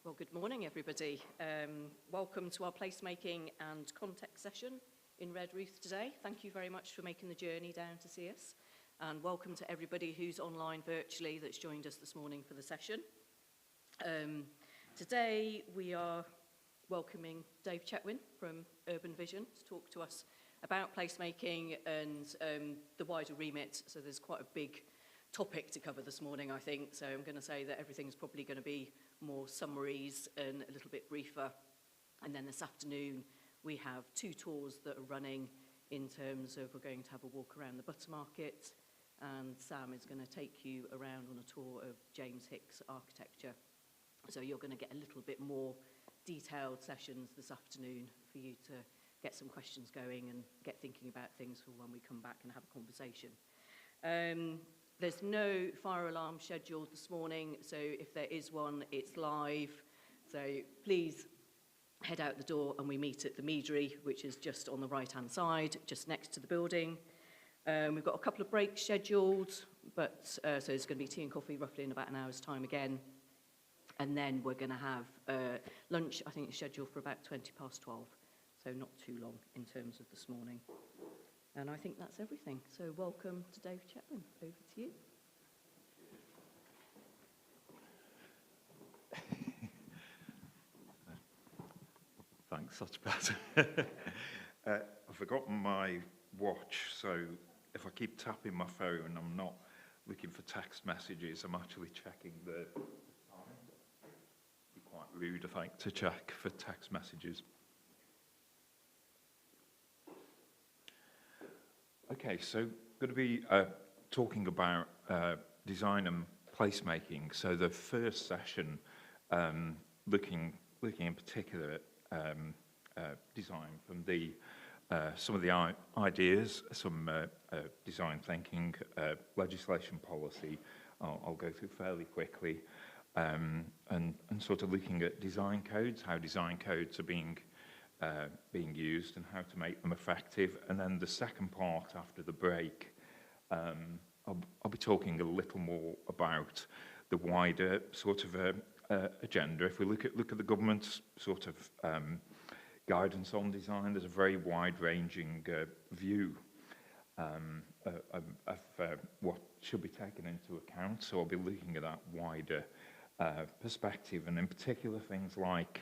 Well, good morning, everybody. Welcome to our placemaking and context session in Redruth today. Thank you very much for making the journey down to see us. And welcome to everybody who's online virtually that's joined us this morning for the session. Today we are welcoming Dave Chetwin from Urban Vision to talk to us about placemaking and the wider remit. So there's quite a big topic to cover this morning, I think. So I'm going to say that everything's probably going to be more summaries and a little bit briefer. And then this afternoon, we have 2 tours that are running in terms of we're going to have a walk around the Butter Market, and Sam is going to take you around on a tour of James Hicks architecture. So you're going to get a little bit more detailed sessions this afternoon for you to get some questions going and get thinking about things for when we come back and have a conversation. There's no fire alarm scheduled this morning, so if there is one, it's live. So please head out the door and we meet at the Meadery, which is just on the right-hand side, just next to the building. We've got a couple of breaks scheduled, but so there's going to be tea and coffee roughly in about an hour's time again. And then we're going to have lunch, I think it's scheduled for about 12:20, so not too long in terms of this morning. And I think that's everything. So welcome to Dave Chetwin. Over to you. Thanks, that's better. I've forgotten my watch, so if I keep tapping my phone, I'm not looking for text messages, I'm actually checking the time. It'd be quite rude, I think, to check for text messages. Okay, so I'm going to be talking about design and placemaking. So the first session, looking in particular at design from the some of the ideas, some design thinking, legislation policy. I'll go through fairly quickly, and sort of looking at design codes, how design codes are being used and how to make them effective. And then the second part after the break, I'll be talking a little more about the wider sort of agenda. If we look at the government's sort of guidance on design, there's a very wide-ranging view of what should be taken into account. So I'll be looking at that wider perspective, and in particular things like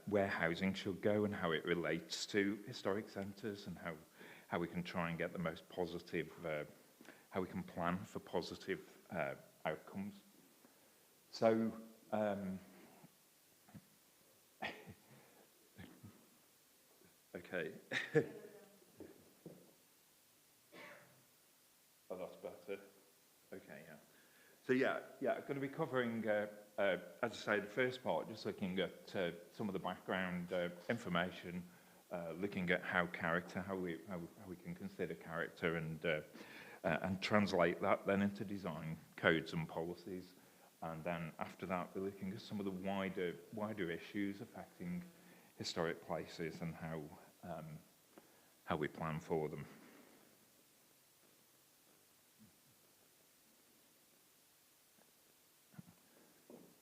where housing should go and how it relates to historic centres, and how we can try and get the most positive, how we can plan for positive outcomes. So Okay. Oh, that's better. Okay, yeah. So yeah, I'm going to be covering, as I say, the first part, just looking at some of the background information, looking at how we can consider character and translate that then into design codes and policies. And then after that, we're looking at some of the wider issues affecting historic places and how we plan for them.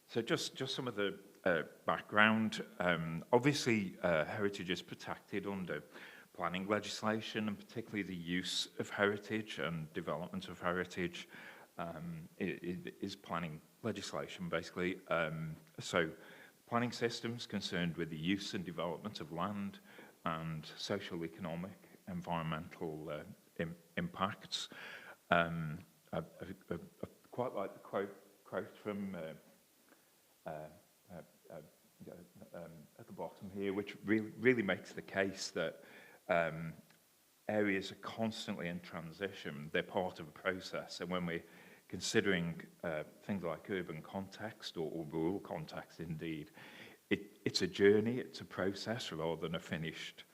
So just some of the background. Obviously, heritage is protected under planning legislation, and particularly the use of heritage and development of heritage is planning legislation, basically. So planning systems concerned with the use and development of land and social, economic, environmental impacts. I quite like the quote from at the bottom here, which really makes the case that areas are constantly in transition. They're part of a process, and when we're considering things like urban context or rural context, indeed, it's a journey, it's a process rather than a finished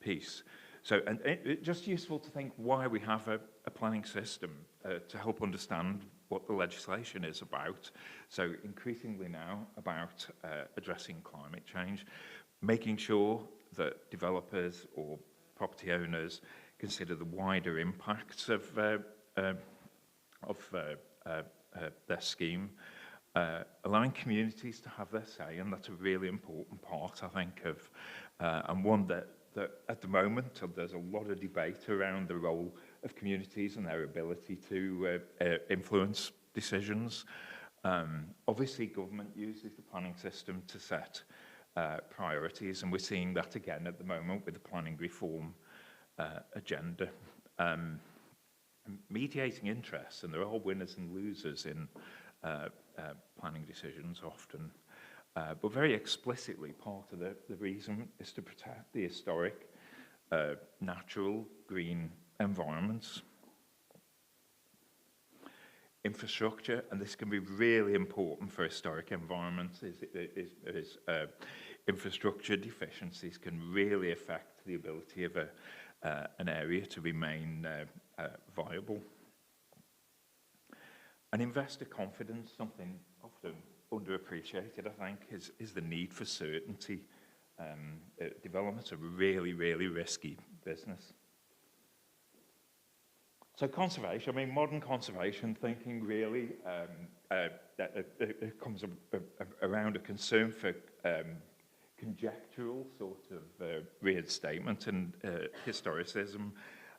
piece. So, and it's just useful to think why we have a planning system to help understand what the legislation is about. So increasingly now about addressing climate change, making sure that developers or property owners consider the wider impacts of their scheme, allowing communities to have their say, and that's a really important part, I think, of and one that at the moment there's a lot of debate around the role of communities and their ability to influence decisions. Obviously, government uses the planning system to set priorities, and we're seeing that again at the moment with the planning reform agenda. Mediating interests, and there are winners and losers in planning decisions often, but very explicitly part of the reason is to protect the historic, natural, green environments. Infrastructure, and this can be really important for historic environments, is infrastructure deficiencies can really affect the ability of an area to remain viable. And investor confidence, something often underappreciated, I think, is the need for certainty. Development's a really, really risky business. So conservation, I mean, modern conservation thinking really comes around a concern for conjectural sort of reinstatement and historicism.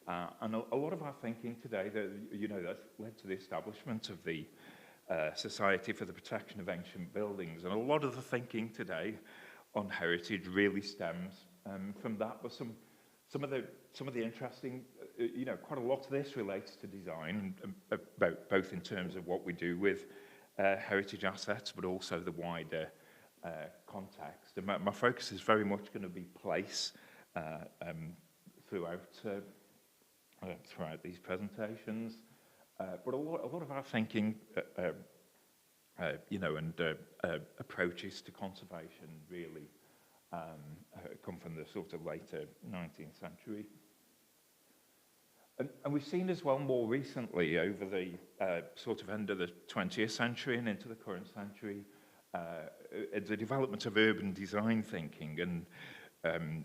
And a lot of our thinking today, that's led to the establishment of the Society for the Protection of Ancient Buildings. And a lot of the thinking today on heritage really stems from that, but some of the interesting, quite a lot of this relates to design, both in terms of what we do with heritage assets, but also the wider context. And my focus is very much going to be place throughout these presentations, but a lot of our thinking, and approaches to conservation really come from the sort of later 19th century. And we've seen as well more recently over the sort of end of the 20th century and into the current century, the development of urban design thinking, and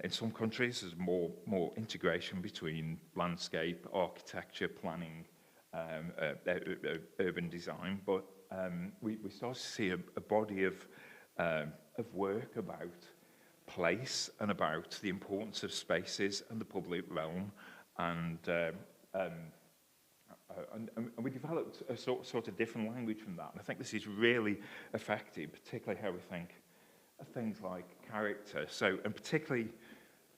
in some countries there's more integration between landscape, architecture, planning, urban design, but we start to see a body of work about place and about the importance of spaces and the public realm, and we developed a sort of different language from that. And I think this is really effective, particularly how we think of things like character. So, and particularly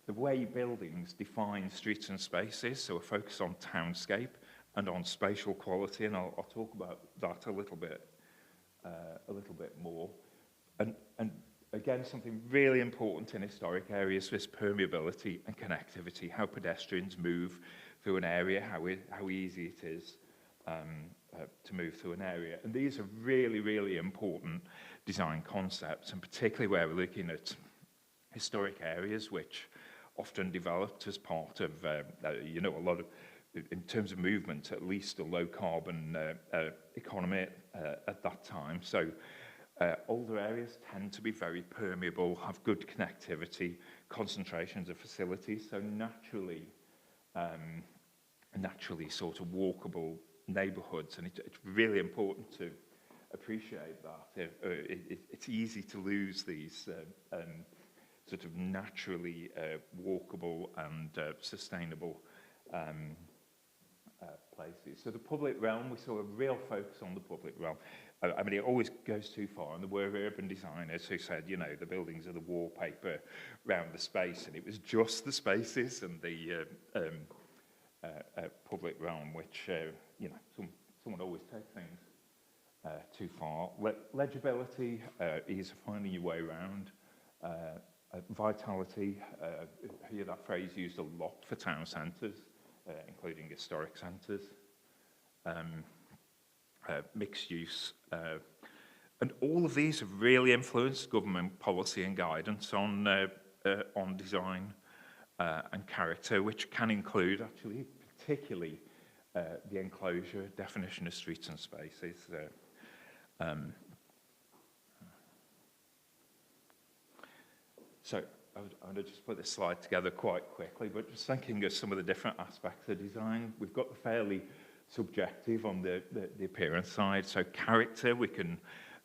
the way buildings define streets and spaces. So a focus on townscape and on spatial quality, and I'll talk about that a little bit more. And again, again, something really important in historic areas is permeability and connectivity, how pedestrians move through an area, how easy it is to move through an area. And these are really, really important design concepts, and particularly where we're looking at historic areas which often developed as part of, a lot of, in terms of movement, at least a low-carbon economy at that time. So older areas tend to be very permeable, have good connectivity, concentrations of facilities, so naturally sort of walkable neighbourhoods, and it's really important to appreciate that. It's easy to lose these sort of naturally walkable and sustainable places. So the public realm, we saw a real focus on the public realm. I mean, it always goes too far, and there were urban designers who said, the buildings are the wallpaper around the space, and it was just the spaces and the public realm, which, someone always takes things too far. Legibility, ease of finding your way around. Vitality, hear that phrase used a lot for town centres, including historic centres. Mixed use. And all of these have really influenced government policy and guidance on design and character, which can include, actually, particularly the enclosure, definition of streets and spaces. So I'm going to just put this slide together quite quickly, but just thinking of some of the different aspects of design. We've got the fairly subjective on the appearance side. So character, we can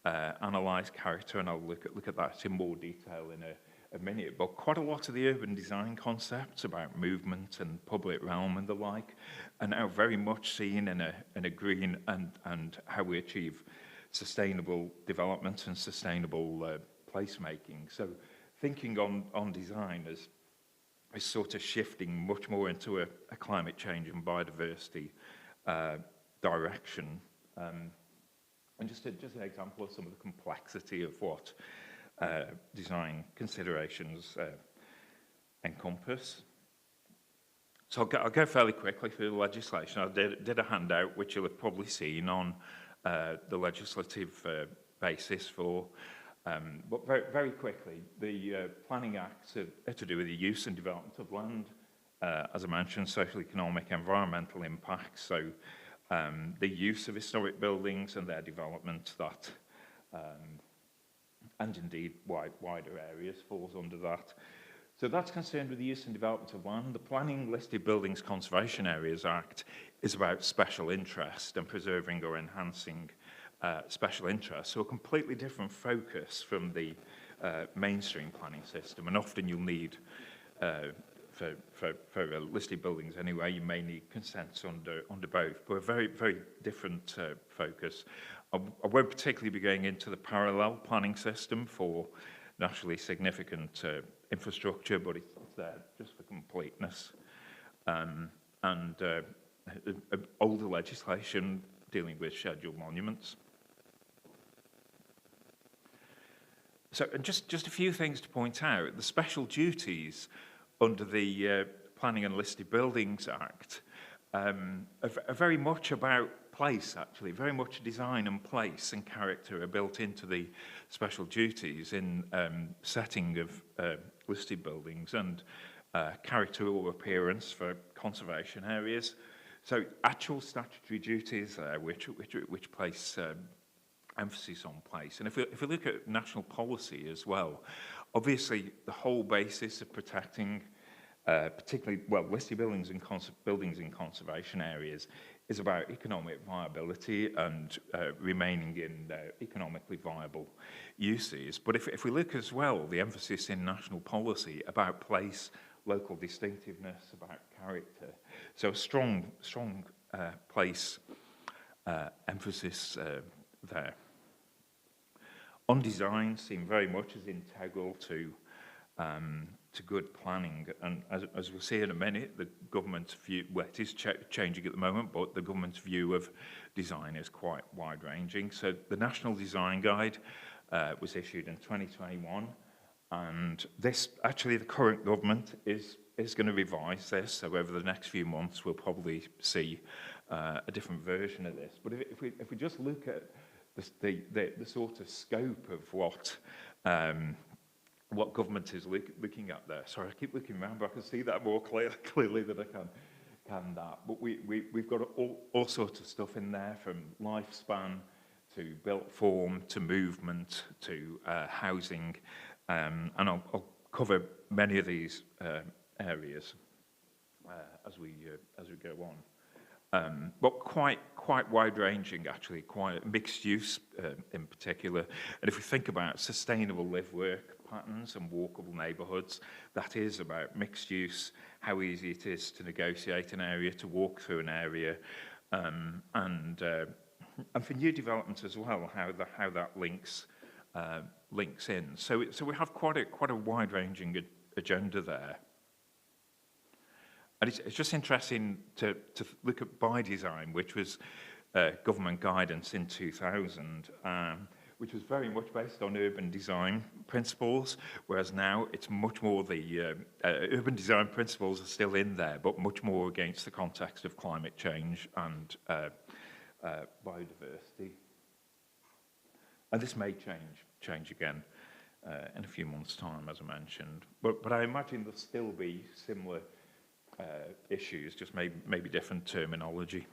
analyse character, and I'll look at that in more detail in a minute. But quite a lot of the urban design concepts about movement and public realm and the like are now very much seen in a green and how we achieve sustainable development and sustainable placemaking. So thinking on design is sort of shifting much more into a climate change and biodiversity direction. And just an example of some of the complexity of what design considerations encompass. So I'll go fairly quickly through the legislation. I did a handout, which you'll have probably seen on the legislative basis for. But very, very quickly, the planning acts are to do with the use and development of land, as I mentioned, social, economic, environmental impacts, so the use of historic buildings and their development, that, and indeed wider areas falls under that. So that's concerned with the use and development of land. The Planning Listed Buildings Conservation Areas Act is about special interest and preserving or enhancing special interest, so a completely different focus from the mainstream planning system, and often you'll need, for listed buildings anyway, you may need consents under both, but a very, very different focus. I won't particularly be going into the parallel planning system for nationally significant infrastructure, but it's there just for completeness. And older legislation dealing with scheduled monuments. So, and just a few things to point out. The special duties under the Planning and Listed Buildings Act are very much about place, actually. Very much design and place and character are built into the special duties in setting of listed buildings, and character or appearance for conservation areas. So actual statutory duties there, which place emphasis on place. And if we look at national policy as well, obviously the whole basis of protecting particularly, well, listed buildings and buildings in conservation areas is about economic viability and remaining in economically viable uses. But if we look as well, the emphasis in national policy about place, local distinctiveness, about character. So a strong place emphasis there. On design, seen very much as integral to good planning, and as we'll see in a minute, the government's view, well, it is changing at the moment, but the government's view of design is quite wide-ranging. So the National Design Guide was issued in 2021, And this, actually, the current government is going to revise this. So over the next few months, we'll probably see a different version of this. But if we just look at the sort of scope of what government is looking at there. Sorry, I keep looking around, but I can see that more clearly than I can that. But we've got all sorts of stuff in there, from lifespan to built form to movement to housing, and I'll cover many of these areas as we go on. But quite wide-ranging, actually, quite mixed use in particular. And if we think about sustainable live-work patterns and walkable neighbourhoods, that is about mixed use, how easy it is to negotiate an area, to walk through an area, and for new development as well, how that links in. So we have quite a wide-ranging agenda there. And it's just interesting to look at by design, which was government guidance in 2000, which was very much based on urban design principles, whereas now it's much more the urban design principles are still in there, but much more against the context of climate change and biodiversity. And this may change again in a few months' time, as I mentioned. But I imagine there'll still be similar issues, just maybe different terminology.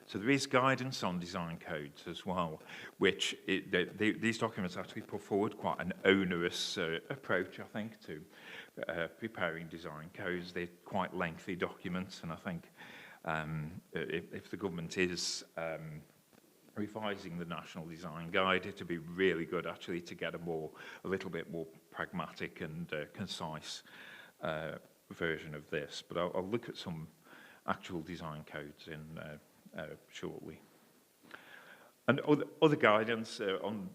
So there is guidance on design codes as well, which these documents actually put forward quite an onerous approach, I think, to preparing design codes. They're quite lengthy documents, and I think if the government is revising the National Design Guide, it'd be really good actually to get a little bit more pragmatic and concise version of this. But I'll look at some actual design codes in shortly. And other guidance on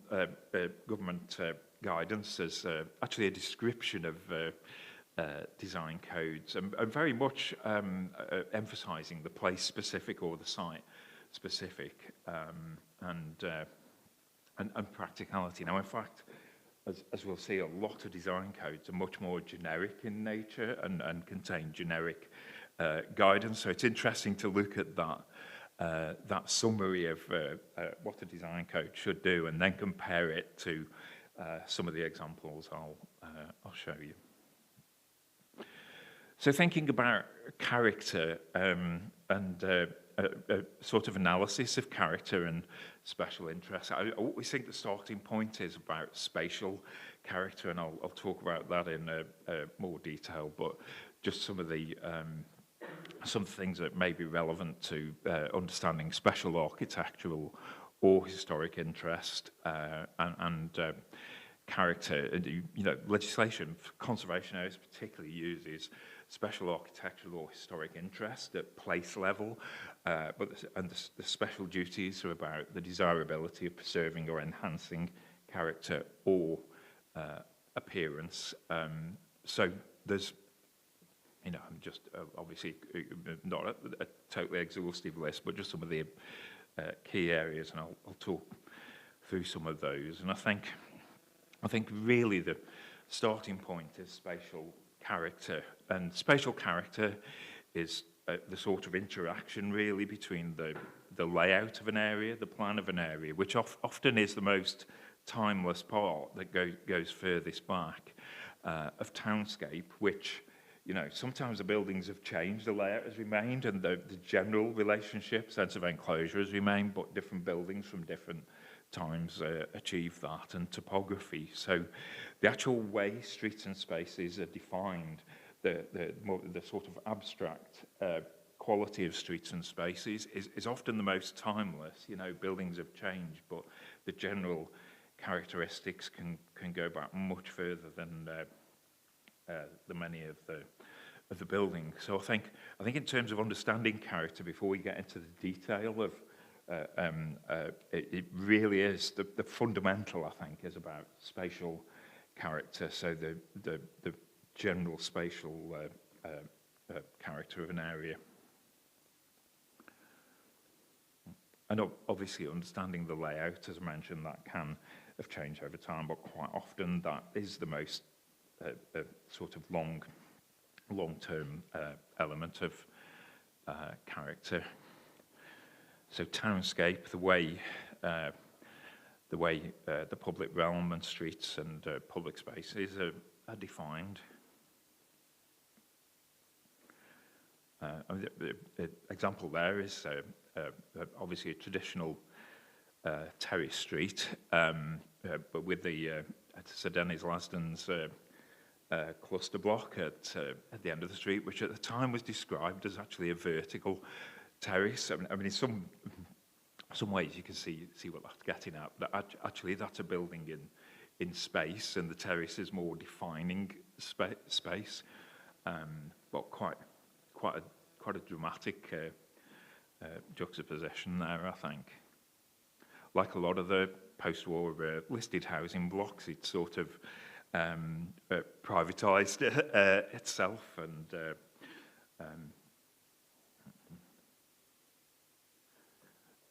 government guidance is actually a description of design codes, and very much emphasising the place-specific or the site-specific and practicality. Now, in fact, as we'll see, a lot of design codes are much more generic in nature and contain generic guidance. So it's interesting to look at that summary of what a design code should do, and then compare it to some of the examples I'll show you. So thinking about character and a sort of analysis of character and special interest, I always think the starting point is about spatial character, and I'll talk about that in more detail, but just some things that may be relevant to understanding special architectural or historic interest and character. Legislation for conservation areas particularly uses special architectural or historic interest at place level, but the special duties are about the desirability of preserving or enhancing character or appearance. So there's, I'm just obviously not a totally exhaustive list, but just some of the key areas, and I'll talk through some of those. And I think really the starting point is spatial character, and spatial character is the sort of interaction really between the layout of an area, the plan of an area, which often is the most timeless part that goes furthest back of townscape, which sometimes the buildings have changed, the layout has remained, and the general relationship, sense of enclosure has remained, but different buildings from different times achieve that, and topography. So the actual way streets and spaces are defined, the sort of abstract quality of streets and spaces is often the most timeless. Buildings have changed, but the general characteristics can go back much further than the many of the buildings. So I think in terms of understanding character, before we get into the detail of it really is the fundamental, I think, is about spatial character. So the general spatial character of an area, and obviously understanding the layout, as I mentioned, that can changed over time, but quite often that is the most sort of long-term element of character. So townscape, the way the public realm and streets and public spaces are defined. The example there is obviously a traditional terrace street, but with the Sir Dennis Lasden's cluster block at the end of the street, which at the time was described as actually a vertical terrace. I mean, in some ways you can see what that's getting at. But actually, that's a building in space, and the terrace is more defining space. But quite a dramatic juxtaposition there, I think. Like a lot of the post-war listed housing blocks, it's sort of privatised itself, and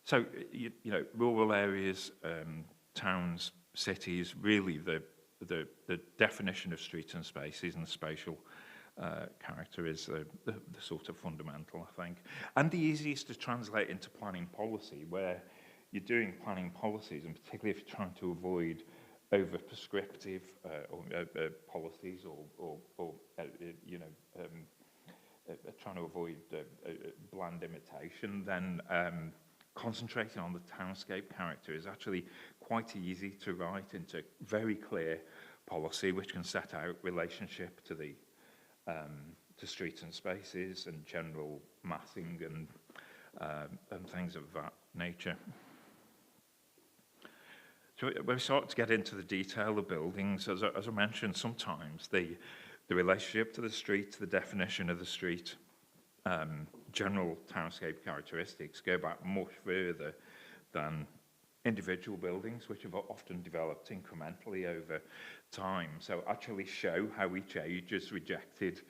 so you know, rural areas, towns, cities, really the definition of streets and spaces and spatial character is the sort of fundamental, I think, and the easiest to translate into planning policy, where you're doing planning policies, and particularly if you're trying to avoid over-prescriptive policies or you know, trying to avoid bland imitation, then concentrating on the townscape character is actually quite easy to write into very clear policy, which can set out relationship to the to streets and spaces and general massing and things of that nature. So when we start to get into the detail of buildings, as I mentioned, sometimes the relationship to the street, the definition of the street, general townscape characteristics go back much further than individual buildings, which have often developed incrementally over time. So actually show how each age has rejected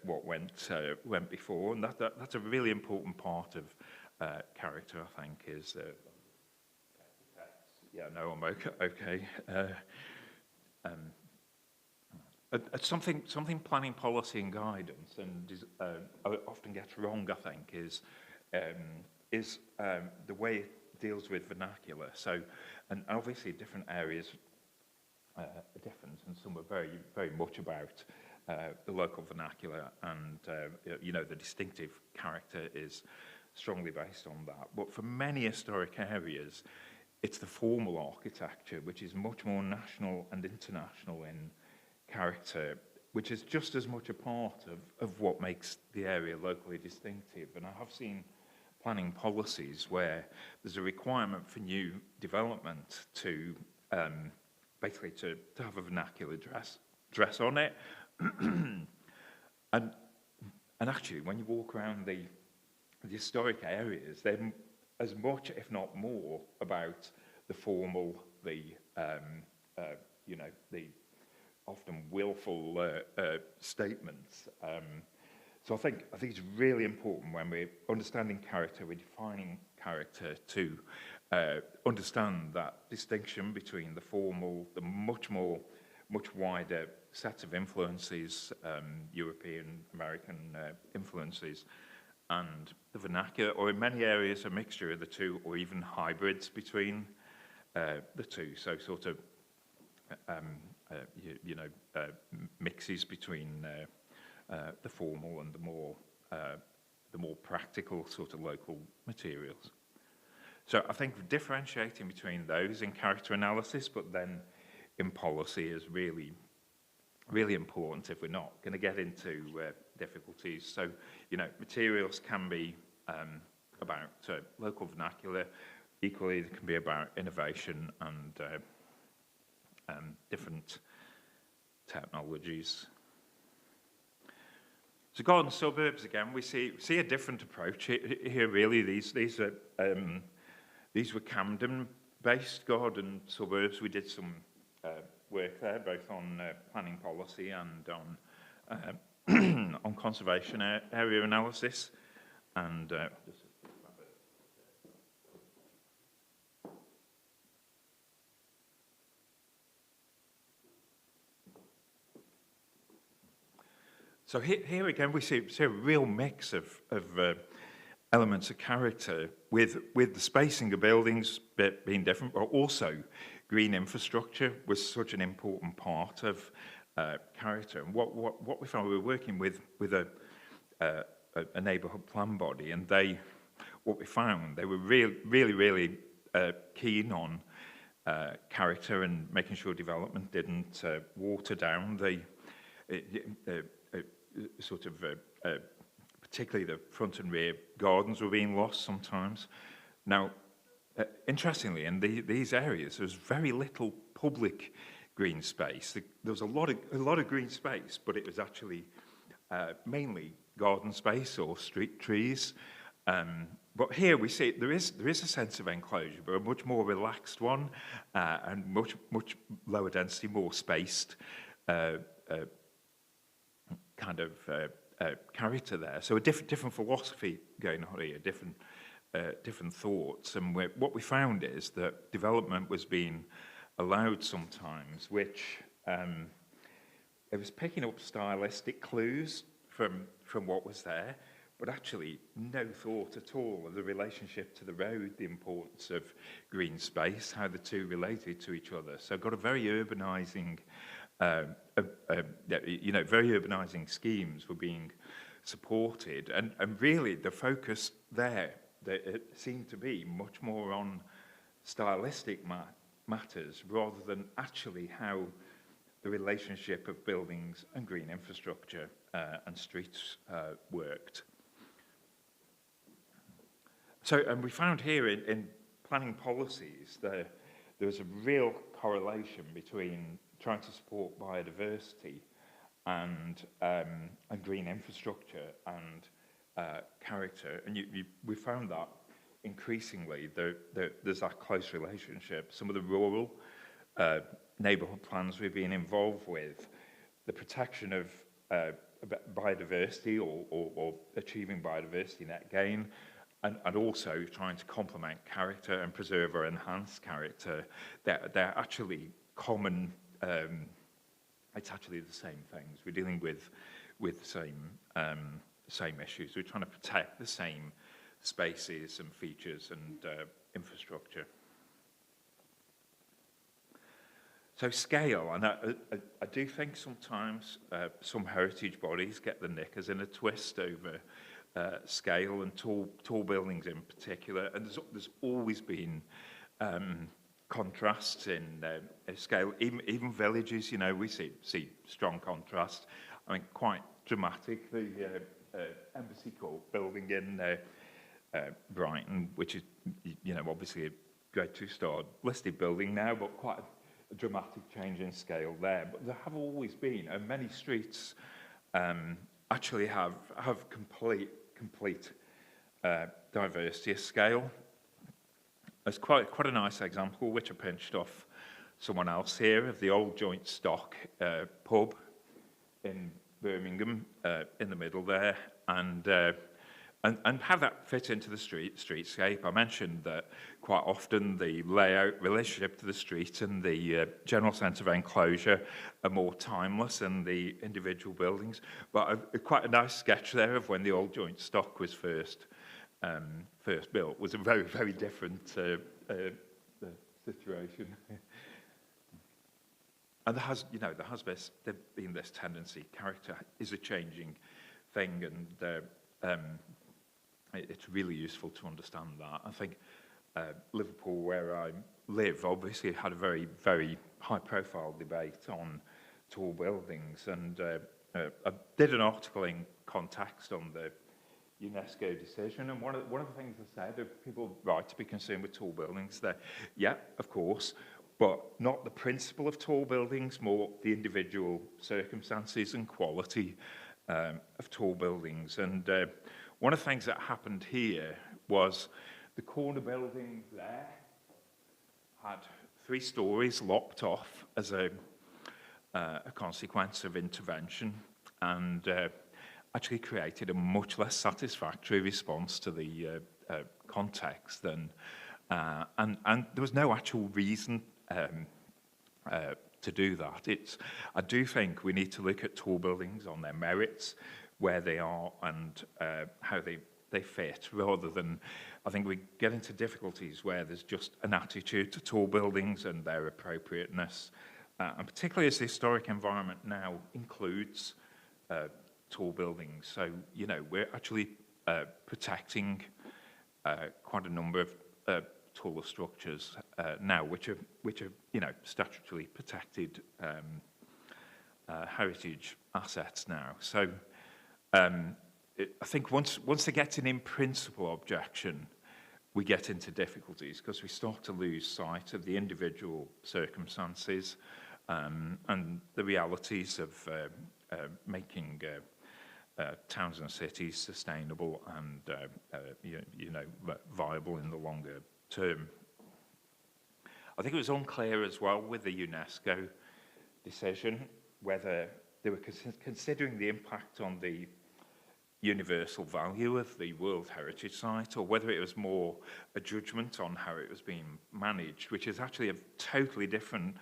what went before, and that's a really important part of character, I think, is. Yeah, no, I'm okay. Something planning policy and guidance and often gets wrong, I think, is the way it deals with vernacular. So, and obviously different areas are different, and some are very, very much about the local vernacular, and you know, the distinctive character is strongly based on that. But for many historic areas, it's the formal architecture, which is much more national and international in character, which is just as much a part of what makes the area locally distinctive. And I have seen planning policies where there's a requirement for new development to basically to have a vernacular dress on it. and actually, when you walk around the historic areas, they're as much, if not more, about the formal, the you know, the often willful statements. So I think it's really important when we're understanding character, we're defining character, to understand that distinction between the formal, the much wider set of influences, European, American influences, and the vernacular, or in many areas a mixture of the two, or even hybrids between the two. So sort of mixes between the formal and the more practical sort of local materials. So I think differentiating between those in character analysis, but then in policy, is really, really important if we're not going to get into difficulties. So, you know, materials can be about local vernacular. Equally, they can be about innovation and different technologies. So garden suburbs, again, we see a different approach here. Really, these were Camden-based garden suburbs. We did some work there, both on planning policy and on on conservation area analysis, and So here again, we see a real mix of elements of character with the spacing of buildings being different, but also green infrastructure was such an important part of character. And what we found, we were working with a neighbourhood plan body, and what we found, they were really keen on character and making sure development didn't water down the particularly the front and rear gardens were being lost sometimes. Now, interestingly, in these areas, there's very little public green space. There was a lot of green space, but it was actually mainly garden space or street trees. But here we see there is a sense of enclosure, but a much more relaxed one, and much lower density, more spaced kind of character there. So a different philosophy going on here, different thoughts. And what we found is that development was being allowed sometimes, which it was picking up stylistic clues from what was there, but actually no thought at all of the relationship to the road, the importance of green space, how the two related to each other. So got a very urbanizing, very urbanizing schemes were being supported, and really the focus there, it seemed to be much more on stylistic matters rather than actually how the relationship of buildings and green infrastructure and streets worked. So, and we found here in planning policies there was a real correlation between trying to support biodiversity and green infrastructure and character. And we found that increasingly there's that close relationship. Some of the rural neighbourhood plans we've been involved with, the protection of biodiversity or achieving biodiversity net gain, and also trying to complement character and preserve or enhance character, they're actually common. It's actually the same things. We're dealing with the same issues. We're trying to protect the same spaces and features and infrastructure. So scale, and I do think sometimes some heritage bodies get the knickers in a twist over scale, and tall buildings in particular. And there's always been contrasts in scale. Even villages, we see strong contrast. I mean, quite dramatic. The Embassy Court building in Brighton, which is, obviously a grade 2-star listed building now, but quite a dramatic change in scale there. But there have always been, and many streets actually have complete diversity of scale. There's quite a nice example, which I pinched off someone else here, of the old joint stock pub in Birmingham, in the middle there, and how that fits into the streetscape. I mentioned that quite often the layout, relationship to the street and the general sense of enclosure are more timeless than the individual buildings. But quite a nice sketch there of when the old joint stock was first built. Was a very, very different situation. And there has been this tendency. Character is a changing thing, and it's really useful to understand that. I think Liverpool, where I live, obviously had a very, very high-profile debate on tall buildings, and I did an article in Context on the UNESCO decision, and one of the things I said, are people right to be concerned with tall buildings? Yeah, of course, but not the principle of tall buildings, more the individual circumstances and quality of tall buildings. And one of the things that happened here was the corner building there had 3 stories lopped off as a consequence of intervention, and actually created a much less satisfactory response to the context than, and there was no actual reason to do that. I do think we need to look at tall buildings on their merits, where they are and how they fit, rather than, I think we get into difficulties where there's just an attitude to tall buildings and their appropriateness, and particularly as the historic environment now includes tall buildings. So, you know, we're actually protecting quite a number of taller structures now, which are you know, statutorily protected heritage assets now. So I think once they get an in-principle objection, we get into difficulties because we start to lose sight of the individual circumstances and the realities of making towns and cities sustainable and you know, viable in the longer term. I think it was unclear as well with the UNESCO decision whether they were considering the impact on the universal value of the World Heritage Site, or whether it was more a judgment on how it was being managed, which is actually a totally different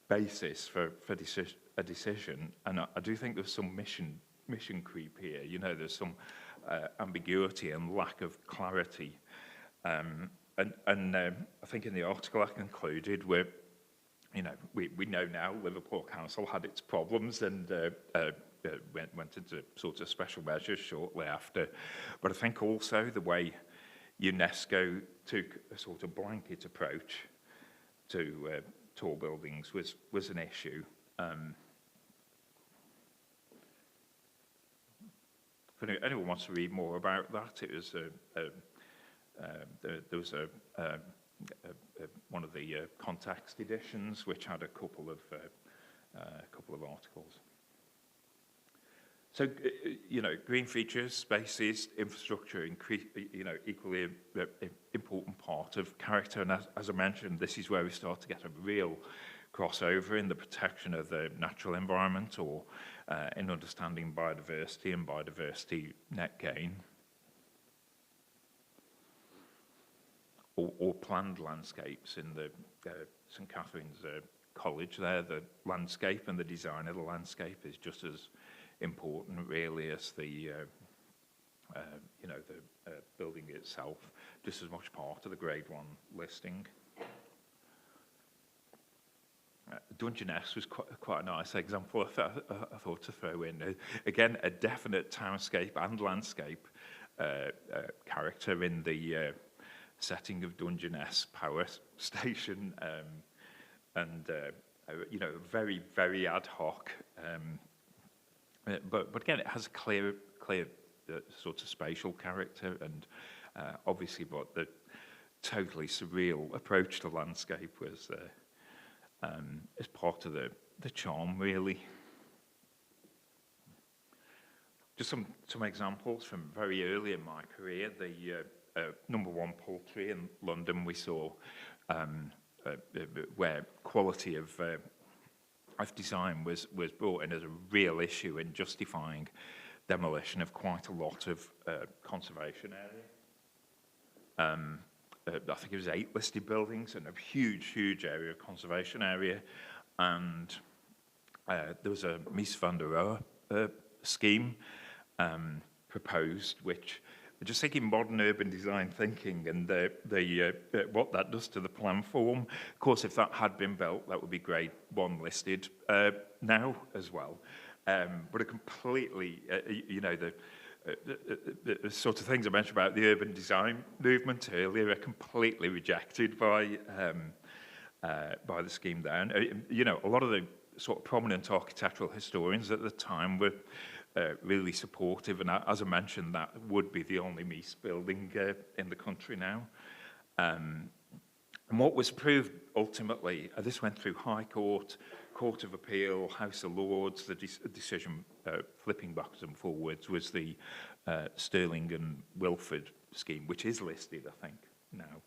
basis for a decision. And I do think there's some mission creep here. You know, there's some ambiguity and lack of clarity. And I think in the article I concluded, you know, we know now Liverpool Council had its problems and went into sort of special measures shortly after. But I think also the way UNESCO took a sort of blanket approach to tall buildings was an issue. If anyone wants to read more about that, it was there was one of the context editions which had a couple of articles. So, you know, green features, spaces, infrastructure, you know, equally important part of character. And as I mentioned, this is where we start to get a real crossover in the protection of the natural environment, or in understanding biodiversity and biodiversity net gain. Or planned landscapes in the St Catherine's College there. The landscape and the design of the landscape is just as important, really, as the you know, the building itself, just as much part of the Grade 1 listing. Dungeness was quite a nice example I thought to throw in. Again, a definite townscape and landscape character in the setting of Dungeness Power Station, and you know, very, very ad hoc. But again, it has a clear sort of spatial character, and obviously, but the totally surreal approach to landscape was is part of the charm, really. Just some examples from very early in my career. The number 1 poultry in London, we saw where quality of design was brought in as a real issue in justifying demolition of quite a lot of conservation area. I think it was 8 listed buildings and a huge area of conservation area. And there was a Mies van der Rohe scheme proposed, which I'm just thinking modern urban design thinking and what that does to the plan form. Of course, if that had been built, that would be Grade 1 listed now as well. But a completely, you know, the sort of things I mentioned about the urban design movement earlier are completely rejected by the scheme there. And, you know, a lot of the sort of prominent architectural historians at the time were really supportive, and as I mentioned, that would be the only Mies building in the country now. And what was proved ultimately, this went through High Court, Court of Appeal, House of Lords, the decision flipping backwards and forwards was the Stirling and Wilford scheme, which is listed, I think, now.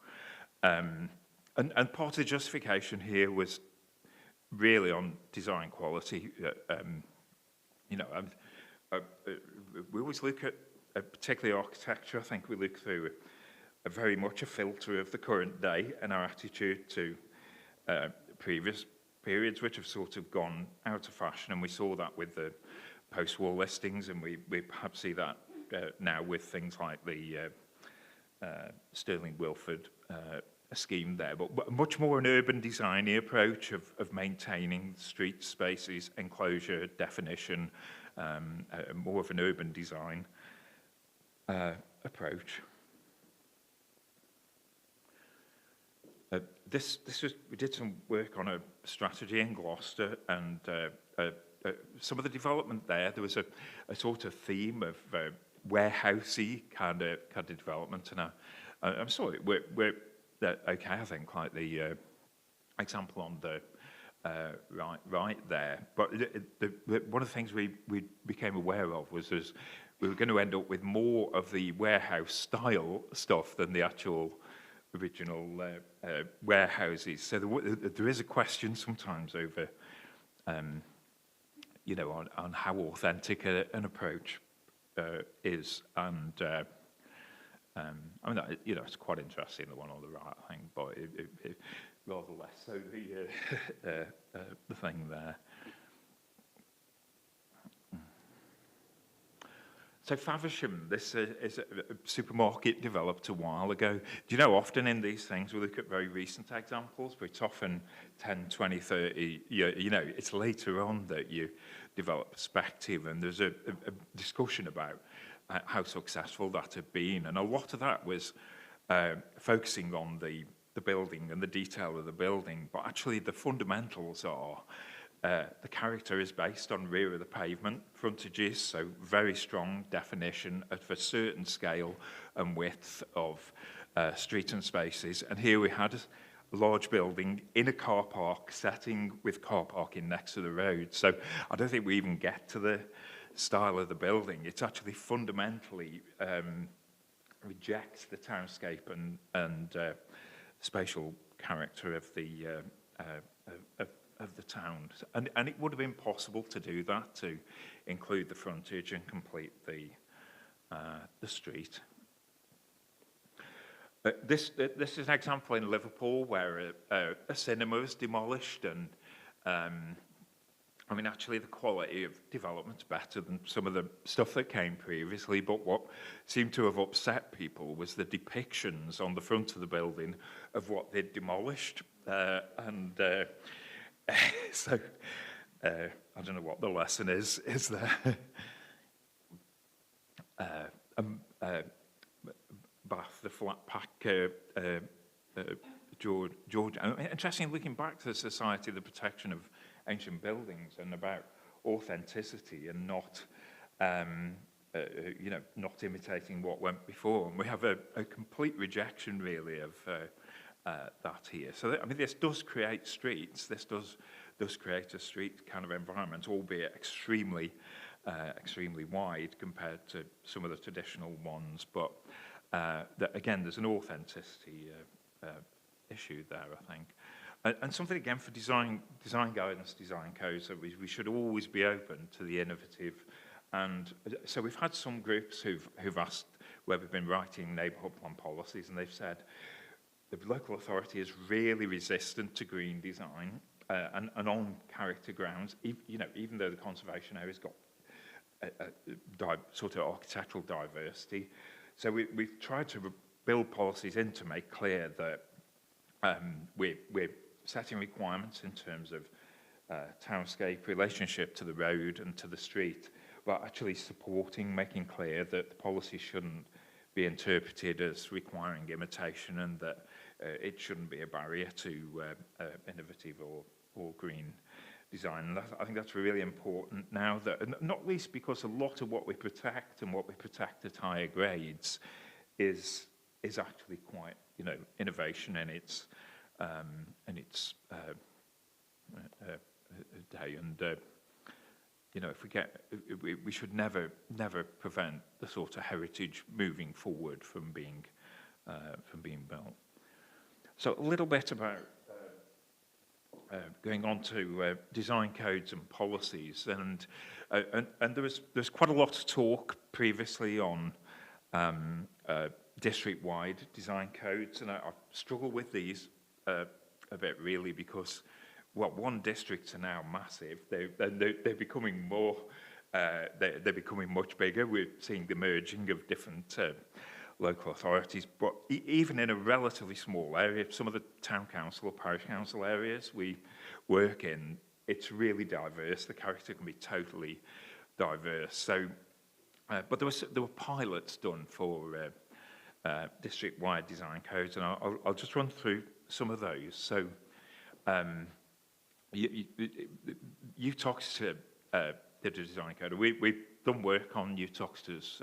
And part of the justification here was really on design quality. You know, we always look at, particularly architecture, I think we look through a very much a filter of the current day and our attitude to previous periods which have sort of gone out of fashion, and we saw that with the post-war listings, and we perhaps see that now with things like the Stirling-Wilford scheme there, but much more an urban designy approach of maintaining street spaces, enclosure, definition, more of an urban design approach. We did some work on a strategy in Gloucester, and some of the development there was a sort of theme of warehousey kind of development, and I'm sorry, we're okay, I think, like the example on the right there. But one of the things we became aware of was we were going to end up with more of the warehouse style stuff than the actual original warehouses. So there is a question sometimes over, you know, on how authentic an approach is, and I mean, you know, it's quite interesting, the one on the right, I think, but it rather less so the thing there. So Faversham, this is a supermarket developed a while ago. Do you know, often in these things, we look at very recent examples, but it's often 10, 20, 30, you know, it's later on that you develop perspective, and there's a discussion about how successful that had been. And a lot of that was focusing on the building and the detail of the building, but actually the fundamentals are the character is based on rear of the pavement frontages, so very strong definition of a certain scale and width of street and spaces. And here we had a large building in a car park setting with car parking next to the road. So I don't think we even get to the style of the building. It's actually fundamentally rejects the townscape and spatial character of the town, and it would have been possible to do that, to include the frontage and complete the street. This is an example in Liverpool where a cinema was demolished, and I mean, actually the quality of development's better than some of the stuff that came previously, but what seemed to have upset people was the depictions on the front of the building of what they'd demolished, so I don't know what the lesson is there. Bath, the flat pack, George. Interesting, looking back to the Society of the Protection of Ancient Buildings and about authenticity and not, you know, not imitating what went before. And we have a complete rejection, really, of that here. So, I mean, this does create streets. This does create a street kind of environment, albeit extremely wide compared to some of the traditional ones. But again, there's an authenticity issue there, I think. And something, again, for design guidance, design codes, that we should always be open to the innovative. And so we've had some groups who've asked where we've been writing neighbourhood plan policies, and they've said the local authority is really resistant to green design, and on character grounds, you know, even though the conservation area's got a sort of architectural diversity. So we've tried to build policies in to make clear that we're setting requirements in terms of townscape, relationship to the road and to the street, but actually supporting, making clear that the policy shouldn't be interpreted as requiring imitation, and that it shouldn't be a barrier to innovative or green design. And I think that's really important now, that not least because a lot of what we protect and what we protect at higher grades is actually quite, you know, innovation in its day. And you know, if we should never prevent the sort of heritage moving forward from being built. So a little bit about going on to design codes and policies, and there's quite a lot of talk previously on district-wide design codes, and I struggle with these a bit, really, because well, one districts are now massive. They're becoming more, they're becoming much bigger. We're seeing the merging of different local authorities, but even in a relatively small area, some of the town council or parish council areas we work in, it's really diverse. The character can be totally diverse. So, but there were pilots done for district-wide design codes, and I'll just run through some of those. So, UTOX did a design code. We've done work on UTOX's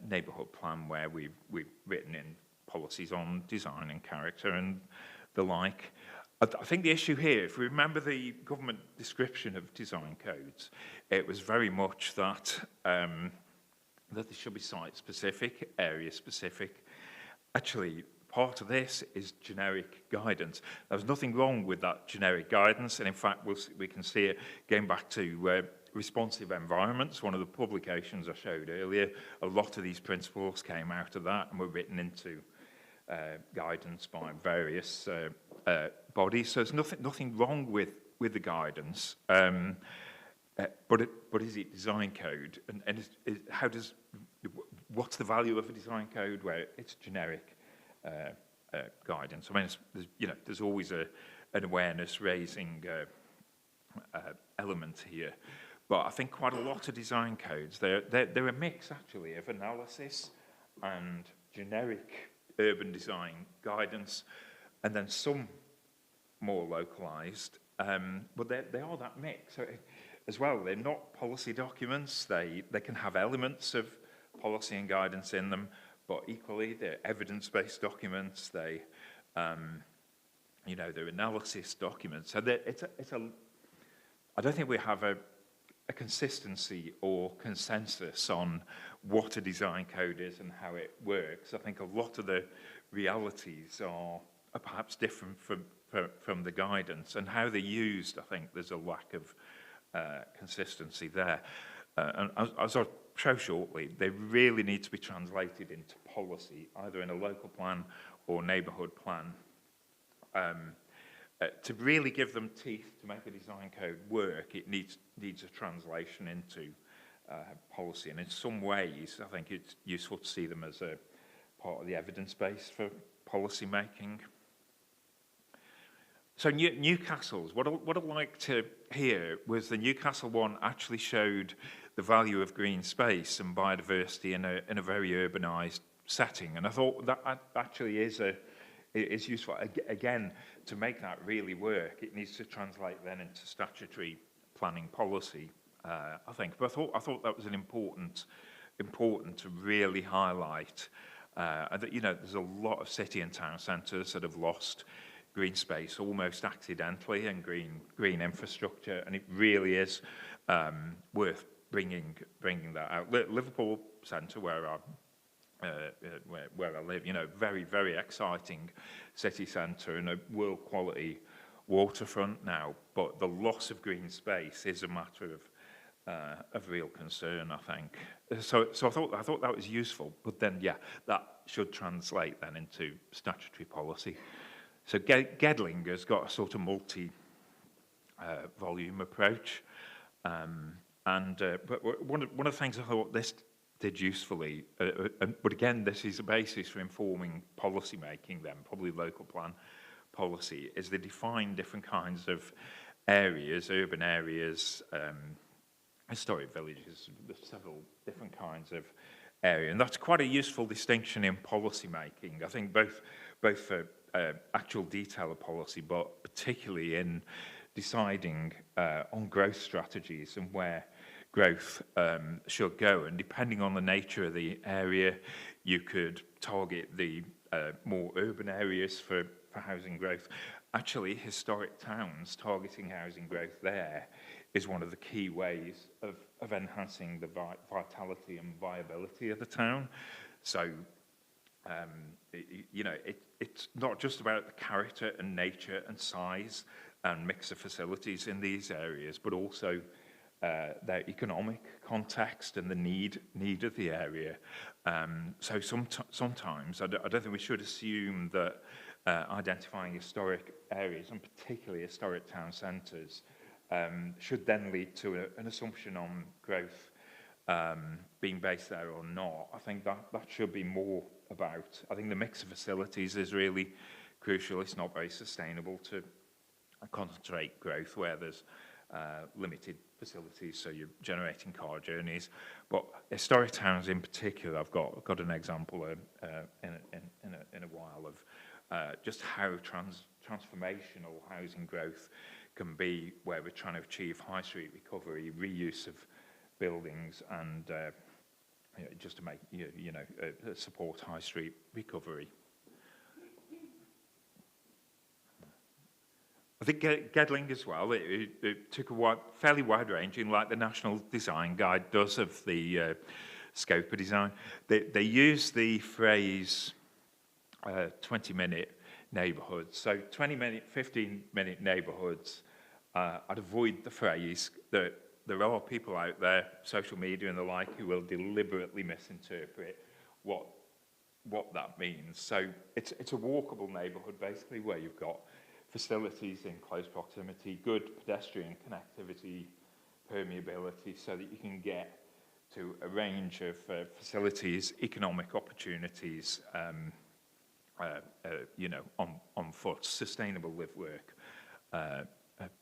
neighbourhood plan, where we've written in policies on design and character and the like. I think the issue here, if we remember the government description of design codes, it was very much that that they should be site-specific, area-specific. Actually, part of this is generic guidance. There's nothing wrong with that generic guidance, and in fact, we can see it going back to responsive environments, one of the publications I showed earlier. A lot of these principles came out of that and were written into guidance by various bodies. So there's nothing wrong with the guidance. But is it design code? And what's the value of a design code where it's generic guidance? I mean, there's always an awareness raising element here. But I think quite a lot of design codes, they're a mix actually of analysis and generic urban design guidance, and then some more localized. But they are that mix. So, as well, they're not policy documents. They can have elements of policy and guidance in them, but equally they're evidence-based documents. They're analysis documents. So I don't think we have a consistency or consensus on what a design code is and how it works. I think a lot of the realities are perhaps different from the guidance, and how they're used. I think there's a lack of consistency there. And as I'll show shortly, they really need to be translated into policy, either in a local plan or neighbourhood plan, to really give them teeth to make a design code work. It needs a translation into policy, and in some ways, I think it's useful to see them as a part of the evidence base for policy making. So Newcastle's, what I'd like to hear was the Newcastle one actually showed the value of green space and biodiversity in a very urbanised setting, and I thought that actually is useful. Again, to make that really work, it needs to translate then into statutory planning policy, I think. But I thought that was important to really highlight that there's a lot of city and town centres that have lost green space almost accidentally, and green infrastructure, and it really is worth bringing that out. Liverpool Centre, where I live, very, very exciting city centre and a world quality waterfront now, but the loss of green space is a matter of real concern, I think. So I thought that was useful, but then that should translate then into statutory policy. So Gedling has got a sort of multi-volume approach, but one of the things I thought this did usefully, but again, this is a basis for informing policy making then, probably local plan policy, is they define different kinds of areas, urban areas, historic villages. There's several different kinds of area, and that's quite a useful distinction in policy making. I think both for actual detail of policy, but particularly in deciding on growth strategies and where growth should go. And depending on the nature of the area, you could target the more urban areas for housing growth. Actually, historic towns, targeting housing growth there is one of the key ways of enhancing the vitality and viability of the town. So, it's not just about the character and nature and size and mix of facilities in these areas, but also their economic context and the need of the area. So sometimes I don't think we should assume that identifying historic areas, and particularly historic town centres, should then lead to an assumption on growth being based there or not. I think that should be more about. I think the mix of facilities is really crucial. It's not very sustainable to concentrate growth where there's limited facilities, so you're generating car journeys. But historic towns in particular, I've got an example in a while of just how transformational housing growth can be, where we're trying to achieve high street recovery, reuse of buildings, and just to make support high street recovery. I think Gedling as well, it took a fairly wide-ranging, like the National Design Guide does, of the scope of design. They use the phrase 20-minute neighbourhoods. So 20-minute, 15-minute neighbourhoods, I'd avoid the phrase that there are people out there, social media and the like, who will deliberately misinterpret what that means. So it's a walkable neighbourhood, basically, where you've got facilities in close proximity, good pedestrian connectivity, permeability, so that you can get to a range of facilities, economic opportunities, on foot, sustainable live-work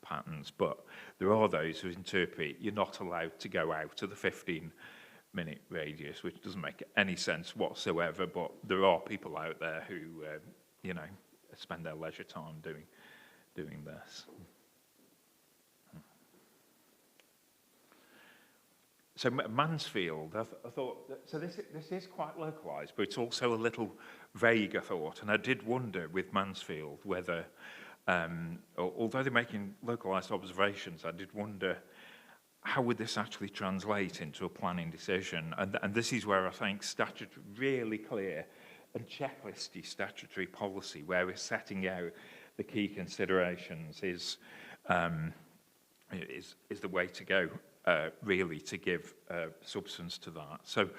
patterns. But there are those who interpret you're not allowed to go out of the 15-minute radius, which doesn't make any sense whatsoever. But there are people out there who, spend their leisure time doing this. So Mansfield, I thought, so this is quite localised, but it's also a little vague, I thought. And I did wonder with Mansfield whether, although they're making localised observations, I did wonder how would this actually translate into a planning decision. And this is where I think statutory, really clear and checklisty statutory policy, where we're setting out the key considerations, is the way to go. Really, to give substance to that. So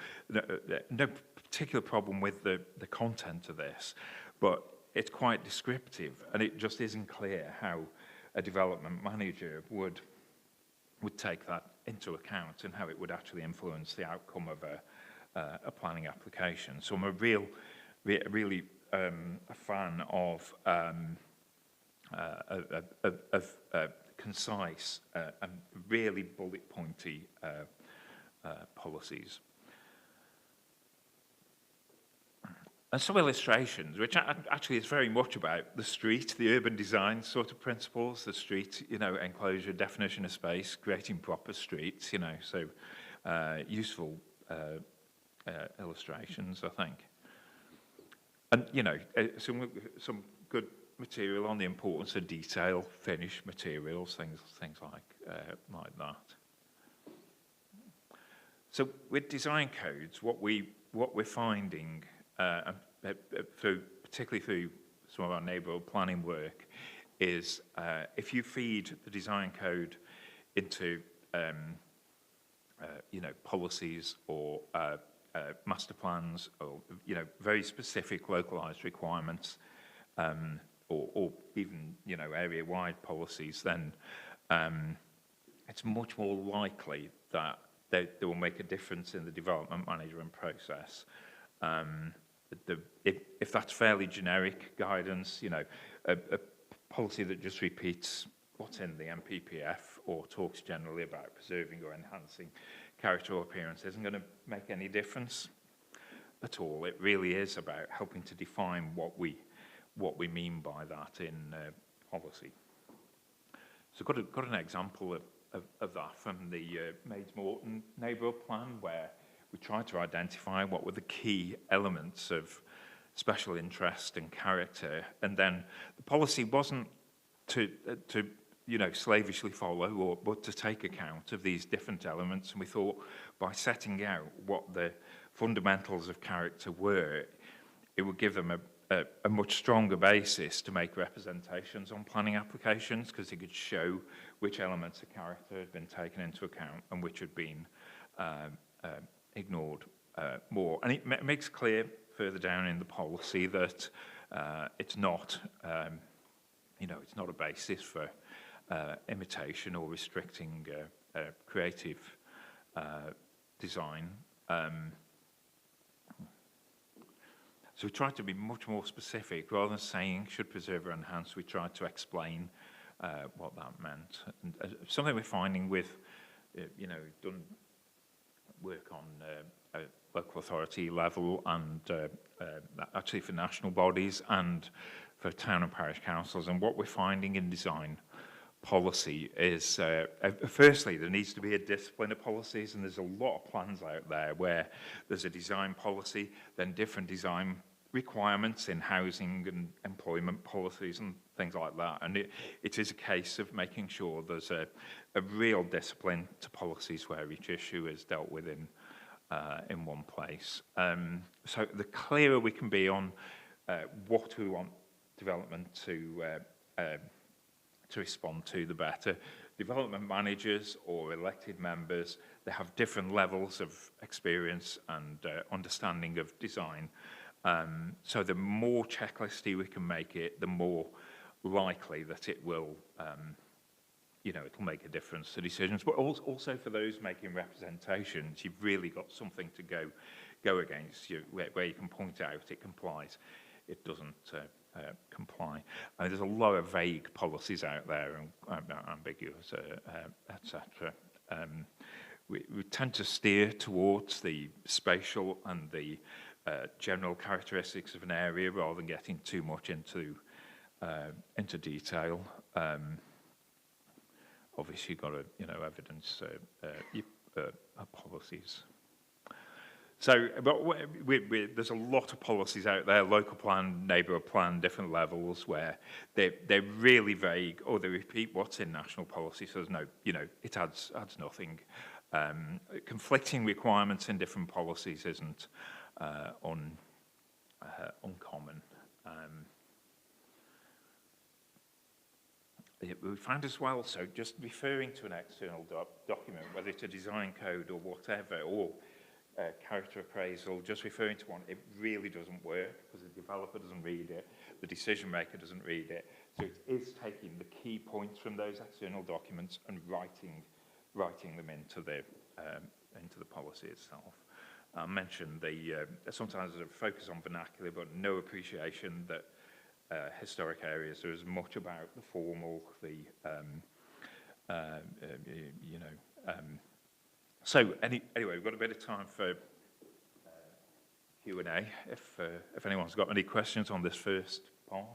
no particular problem with the content of this, but it's quite descriptive, and it just isn't clear how a development manager would take that into account and how it would actually influence the outcome of a planning application. So I'm really a fan of concise and really bullet pointy policies. And some illustrations, which actually is very much about the street, the urban design sort of principles, the street, enclosure, definition of space, creating proper streets, so useful illustrations, I think. And, some good material on the importance of detail, finished materials, things like that. So with design codes, what we're finding, particularly through some of our neighbourhood planning work, is if you feed the design code into policies or master plans, or very specific localised requirements, or even area-wide policies, then it's much more likely that they will make a difference in the development management process. If that's fairly generic guidance, a policy that just repeats what's in the MPPF or talks generally about preserving or enhancing character or appearance isn't going to make any difference at all. It really is about helping to define what we mean by that in policy. So got an example of that from the Maids Morton neighbourhood plan, where we tried to identify what were the key elements of special interest and character, and then the policy wasn't to slavishly follow, but to take account of these different elements. And we thought by setting out what the fundamentals of character were, it would give them a much stronger basis to make representations on planning applications, because it could show which elements of character had been taken into account and which had been ignored more. And it makes clear further down in the policy that It's not, it's not a basis for imitation or restricting creative design. So we tried to be much more specific. Rather than saying should preserve or enhance, we tried to explain what that meant. And something we're finding with, done work on a local authority level and actually for national bodies and for town and parish councils. And what we're finding in design policy is, firstly, there needs to be a discipline of policies, and there's a lot of plans out there where there's a design policy, then different design requirements in housing and employment policies and things like that. And it is a case of making sure there's a real discipline to policies where each issue is dealt with in one place. So the clearer we can be on what we want development to respond to, the better. Development managers or elected members, they have different levels of experience and understanding of design. So the more checklisty we can make it, the more likely that it will, it'll make a difference to decisions. But also for those making representations, you've really got something to go against, where you can point out it complies, it doesn't comply. There's a lot of vague policies out there and ambiguous, etc. We tend to steer towards the spatial and the general characteristics of an area rather than getting too much into detail. Obviously, you've got to evidence policies. So, but there's a lot of policies out there, local plan, neighbourhood plan, different levels, where they're really vague, or they repeat what's in national policy, so there's no, it adds nothing. Conflicting requirements in different policies isn't uncommon. We found as well, so just referring to an external document, whether it's a design code or whatever, or character appraisal, just referring to one, it really doesn't work because the developer doesn't read it, the decision maker doesn't read it. So it is taking the key points from those external documents and writing them into the policy itself. I mentioned sometimes there's a focus on vernacular, but no appreciation that historic areas are as much about the formal, So anyway, we've got a bit of time for Q&A, if anyone's got any questions on this first part.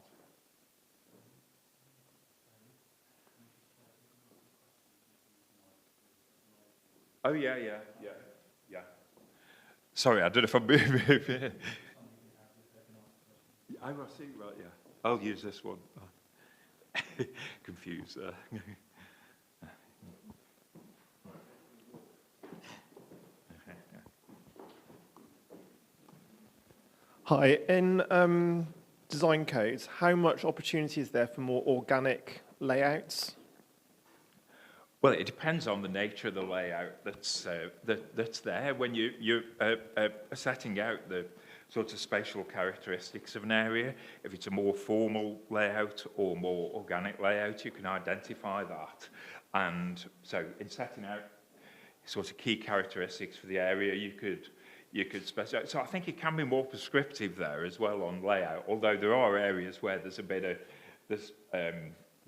Oh, yeah. Sorry, I don't know if I'm moving. I see, right, yeah. I'll use this one. Confused. Hi, in design codes, how much opportunity is there for more organic layouts? Well, it depends on the nature of the layout that's there. When you're setting out the sorts of spatial characteristics of an area, if it's a more formal layout or more organic layout, you can identify that. And so in setting out sort of key characteristics for the area, you could specify. So I think it can be more prescriptive there as well on layout, although there are areas where there's a bit of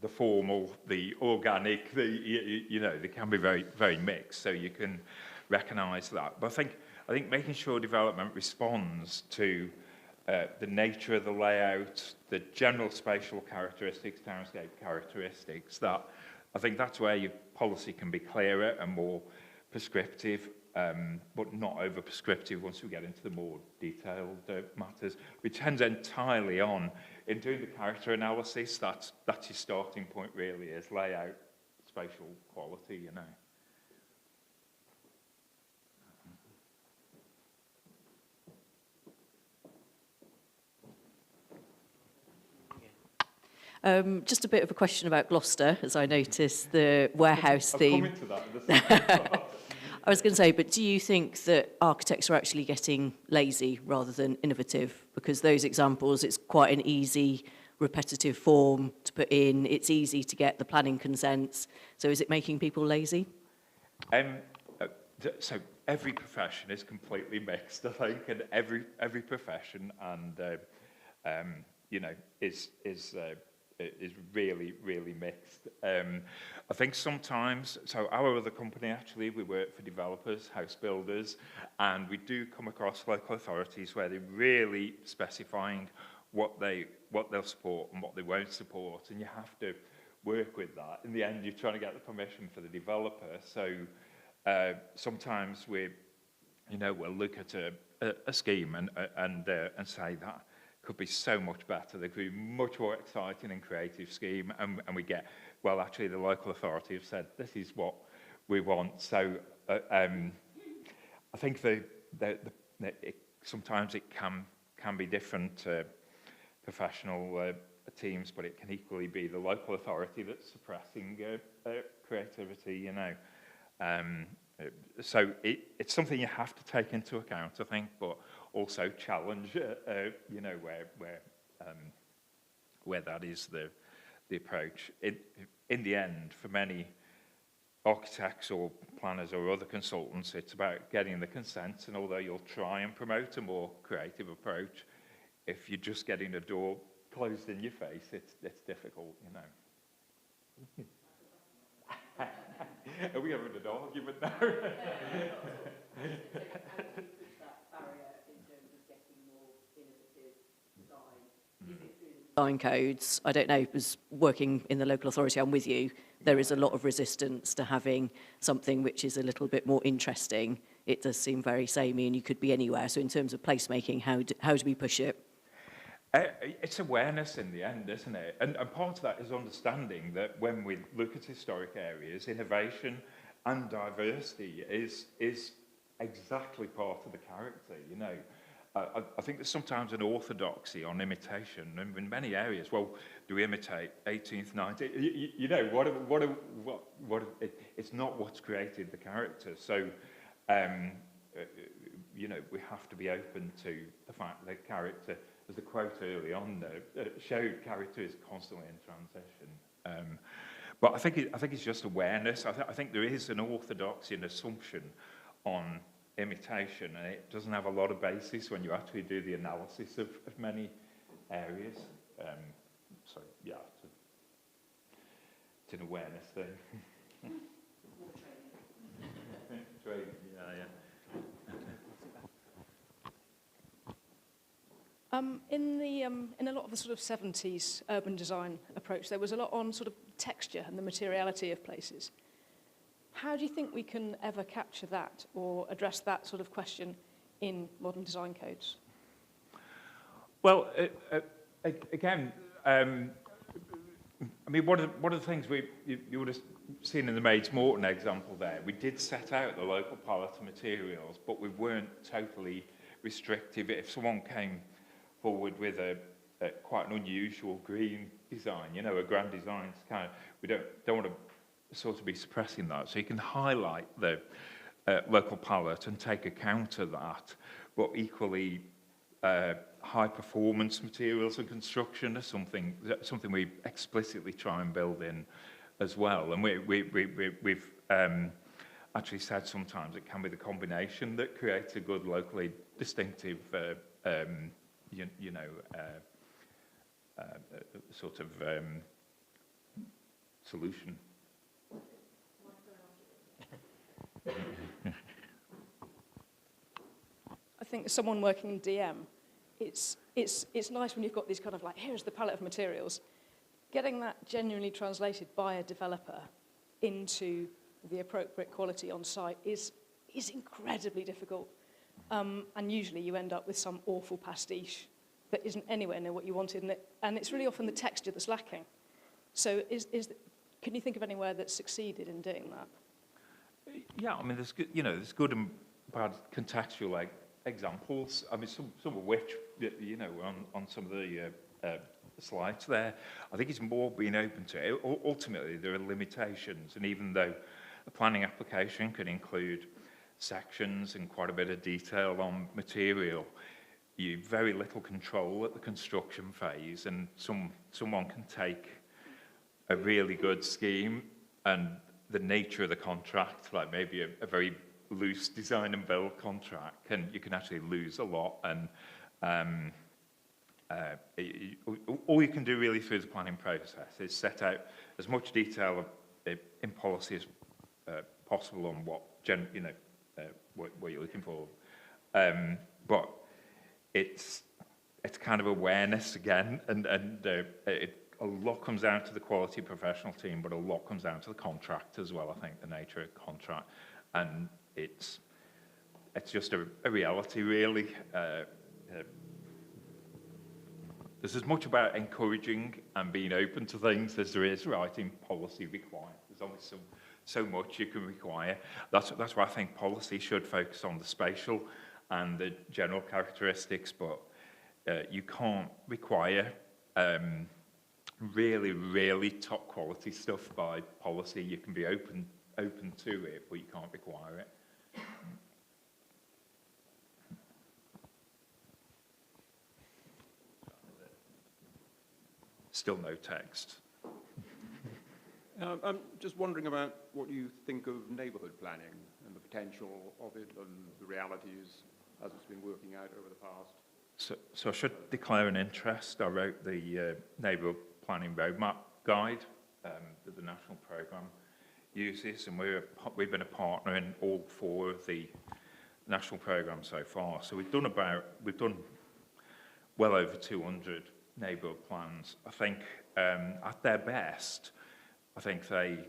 the formal, the organic, they can be very, very mixed, so you can recognise that. But I think making sure development responds to the nature of the layout, the general spatial characteristics, townscape characteristics, I think that's where your policy can be clearer and more prescriptive, but not over-prescriptive once we get into the more detailed matters. It depends entirely on, in doing the character analysis, that's your starting point really, is layout, spatial quality, Just a bit of a question about Gloucester, as I noticed the warehouse theme. I'll come into that in the second part. I was going to say, but do you think that architects are actually getting lazy rather than innovative? Because those examples, it's quite an easy, repetitive form to put in. It's easy to get the planning consents. So is it making people lazy? So every profession is completely mixed, I think, and every profession and you know is really, really mixed. I think sometimes, so our other company actually, we work for developers, house builders, and we do come across local authorities where they're really specifying what they'll support and what they won't support, and you have to work with that. In the end, you're trying to get the permission for the developer, so sometimes we'll look at a scheme and say that could be so much better. There could be much more exciting and creative scheme, and we get, well, actually the local authority have said this is what we want. So I think sometimes it can be different professional teams, but it can equally be the local authority that's suppressing creativity, you know. So it's something you have to take into account, I think, but also challenge, you know, where that is the approach. In the end, for many architects or planners or other consultants, it's about getting the consent, and although you'll try and promote a more creative approach, if you're just getting a door closed in your face, it's difficult, you know. Are we having an argument now? Design codes, I don't know, because working in the local authority, I'm with you, there is a lot of resistance to having something which is a little bit more interesting. It does seem very samey and you could be anywhere. So in terms of placemaking, how do we push it? It's awareness in the end, isn't it? And part of that is understanding that when we look at historic areas, innovation and diversity is exactly part of the character, you know. I think there's sometimes an orthodoxy on imitation, and in many areas, well, do we imitate 18th, 19th? You know, it's not what's created the character. So, you know, we have to be open to the fact that character, as the quote early on showed, character is constantly in transition. But I think it's just awareness. I think there is an orthodoxy and assumption on imitation, and it doesn't have a lot of basis when you actually do the analysis of many areas. So yeah, it's an awareness thing. Training, yeah. In a lot of the sort of 70s urban design approach, there was a lot on sort of texture and the materiality of places. How do you think we can ever capture that or address that sort of question in modern design codes? Well, again, I mean, one of the things you would have seen in the Maids Morton example there, we did set out the local palette of materials, but we weren't totally restrictive. If someone came forward with a quite an unusual green design, you know, a grand design, kind of, we don't want to sort of be suppressing that. So you can highlight the local palette and take account of that, but equally high performance materials and construction is something we explicitly try and build in as well. And we've actually said sometimes it can be the combination that creates a good locally distinctive sort of solution. I think as someone working in DM, it's nice when you've got these kind of like, here's the palette of materials. Getting that genuinely translated by a developer into the appropriate quality on site is incredibly difficult. And usually you end up with some awful pastiche that isn't anywhere near what you wanted, and it's really often the texture that's lacking. So can you think of anywhere that's succeeded in doing that? Yeah, I mean, there's good and bad contextual examples. I mean, some of which, you know, on some of the slides there. I think it's more being open to it. Ultimately, there are limitations, and even though a planning application can include sections and quite a bit of detail on material, you very little control at the construction phase, and someone can take a really good scheme and the nature of the contract, like maybe a very loose design and build contract, you can actually lose a lot. And all you can do really through the planning process is set out as much detail in policy as possible on what you're looking for. But it's kind of awareness again, and a lot comes down to the quality professional team, but a lot comes down to the contract as well. I think the nature of the contract, and it's just a reality, really. There's as much about encouraging and being open to things as there is writing policy required. There's only so much you can require. That's why I think policy should focus on the spatial and the general characteristics, but you can't require really top quality stuff by policy. You can be open to it, but you can't require it. Still no text. I'm just wondering about what you think of neighbourhood planning and the potential of it and the realities as it's been working out over the past. So I should declare an interest. I wrote the neighbourhood planning roadmap guide that the national programme uses, and we've been a partner in all 4 of the national programmes so far. So we've done well over 200 neighbourhood plans. I think at their best, I think they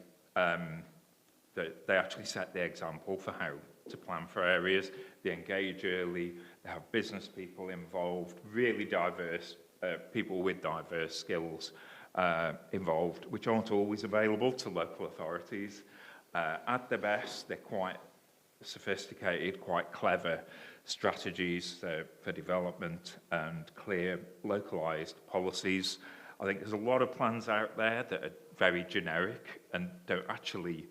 actually set the example for how to plan for areas. They engage early, they have business people involved, really diverse people with diverse skills involved, which aren't always available to local authorities. At their best, they're quite sophisticated, quite clever strategies for development and clear, localised policies. I think there's a lot of plans out there that are very generic and don't actually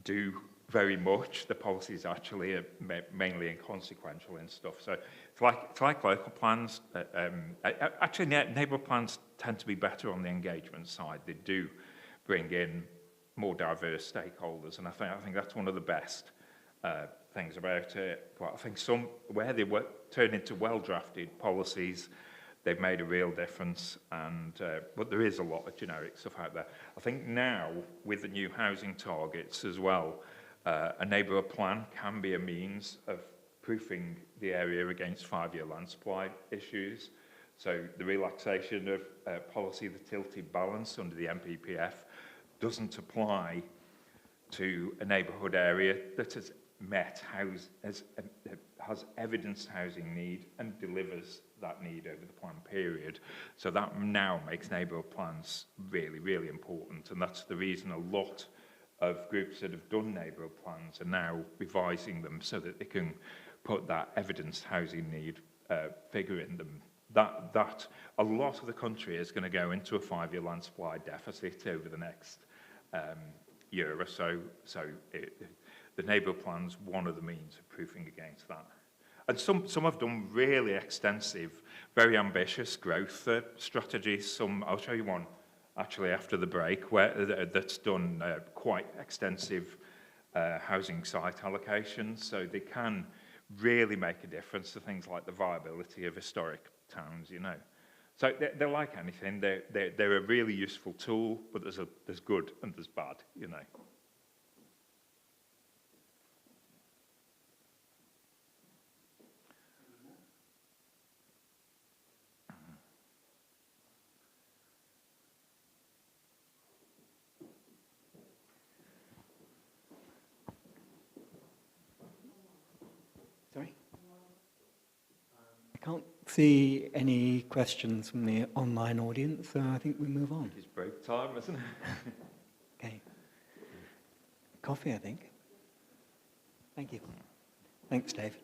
do very much. The policies actually are mainly inconsequential and stuff. So it's like local plans. Actually, neighbourhood plans tend to be better on the engagement side. They do bring in more diverse stakeholders, and I think that's one of the best things about it. But I think where they turn into well-drafted policies, they've made a real difference. But there is a lot of generic stuff out there. I think now, with the new housing targets as well, a neighbourhood plan can be a means of proofing the area against 5-year land supply issues. So the relaxation of policy, the tilted balance under the NPPF, doesn't apply to a neighbourhood area that has has evidenced housing need and delivers that need over the plan period. So that now makes neighbourhood plans really, really important, and that's the reason a lot of groups that have done neighbourhood plans are now revising them so that they can put that evidenced housing need figure in them. That a lot of the country is going to go into a 5-year land supply deficit over the next year or so. So the neighbourhood plan's one of the means of proofing against that. And some have done really extensive, very ambitious growth strategies. I'll show you one actually after the break that's done quite extensive housing site allocations. So they can really make a difference to things like the viability of historic towns, you know. So they're like anything. They're a really useful tool, but there's good and there's bad, you know. Sorry? I can't see any questions from the online audience, so I think we move on. It's break time, isn't it? Okay. Coffee, I think. Thank you. Thanks, Dave.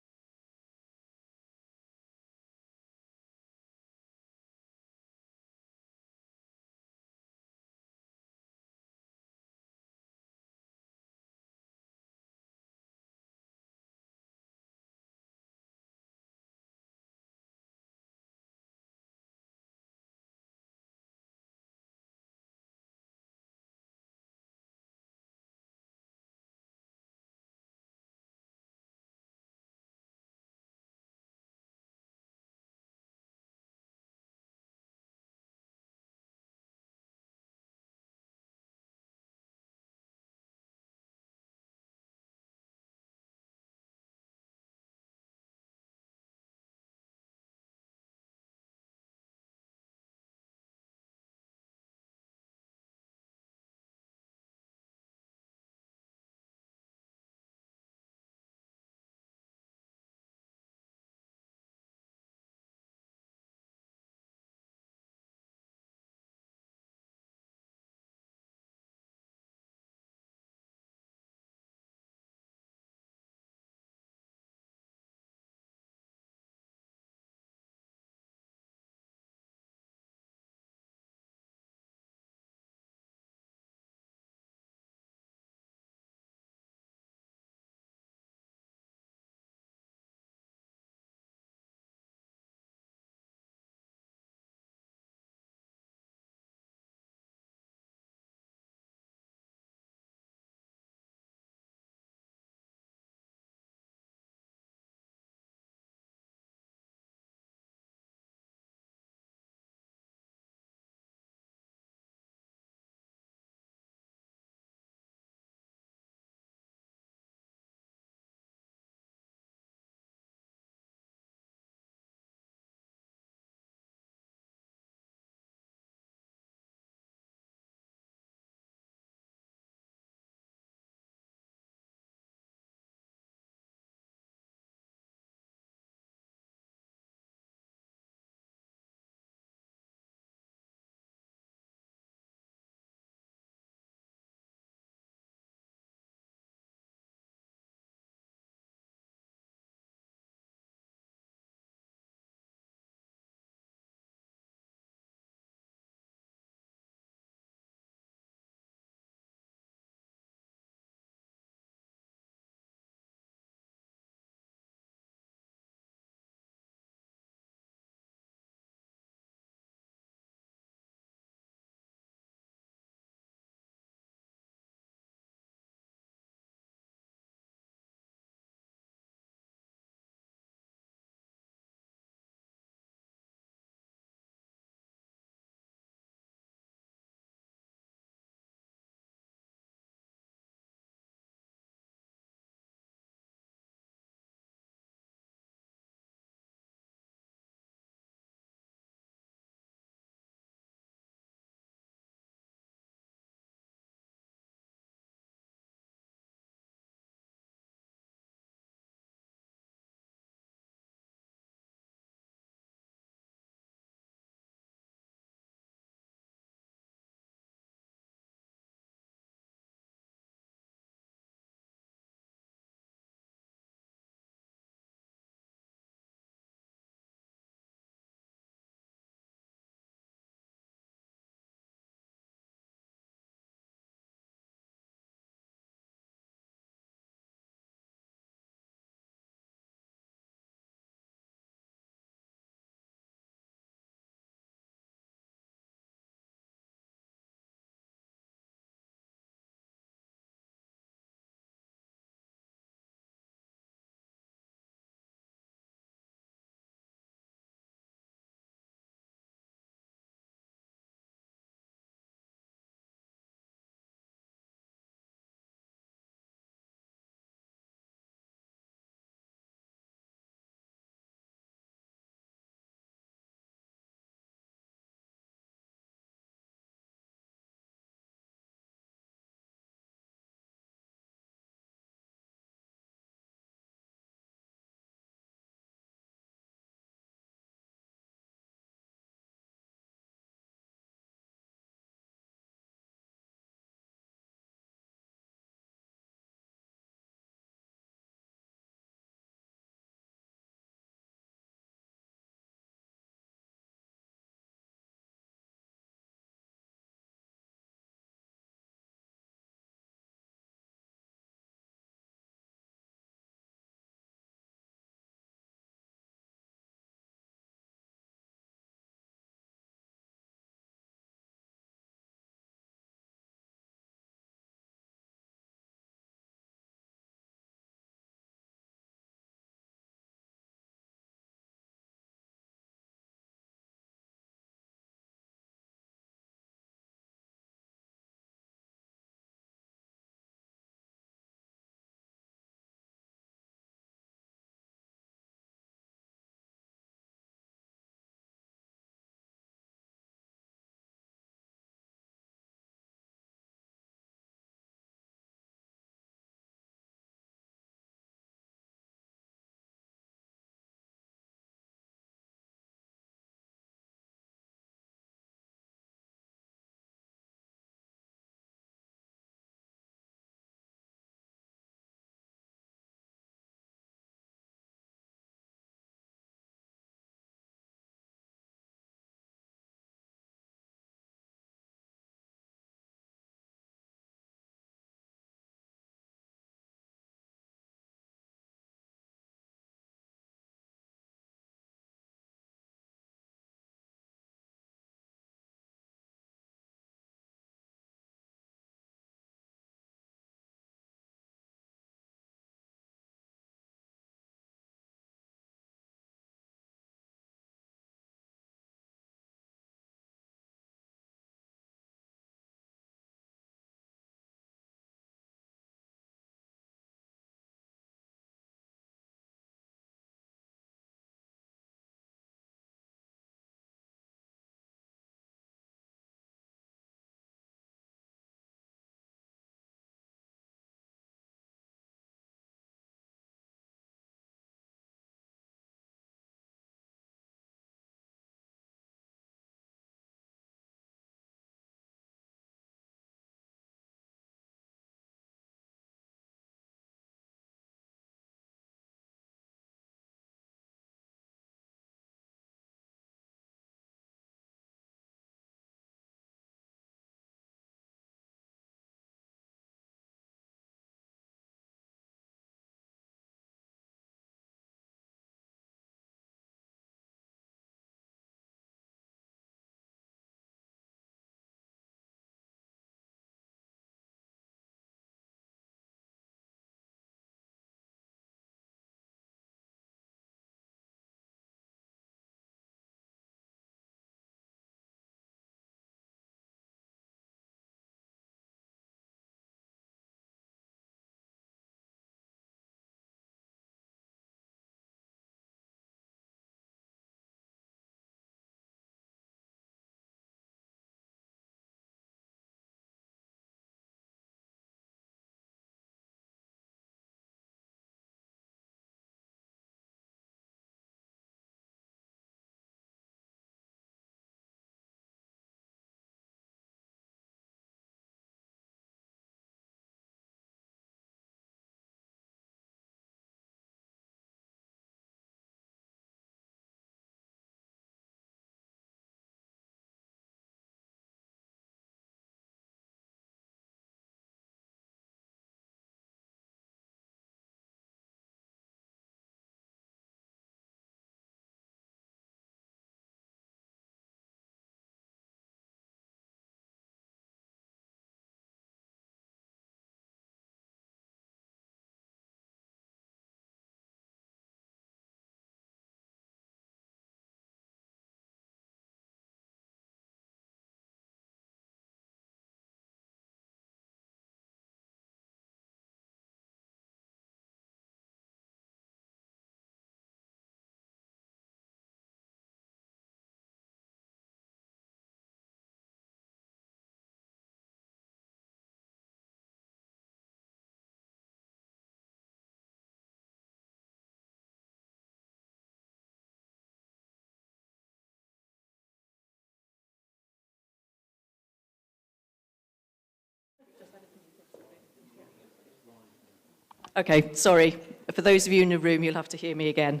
Okay, sorry. For those of you in the room, you'll have to hear me again.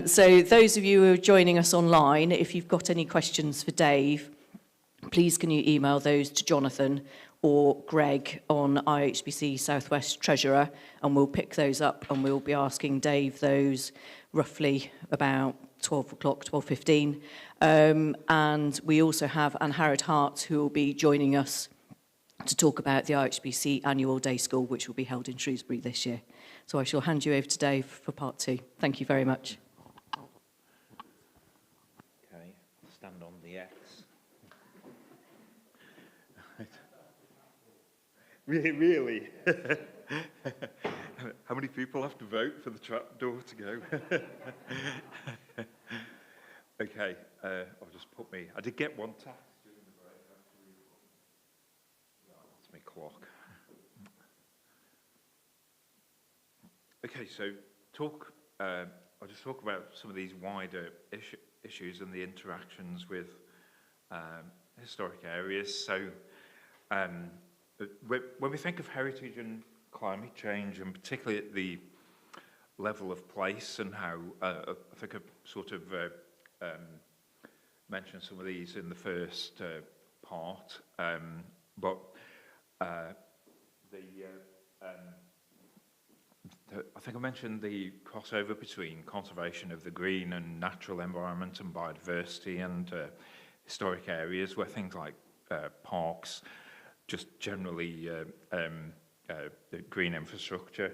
So those of you who are joining us online, if you've got any questions for Dave, please can you email those to Jonathan or Greg on IHBC Southwest Treasurer, and we'll pick those up and we'll be asking Dave those roughly about 12 o'clock, 12:15. And we also have Anne Harrod Hart, who will be joining us to talk about the IHBC Annual Day School, which will be held in Shrewsbury this year. So I shall hand you over to Dave for part 2. Thank you very much. Okay, stand on the X. Really? How many people have to vote for the trap door to go? Okay, I'll just put me. I did get one task during the break. That's my clock. Okay, so I'll just talk about some of these wider issues and the interactions with historic areas. So when we think of heritage and climate change, and particularly at the level of place and how, I think I've sort of mentioned some of these in the first part, but I think I mentioned the crossover between conservation of the green and natural environment and biodiversity and historic areas where things like parks, just generally the green infrastructure,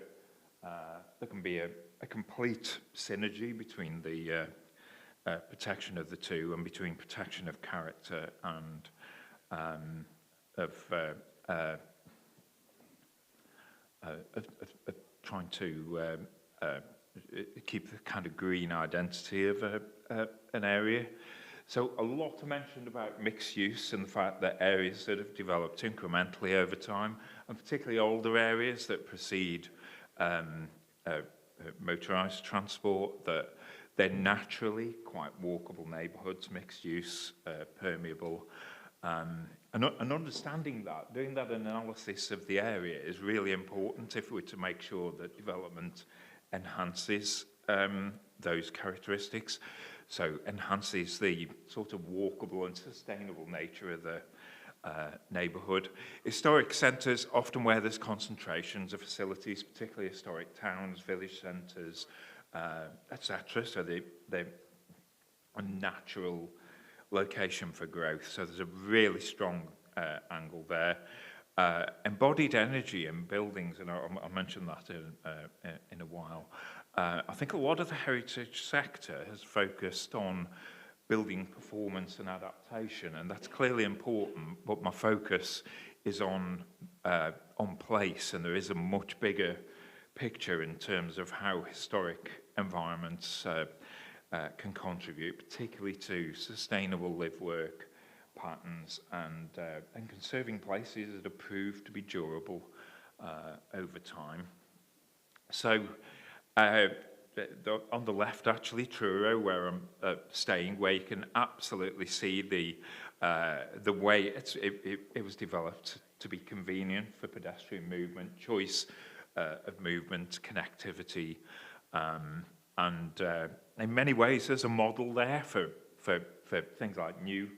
there can be a complete synergy between the protection of the two and between protection of character and of trying to keep the kind of green identity of an area. So a lot mentioned about mixed use and the fact that areas that have developed incrementally over time, and particularly older areas that precede motorised transport, that they're naturally quite walkable neighbourhoods, mixed use, permeable. And understanding that, doing that analysis of the area is really important if we're to make sure that development enhances those characteristics. So enhances the sort of walkable and sustainable nature of the neighbourhood. Historic centres, often where there's concentrations of facilities, particularly historic towns, village centres, etc. So they're a natural location for growth. So there's a really strong angle there. Embodied energy in buildings, and I'll mention that in a while. I think a lot of the heritage sector has focused on building performance and adaptation, and that's clearly important, but my focus is on place, and there is a much bigger picture in terms of how historic environments can contribute, particularly to sustainable live-work patterns and conserving places that are proved to be durable over time. So on the left, actually, Truro, where I'm staying, where you can absolutely see the way it was developed to be convenient for pedestrian movement, choice of movement, connectivity, and in many ways there's a model there for things like new,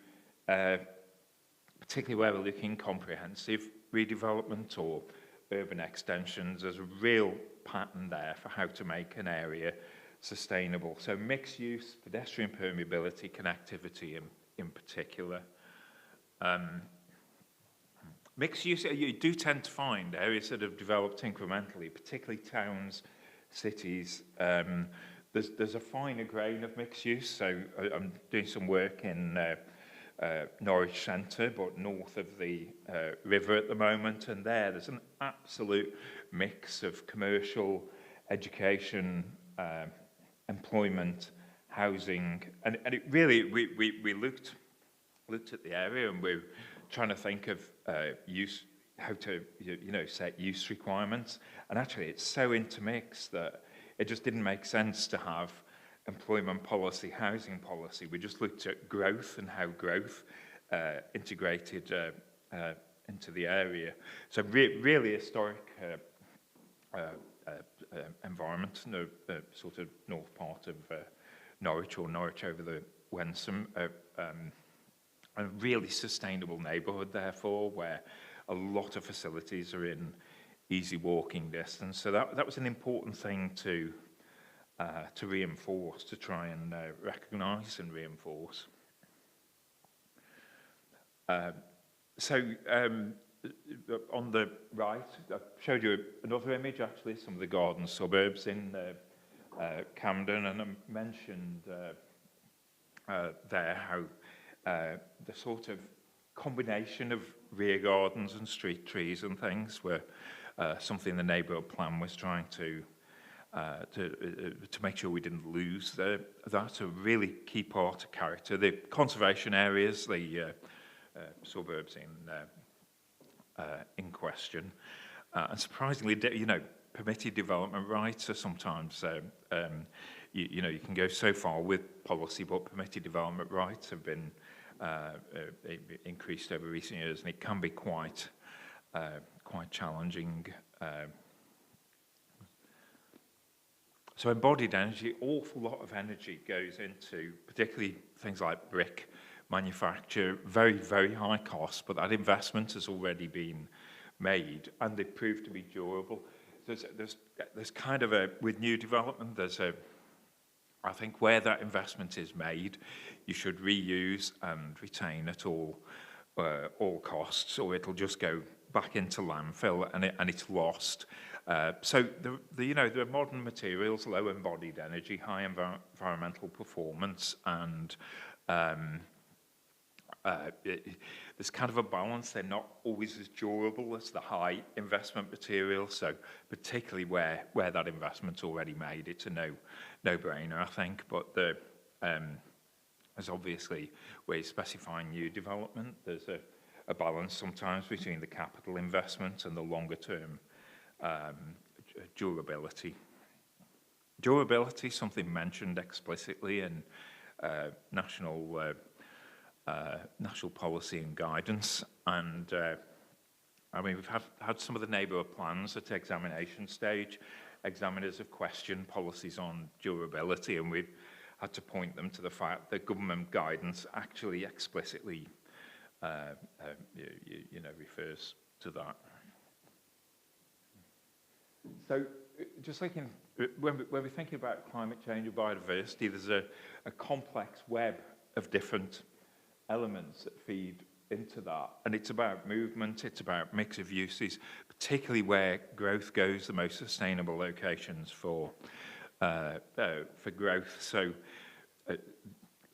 particularly where we're looking comprehensive redevelopment or urban extensions. There's a real pattern there for how to make an area sustainable. So mixed use, pedestrian permeability, connectivity in particular. Mixed use, you do tend to find areas that have developed incrementally, particularly towns, cities. There's a finer grain of mixed use. So I'm doing some work in Norwich Centre, but north of the river at the moment, and there's an absolute mix of commercial, education, employment, housing, and it really, we looked at the area, and we're trying to think of use, how to set use requirements, and actually it's so intermixed that it just didn't make sense to have employment policy, housing policy. We just looked at growth and how growth integrated into the area. So really historic environment, sort of north part of Norwich or Norwich over the Wensum, a really sustainable neighbourhood, therefore, where a lot of facilities are in easy walking distance. So that was an important thing to reinforce, to try and recognise and reinforce. On the right, I showed you another image, actually, some of the garden suburbs in Camden, and I mentioned there how the sort of combination of rear gardens and street trees and things were something the neighbourhood plan was trying to make sure we didn't lose that, a really key part of character. The conservation areas, the suburbs in question, and surprisingly, permitted development rights are sometimes, you can go so far with policy, but permitted development rights have been increased over recent years, and it can be quite challenging. So embodied energy, awful lot of energy goes into particularly things like brick manufacture, very, very high cost, but that investment has already been made and they prove to be durable. There's kind of with new development, I think where that investment is made, you should reuse and retain at all costs, or it'll just go back into landfill and it's lost. So there are modern materials, low embodied energy, high environmental performance, and there's kind of a balance. They're not always as durable as the high investment materials. So particularly where that investment's already made, it's a no-brainer, I think. But there's obviously where you're specifying new development, there's a balance sometimes between the capital investment and the longer term durability. Durability, something mentioned explicitly in national policy and guidance, and I mean, we've had some of the neighbourhood plans at examination stage. Examiners have questioned policies on durability, and we've had to point them to the fact that government guidance actually explicitly refers to that. So just thinking, when we're thinking about climate change or biodiversity, there's a complex web of different elements that feed into that. And it's about movement, it's about mix of uses, particularly where growth goes, the most sustainable locations for growth. So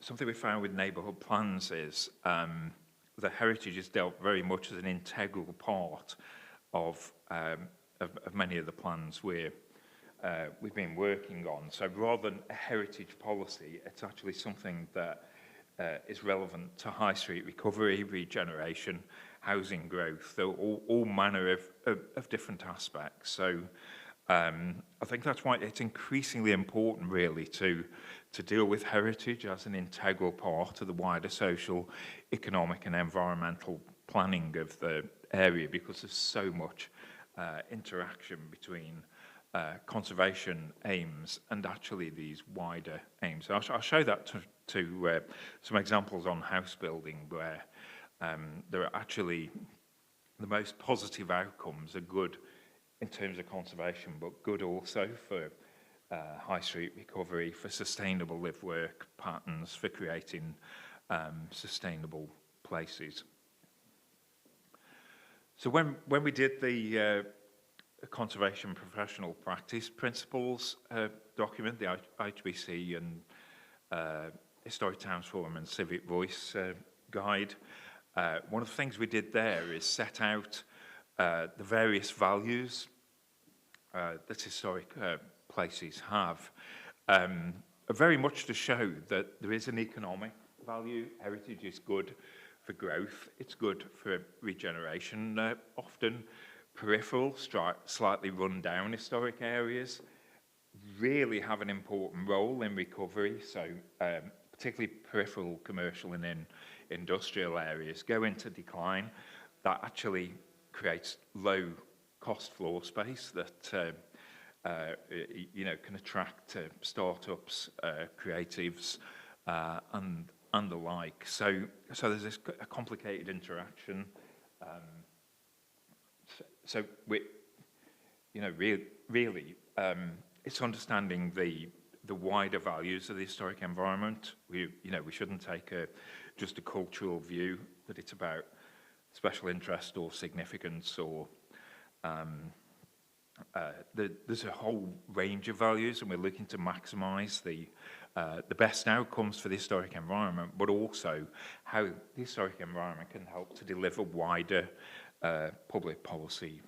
something we found with neighbourhood plans is the heritage is dealt very much as an integral part of many of the plans we've been working on. So rather than a heritage policy, it's actually something that is relevant to high street recovery, regeneration, housing growth, all manner of different aspects. So I think that's why it's increasingly important, really, to deal with heritage as an integral part of the wider social, economic and environmental planning of the area, because there's so much interaction between conservation aims and actually these wider aims. So I'll show that to some examples on house building where there are actually the most positive outcomes are good in terms of conservation, but good also for high street recovery, for sustainable live work patterns, for creating sustainable places. So when we did the Conservation Professional Practice Principles document, the IHBC and Historic Towns Forum and Civic Voice guide, one of the things we did there is set out the various values that historic places have, very much to show that there is an economic value. Heritage is good for growth, it's good for regeneration. Often peripheral, slightly run down historic areas really have an important role in recovery. So particularly peripheral commercial and in industrial areas go into decline. That actually creates low cost floor space that can attract startups, creatives, and the like. So there's this a complicated interaction. So we, really, it's understanding the wider values of the historic environment. We shouldn't take just a cultural view that it's about special interest or significance, or there's a whole range of values, and we're looking to maximise the best outcomes for the historic environment, but also how the historic environment can help to deliver wider public policy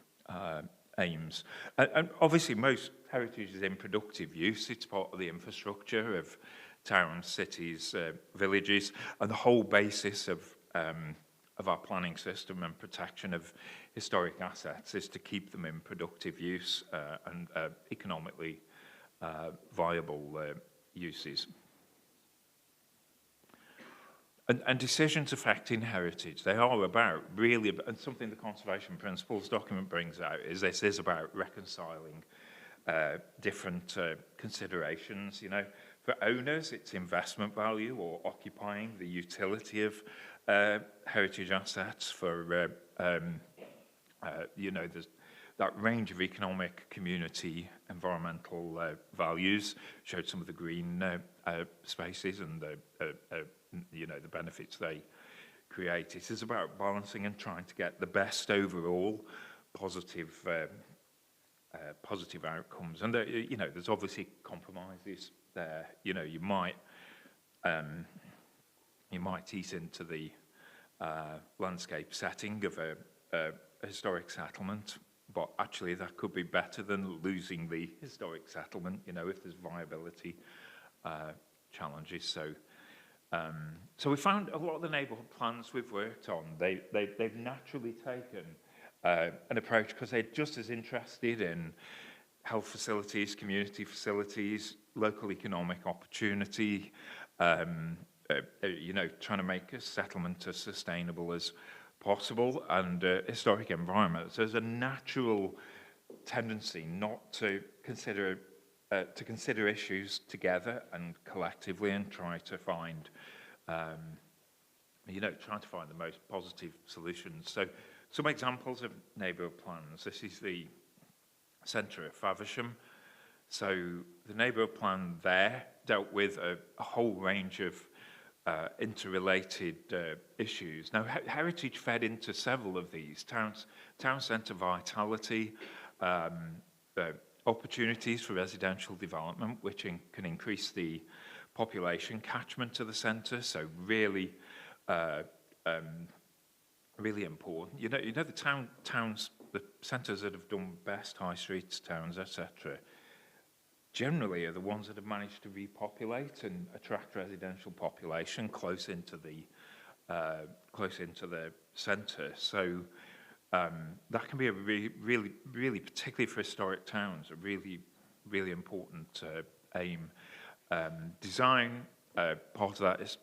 aims. And obviously, most heritage is in productive use. It's part of the infrastructure of towns, cities, villages, and the whole basis of our planning system and protection of historic assets is to keep them in productive use and economically viable uses. And decisions affecting heritage, they are about really, and something the Conservation Principles document brings out is this is about reconciling different considerations. For owners, it's investment value or occupying the utility of heritage assets. For there's that range of economic, community, environmental values. Showed some of the green spaces and the benefits they create. It is about balancing and trying to get the best overall positive outcomes. And there's obviously compromises there. You might ease into the landscape setting of a historic settlement, but actually that could be better than losing the historic settlement, if there's viability challenges. So we found a lot of the neighbourhood plans we've worked on, they've naturally taken an approach because they're just as interested in health facilities, community facilities, local economic opportunity, trying to make a settlement as sustainable as possible, and historic environment. So there's a natural tendency not to consider issues together and collectively and try to find the most positive solutions. So some examples of neighbourhood plans. This is the centre of Faversham. So the neighbourhood plan there dealt with a whole range of interrelated issues. Now, heritage fed into several of these. Town centre vitality, opportunities for residential development, which can increase the population catchment to the centre. So really, really important. The towns, the centres that have done best, high streets, towns, etc., generally are the ones that have managed to repopulate and attract residential population close into the centre. So that can be a really, particularly for historic towns, a really important aim. Design, part of that is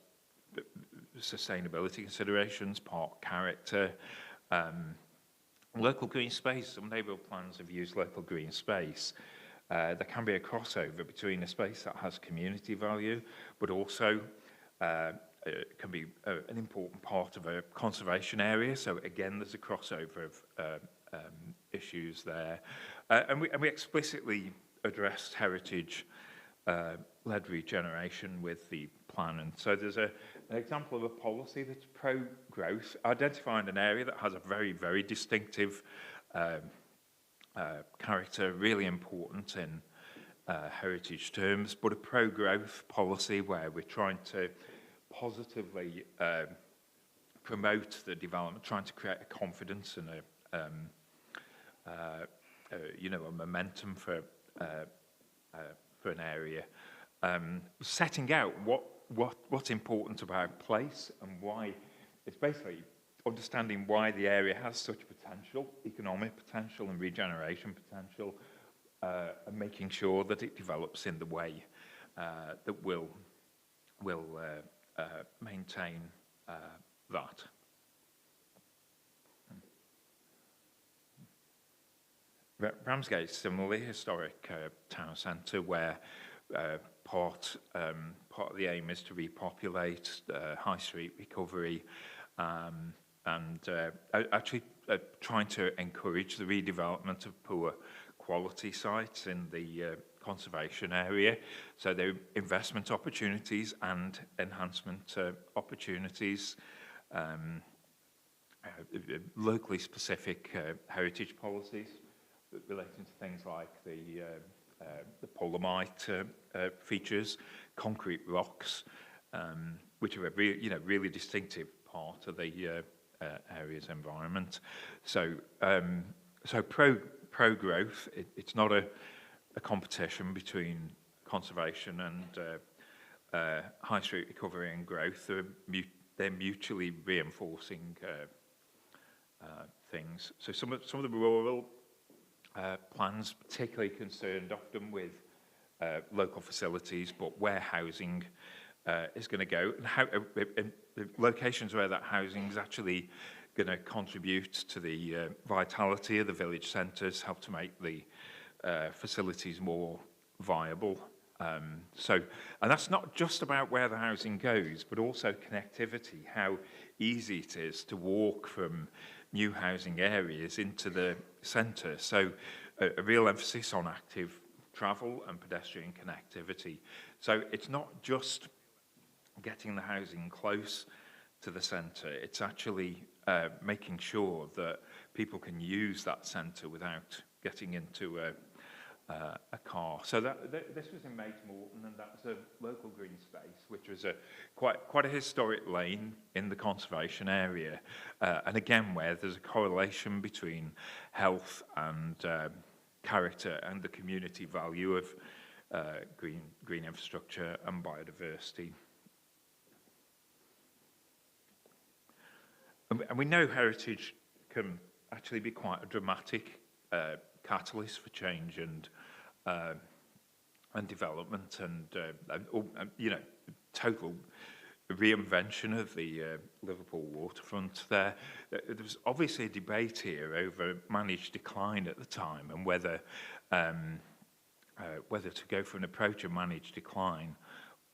sustainability considerations, park character, local green space. Some neighbourhood plans have used local green space. There can be a crossover between a space that has community value, but also can be an important part of a conservation area. So again, there's a crossover of issues there. And we explicitly addressed heritage-led regeneration with the plan. And so there's an example of a policy that's pro-growth, identifying an area that has a very, very distinctive character, really important in heritage terms, but a pro-growth policy where we're trying to positively promote the development, trying to create a confidence and a momentum for an area. Setting out what's important about place and why. It's basically understanding why the area has such potential, economic potential and regeneration potential, and making sure that it develops in the way that will maintain that. Ramsgate's similarly historic town centre where part of the aim is to repopulate high street recovery and actually trying to encourage the redevelopment of poor quality sites in the conservation area. So there are investment opportunities and enhancement opportunities. Locally specific heritage policies relating to things like the Dolomite features, concrete rocks, which are a really distinctive part of the area's environment. So, so pro growth. It's not a competition between conservation and high street recovery and growth. They're mutually reinforcing things. So some of the rural plans, particularly concerned often with local facilities, but where housing is going to go, and how the locations where that housing is actually going to contribute to the vitality of the village centres, help to make the facilities more viable. And that's not just about where the housing goes, but also connectivity, how easy it is to walk from new housing areas into the centre. So a real emphasis on active travel and pedestrian connectivity. So it's not just getting the housing close to the centre, it's actually making sure that people can use that centre without getting into a car. So this was in Mays Morton, and that was a local green space, which was quite a historic lane in the conservation area, and again where there's a correlation between health and character and the community value of green infrastructure and biodiversity. And we know heritage can actually be quite a dramatic catalyst for change and development and total reinvention of the Liverpool waterfront. There was obviously a debate here over managed decline at the time and whether to go for an approach of managed decline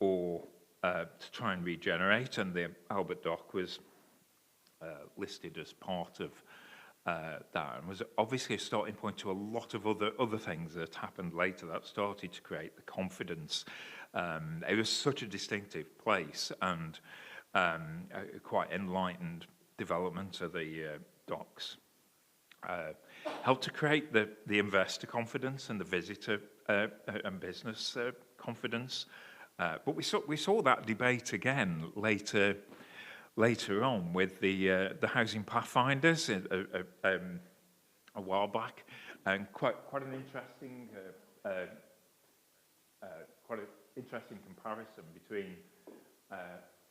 or to try and regenerate. And the Albert Dock was listed as part of that, and was obviously a starting point to a lot of other things that happened later that started to create the confidence. It was such a distinctive place and a quite enlightened development of the docks. Helped to create the investor confidence and the visitor and business confidence. But we saw that debate again later on with the housing pathfinders a while back, and quite an interesting comparison between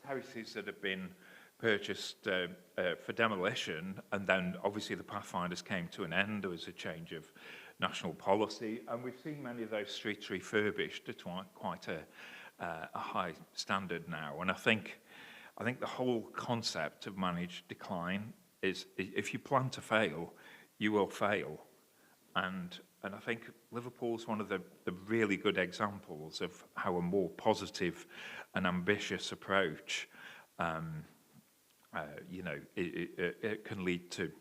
terraces that have been purchased for demolition, and then obviously the pathfinders came to an end. There was a change of national policy, and we've seen many of those streets refurbished to quite a high standard now. And I think the whole concept of managed decline is if you plan to fail, you will fail. And I think Liverpool's one of the really good examples of how a more positive and ambitious approach, it can lead to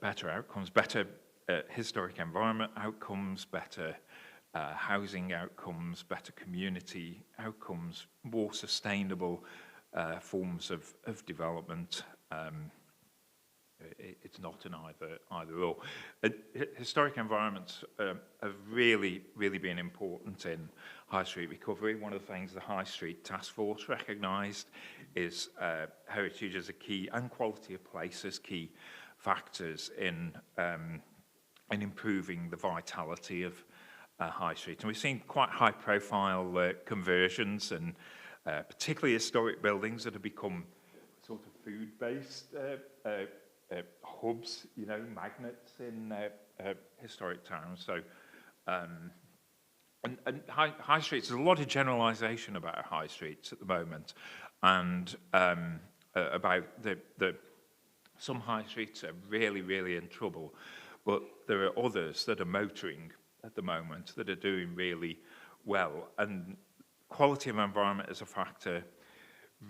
better outcomes, better historic environment outcomes, better housing outcomes, better community outcomes, more sustainable forms of development. It's not an either or. Historic environments have really been important in high street recovery. One of the things the High Street Task Force recognised is heritage as a key, and quality of place as key factors in improving the vitality of high street. And we've seen quite high profile conversions, and particularly historic buildings that have become sort of food-based hubs, magnets in historic towns. So, and high streets, there's a lot of generalisation about high streets at the moment, and about some high streets are really in trouble. but there are others that are motoring at the moment that are doing really well. And quality of environment is a factor,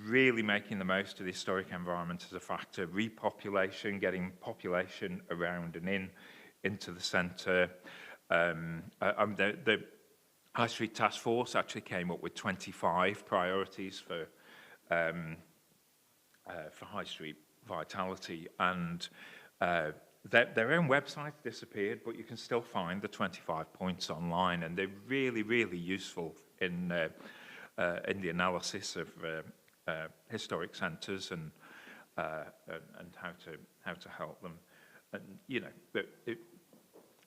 really making the most of the historic environment as a factor, repopulation, getting population around and into the centre. The High Street Task Force actually came up with 25 priorities for High Street vitality, and their own website disappeared, but you can still find the 25 points online, and they're really, really useful in the analysis of historic centres and how to help them. And you know,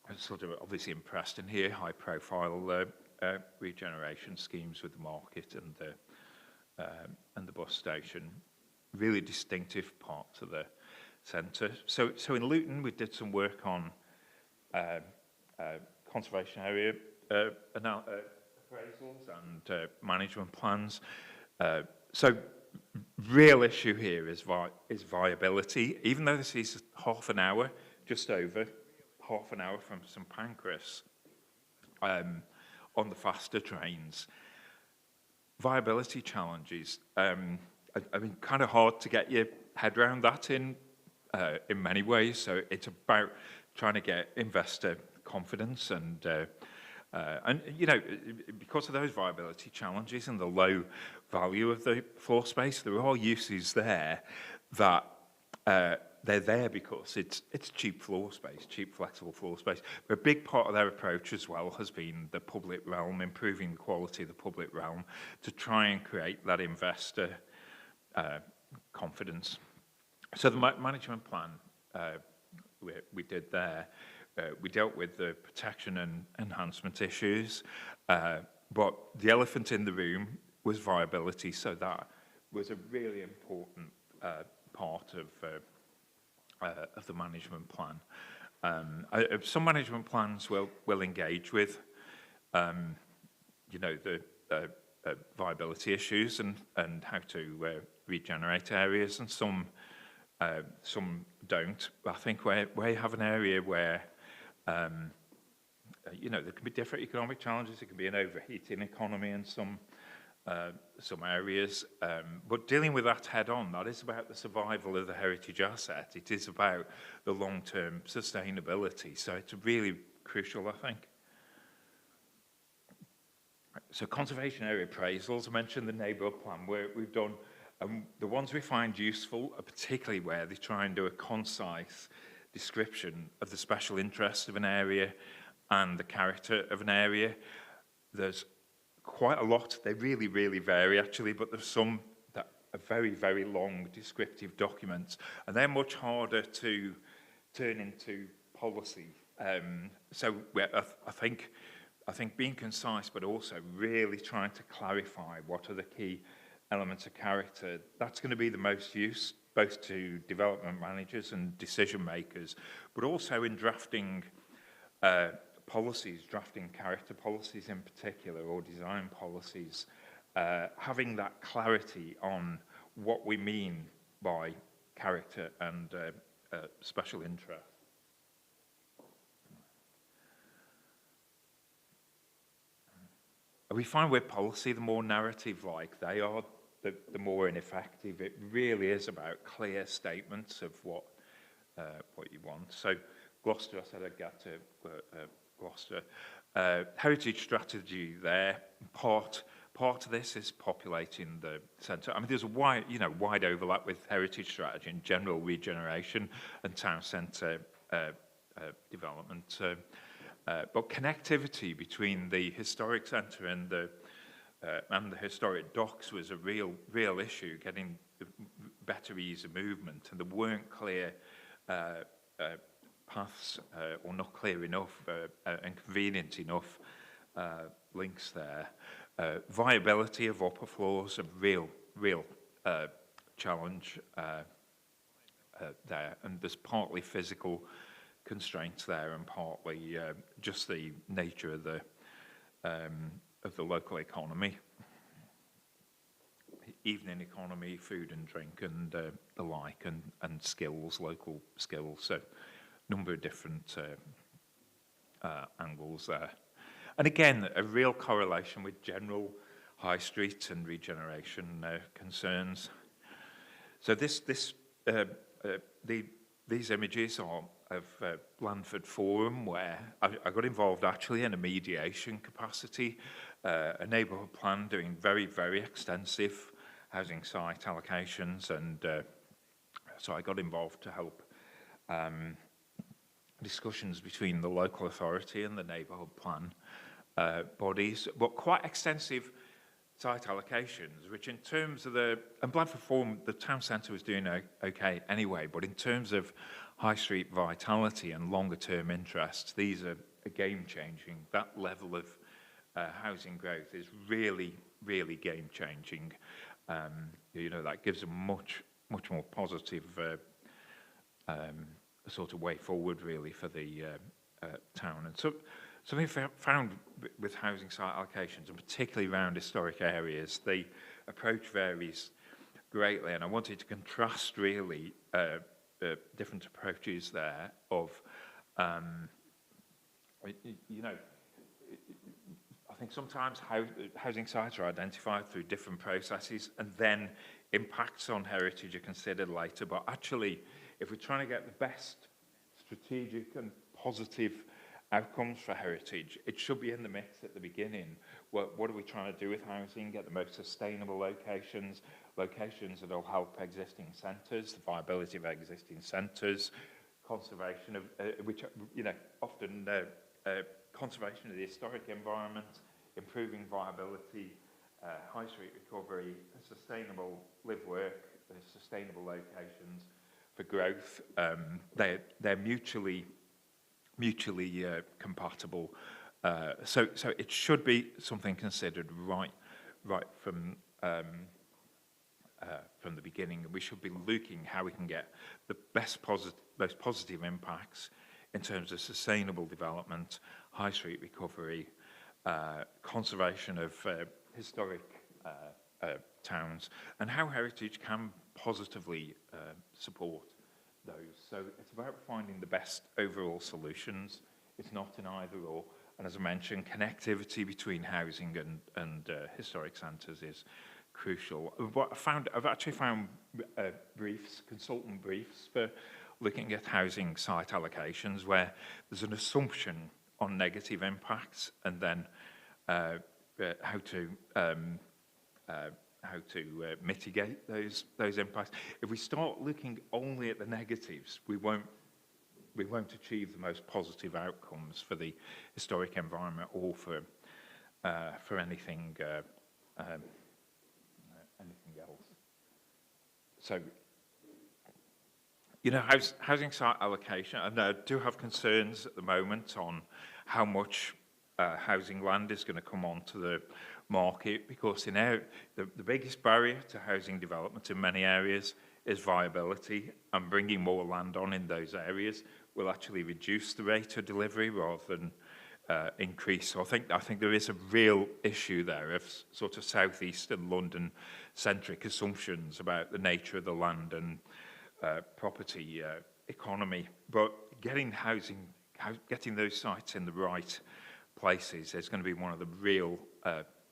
I'm sort of obviously impressed in here, high-profile regeneration schemes with the market and the bus station, really distinctive part of the centre. So in Luton, we did some work on conservation area appraisals and management plans. So real issue here is viability. Even though this is half an hour, just over half an hour from St Pancras on the faster trains, viability challenges. I mean, kind of hard to get your head around that in many ways. So it's about trying to get investor confidence and you know, because of those viability challenges and the low value of the floor space, there are uses there that they're there because it's cheap floor space, cheap flexible floor space. But a big part of their approach as well has been the public realm, improving the quality of the public realm to try and create that investor confidence. So the management plan we did there, we dealt with the protection and enhancement issues, but the elephant in the room was viability, so that was a really important part of the management plan. Some management plans will engage with, you know, the viability issues and how to regenerate areas, and some don't. I think where you have an area where you know, there can be different economic challenges. It can be an overheating economy in some areas, but dealing with that head on, that is about the survival of the heritage asset. It is about the long-term sustainability. So it's really crucial, I think. So conservation area appraisals, I mentioned the neighbourhood plan where we've done, the ones we find useful are particularly where they try and do a concise description of the special interest of an area and the character of an area. There's quite a lot, they really, really vary actually, but there's some that are very, very long descriptive documents, and they're much harder to turn into policy. So I think being concise, but also really trying to clarify what are the key elements of character, that's going to be the most use, both to development managers and decision makers, but also in drafting policies, drafting character policies in particular, or design policies, having that clarity on what we mean by character and special interest. We find with policy, the more narrative-like they are, the more ineffective. It really is about clear statements of what you want. So Gloucester, I said I'd get to Gloucester. Heritage strategy there, part of this is populating the centre. I mean, there's a wide overlap with heritage strategy and general regeneration and town centre development. But connectivity between the historic centre and the historic docks was a real issue, getting better ease of movement, and there weren't clear paths or not clear enough and convenient enough links there. Viability of upper floors, a real challenge there, and there's partly physical constraints there and partly just the nature of the local economy, evening economy, food and drink and the like, and skills, local skills. So number of different angles there. And again, a real correlation with general high street and regeneration concerns. So these images are of Blandford Forum, where I got involved actually in a mediation capacity, a neighbourhood plan doing very, very extensive housing site allocations, and so I got involved to help discussions between the local authority and the neighbourhood plan bodies, but quite extensive site allocations, which in terms of and Blandford Forum, the town centre was doing okay anyway, but in terms of high street vitality and longer term interests, these are game changing. That level of housing growth is really, really game changing. That gives a much more positive sort of way forward really for the town. And so something found with housing site allocations, and particularly around historic areas, the approach varies greatly, and I wanted to contrast really different approaches there of, I think sometimes housing sites are identified through different processes, and then impacts on heritage are considered later. But actually, if we're trying to get the best strategic and positive outcomes for heritage, it should be in the mix at the beginning. What are we trying to do with housing? Get the most sustainable locations that will help existing centres, the viability of existing centres, conservation of, which, often conservation of the historic environment, improving viability, high street recovery, sustainable live-work, sustainable locations for growth. They're mutually compatible. So it should be something considered right from the beginning. We should be looking how we can get the most positive impacts in terms of sustainable development, high street recovery, conservation of historic towns, and how heritage can positively support those. So it's about finding the best overall solutions. It's not an either or. And as I mentioned, connectivity between housing and historic centres is crucial. I've actually found consultant briefs for looking at housing site allocations where there's an assumption on negative impacts and then how to mitigate those impacts. If we start looking only at the negatives, we won't achieve the most positive outcomes for the historic environment or for anything else. So, housing site allocation, and I do have concerns at the moment on how much housing land is going to come onto the market, because the biggest barrier to housing development in many areas is viability, and bringing more land on in those areas will actually reduce the rate of delivery rather than increase. So I think there is a real issue there of sort of southeastern London-centric assumptions about the nature of the land and property economy. But getting those sites in the right places is going to be one of the real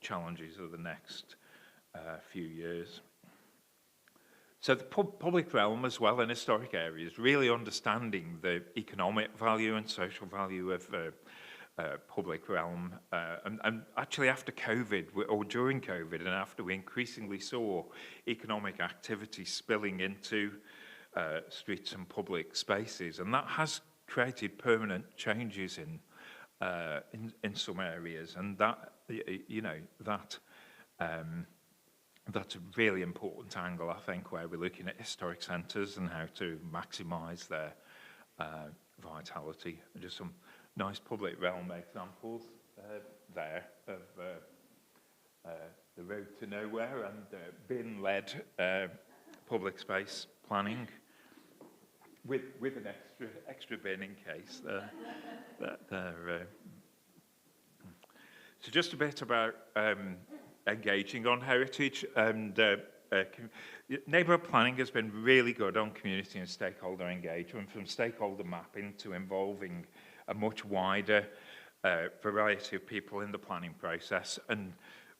challenges of the next few years. So the public realm as well in historic areas, really understanding the economic value and social value of public realm. And actually after COVID, or during COVID, and after we increasingly saw economic activity spilling into streets and public spaces, and that has created permanent changes in some areas, and that's a really important angle, I think, where we're looking at historic centres and how to maximise their vitality. Just some nice public realm examples there of the road to nowhere and bin-led public space planning with an extra bin in case. So just a bit about engaging on heritage, and neighbourhood planning has been really good on community and stakeholder engagement, from stakeholder mapping to involving a much wider variety of people in the planning process. And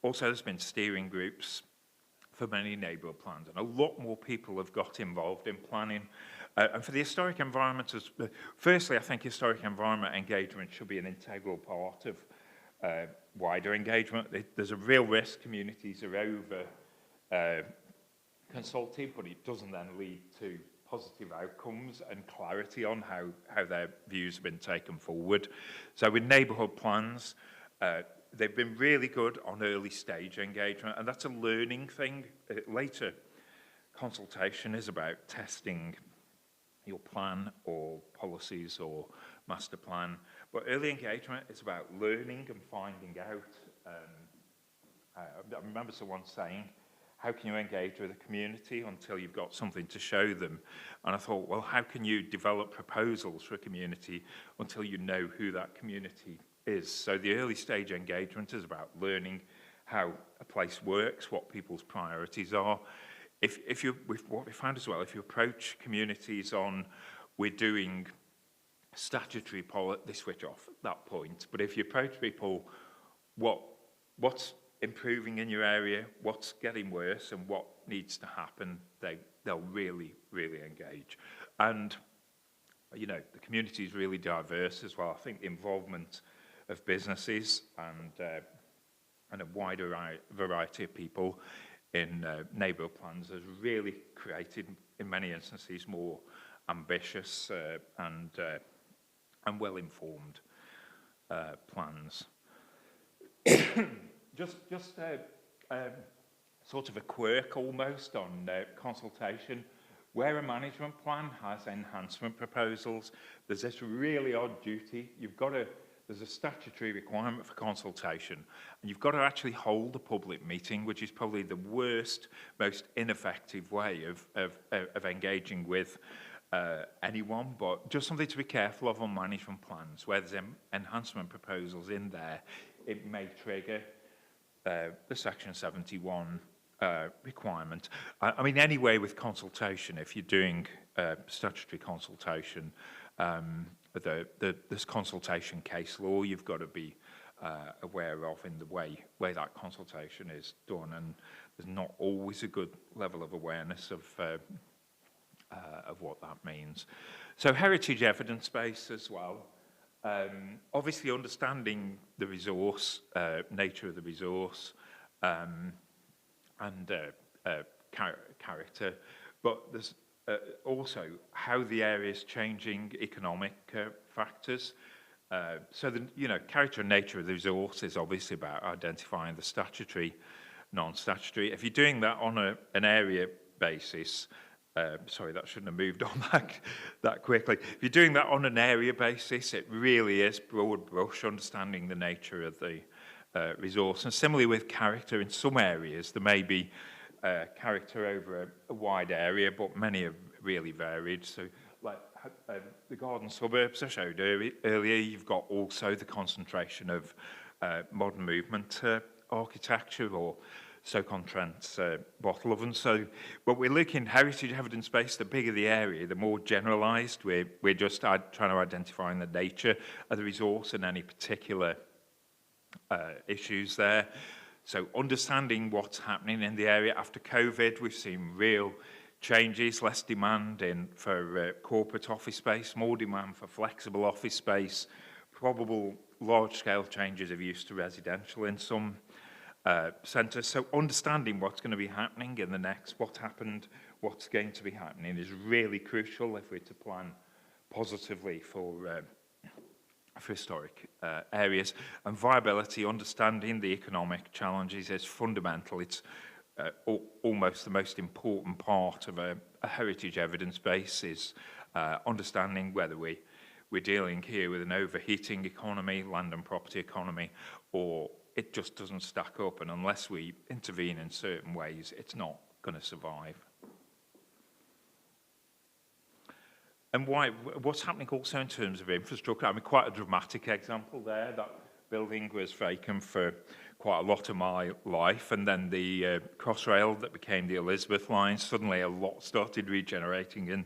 also there's been steering groups for many neighbourhood plans, and a lot more people have got involved in planning. And for the historic environment, firstly, I think historic environment engagement should be an integral part of wider engagement. There's a real risk communities are over consulted, but it doesn't then lead to positive outcomes and clarity on how their views have been taken forward. So with neighbourhood plans, they've been really good on early stage engagement, and that's a learning thing. Later consultation is about testing your plan or policies or master plan, but early engagement is about learning and finding out. I remember someone saying, how can you engage with a community until you've got something to show them? And I thought, well, how can you develop proposals for a community until you know who that community is? So the early stage engagement is about learning how a place works, what people's priorities are. What we found as well, if you approach communities on, we're doing statutory policy, they switch off at that point. But if you approach people, what's improving in your area, what's getting worse, and what needs to happen, they'll really, really engage. And, you know, the community is really diverse as well. I think the involvement of businesses and a wider variety of people in neighbourhood plans has really created, in many instances, more ambitious and well-informed plans. Just sort of a quirk almost on consultation. Where a management plan has enhancement proposals, there's this really odd duty. There's a statutory requirement for consultation, and you've got to actually hold a public meeting, which is probably the worst, most ineffective way of engaging with anyone, but just something to be careful of on management plans. Where there's enhancement proposals in there, it may trigger the Section 71 requirement. I mean, anyway, with consultation, if you're doing statutory consultation, this consultation case law you've got to be aware of in the way that consultation is done, and there's not always a good level of awareness of what that means. So heritage evidence base as well. Obviously understanding the resource, nature of the resource, and character, but there's also how the area is changing, economic factors. So character and nature of the resource is obviously about identifying the statutory, non-statutory. If you're doing that on an area basis, sorry, that shouldn't have moved on that quickly. If you're doing that on an area basis, it really is broad brush, understanding the nature of the resource. And similarly with character, in some areas there may be character over a wide area, but many are really varied. So like the garden suburbs I showed earlier, you've got also the concentration of modern movement architecture, or Stoke-on-Trent's bottle oven. So, but we're looking heritage evidence based. The bigger the area, the more generalised. We're just trying to identify the nature of the resource and any particular issues there. So, understanding what's happening in the area after COVID, we've seen real changes, less demand for corporate office space, more demand for flexible office space, probable large-scale changes of use to residential in some centres. So understanding what's going to be happening in the next, what happened, what's going to be happening is really crucial if we're to plan positively for historic areas. And viability, understanding the economic challenges is fundamental. It's almost the most important part of a heritage evidence base is understanding whether we're dealing here with an overheating economy, land and property economy, or it just doesn't stack up, and unless we intervene in certain ways, it's not going to survive. And what's happening also in terms of infrastructure? I mean, quite a dramatic example there, building was vacant for quite a lot of my life, and then the Crossrail that became the Elizabeth line, suddenly a lot started regenerating in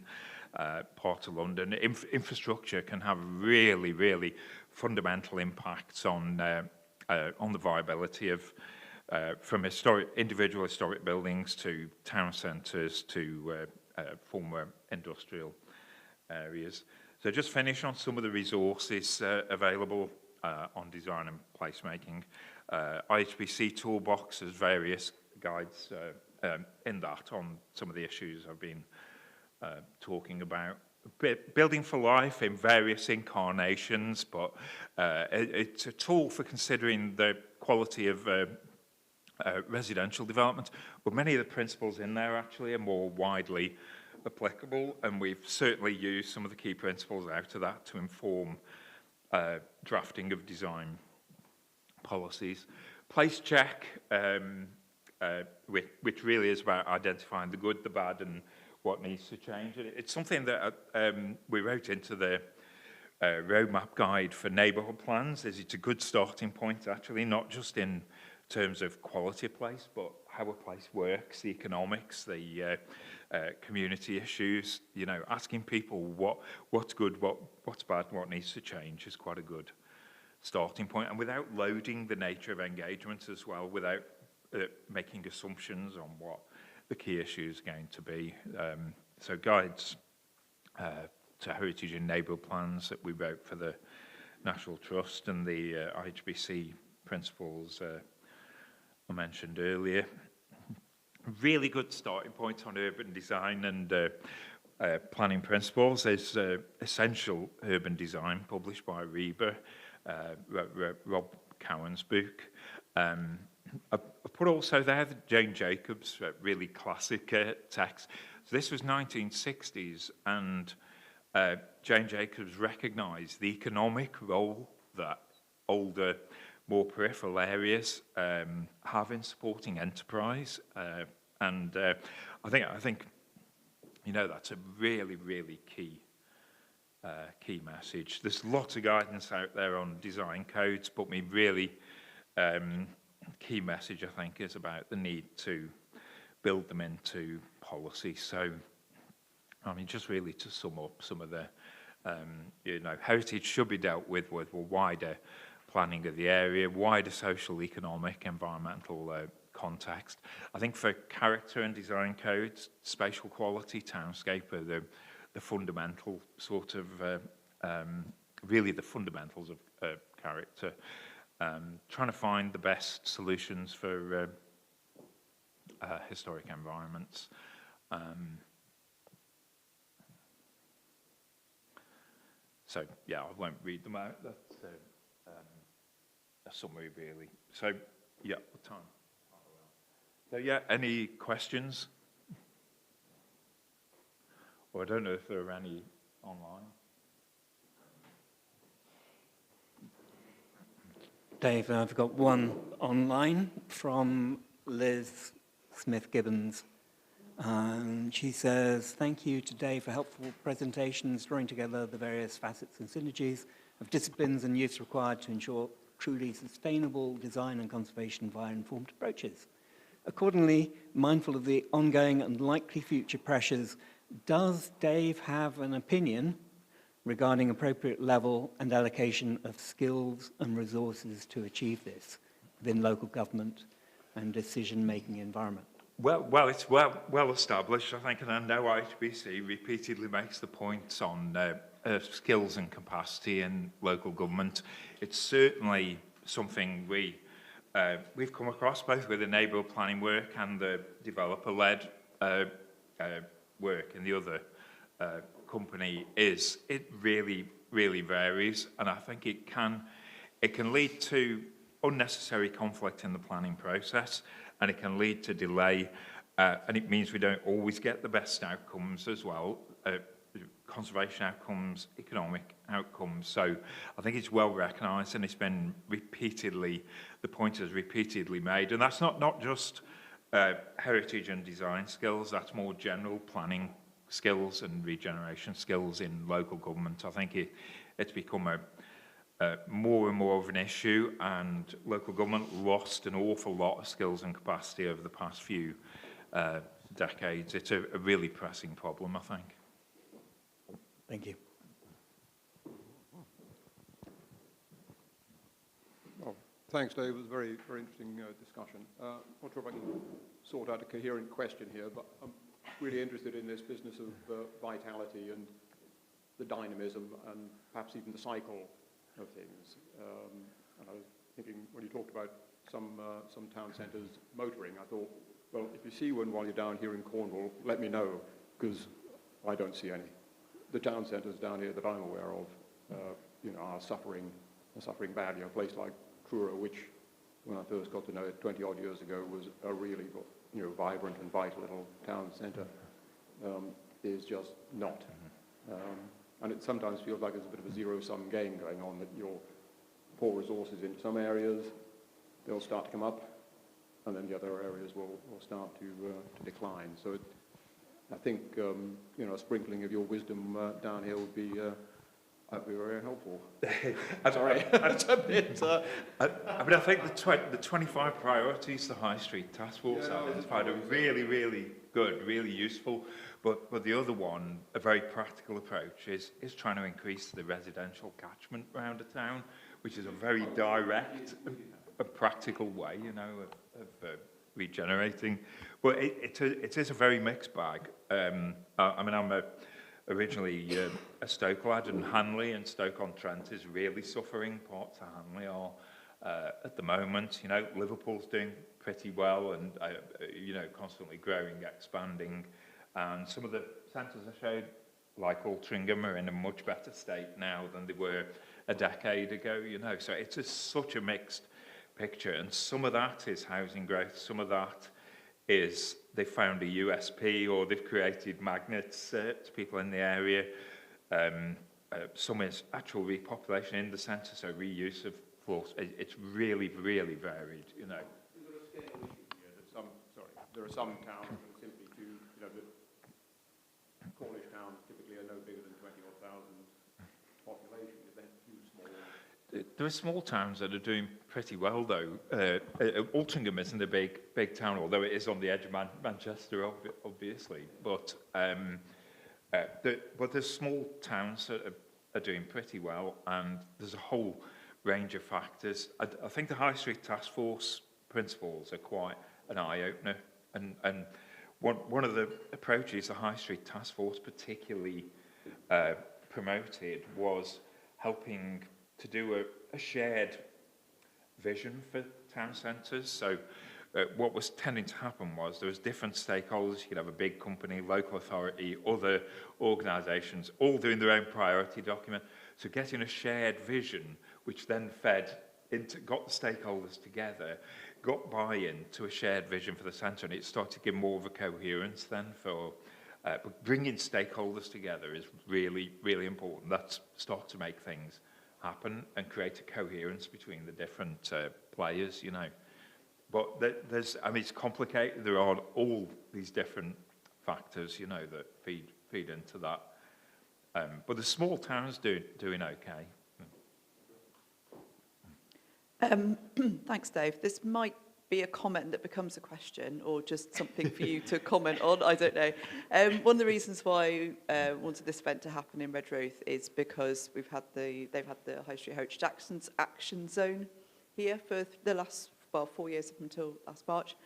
part of London. Infrastructure can have really, really fundamental impacts on the viability of from individual historic buildings to town centres to former industrial areas. So just finish on some of the resources available on design and placemaking. IHBC Toolbox has various guides in that on some of the issues I've been talking about. Building for Life in various incarnations, but it's a tool for considering the quality of residential development, but many of the principles in there actually are more widely applicable, and we've certainly used some of the key principles out of that to inform drafting of design policies. Place check, which really is about identifying the good, the bad, and what needs to change. It's something that we wrote into the roadmap guide for neighbourhood plans. It's a good starting point, actually, not just in terms of quality of place, but how a place works, the economics, the community issues. You know, asking people what's good, what's bad, what needs to change is quite a good starting point. And without loading the nature of engagement as well, without making assumptions on what the key issues are going to be. So guides to heritage and neighbourhood plans that we wrote for the National Trust, and the IHBC principles I mentioned earlier. Really good starting point on urban design and planning principles. There's Essential Urban Design, published by RIBA, Rob Cowan's book. I put also there the Jane Jacobs, really classic text. So this was 1960s, and Jane Jacobs recognised the economic role that older, more peripheral areas have in supporting enterprise, and I think you know that's a really, really key message. There's lots of guidance out there on design codes, but me really key message, I think, is about the need to build them into policy. So, I mean, just really to sum up some of the, you know, heritage should be dealt with a wider planning of the area, wider social, economic, environmental context. I think for character and design codes, spatial quality, townscape are the fundamental sort of, really the fundamentals of character. Trying to find the best solutions for historic environments. So, yeah, I won't read them out. That's a summary, really. So, yeah, what time? So, yeah, any questions? Or I don't know if there are any online. Dave, I've got one online from Liz Smith-Gibbons. She says, thank you to Dave for helpful presentations, drawing together the various facets and synergies of disciplines and use required to ensure truly sustainable design and conservation via informed approaches. Accordingly, mindful of the ongoing and likely future pressures, does Dave have an opinion regarding appropriate level and allocation of skills and resources to achieve this within local government and decision-making environment? Well, it's well established, I think, and I know IHBC repeatedly makes the points on skills and capacity in local government. It's certainly something we've come across both with the neighbourhood planning work and the developer-led work in the other company. It really varies, and I think it can lead to unnecessary conflict in the planning process, and it can lead to delay, and it means we don't always get the best outcomes as well, conservation outcomes, economic outcomes. So I think it's well recognised, and it's been the point is repeatedly made, and that's not just heritage and design skills, that's more general planning skills and regeneration skills in local government. I think it's become more and more of an issue, and local government lost an awful lot of skills and capacity over the past few decades. It's a really pressing problem, I think. Thank you. Well, thanks, Dave. It was a very, very interesting discussion. Not sure if I can sort out a coherent question here, but I'm really interested in this business of vitality and the dynamism and perhaps even the cycle of things. And I was thinking, when you talked about some town centres motoring, I thought, well, if you see one while you're down here in Cornwall, let me know, because I don't see any. The town centres down here that I'm aware of, are suffering badly. A place like Truro, which, when I first got to know it 20-odd years ago, was a really, vibrant and vital little town centre, is just not. And it sometimes feels like there's a bit of a zero-sum game going on, that you'll pour resources into some areas, they'll start to come up, and then the other areas will start to decline. So I think, a sprinkling of your wisdom down here would be very helpful. Sorry, that's a bit... I think the 25 priorities the High Street Task Force has found are really, really good, really useful. But the other one, a very practical approach, is trying to increase the residential catchment around a town, which is a very direct, a practical way, of regenerating. But it is a very mixed bag. I'm originally a Stoke lad, and Hanley and Stoke-on-Trent is really suffering. Parts of Hanley are at the moment. Liverpool's doing pretty well, and constantly growing, expanding. And some of the centres I showed, like Altrincham, are in a much better state now than they were a decade ago. So it's such a mixed picture, and some of that is housing growth, some of that is they've found a USP, or they've created magnets to people in the area. Some is actual repopulation in the centre, so reuse of floors. It's really, really varied, Is there a scale issue here? There are some towns that are simply too, the Cornish towns typically are no bigger than 20-odd thousand population. Is that too small? There are small towns that are doing pretty well, though. Altrincham isn't a big town, although it is on the edge of Manchester, obviously. But there's small towns that are doing pretty well, and there's a whole range of factors. I think the High Street Task Force principles are quite an eye-opener, and one of the approaches the High Street Task Force particularly promoted was helping to do a shared vision for town centres. So what was tending to happen was there was different stakeholders. You could have a big company, local authority, other organisations, all doing their own priority document. So getting a shared vision, which then got the stakeholders together, got buy-in to a shared vision for the centre, and it started to give more of a coherence then for... but bringing stakeholders together is really, really important. That starts to make things happen and create a coherence between the different players, But it's complicated. There are all these different factors, that feed into that. But the small towns doing okay. Thanks, Dave. This might be a comment that becomes a question, or just something for you to comment on. I don't know. One of the reasons why I wanted this event to happen in Redruth is because they've had the High Street Heritage Action Zone here for the last 4 years up until last March.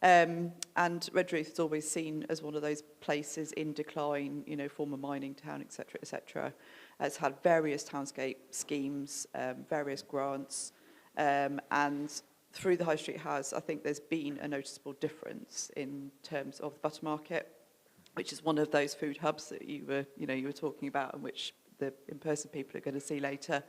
And Redruth is always seen as one of those places in decline, former mining town, etc., etc. It's had various townscape schemes, various grants, and through the High Street House, I think there's been a noticeable difference in terms of the butter market, which is one of those food hubs that you were talking about, and which the in-person people are going to see later.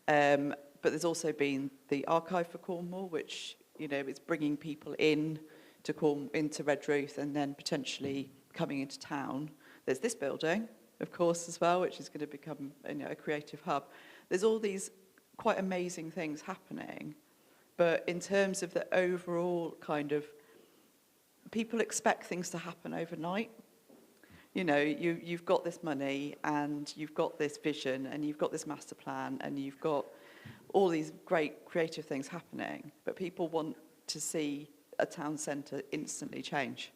But there's also been the Archive for Cornwall, which is bringing people into Redruth and then potentially coming into town. There's this building, of course, as well, which is going to become a creative hub. There's all these quite amazing things happening. But in terms of the overall kind of, people expect things to happen overnight. You've got this money and you've got this vision and you've got this master plan and you've got all these great creative things happening, but people want to see a town centre instantly change.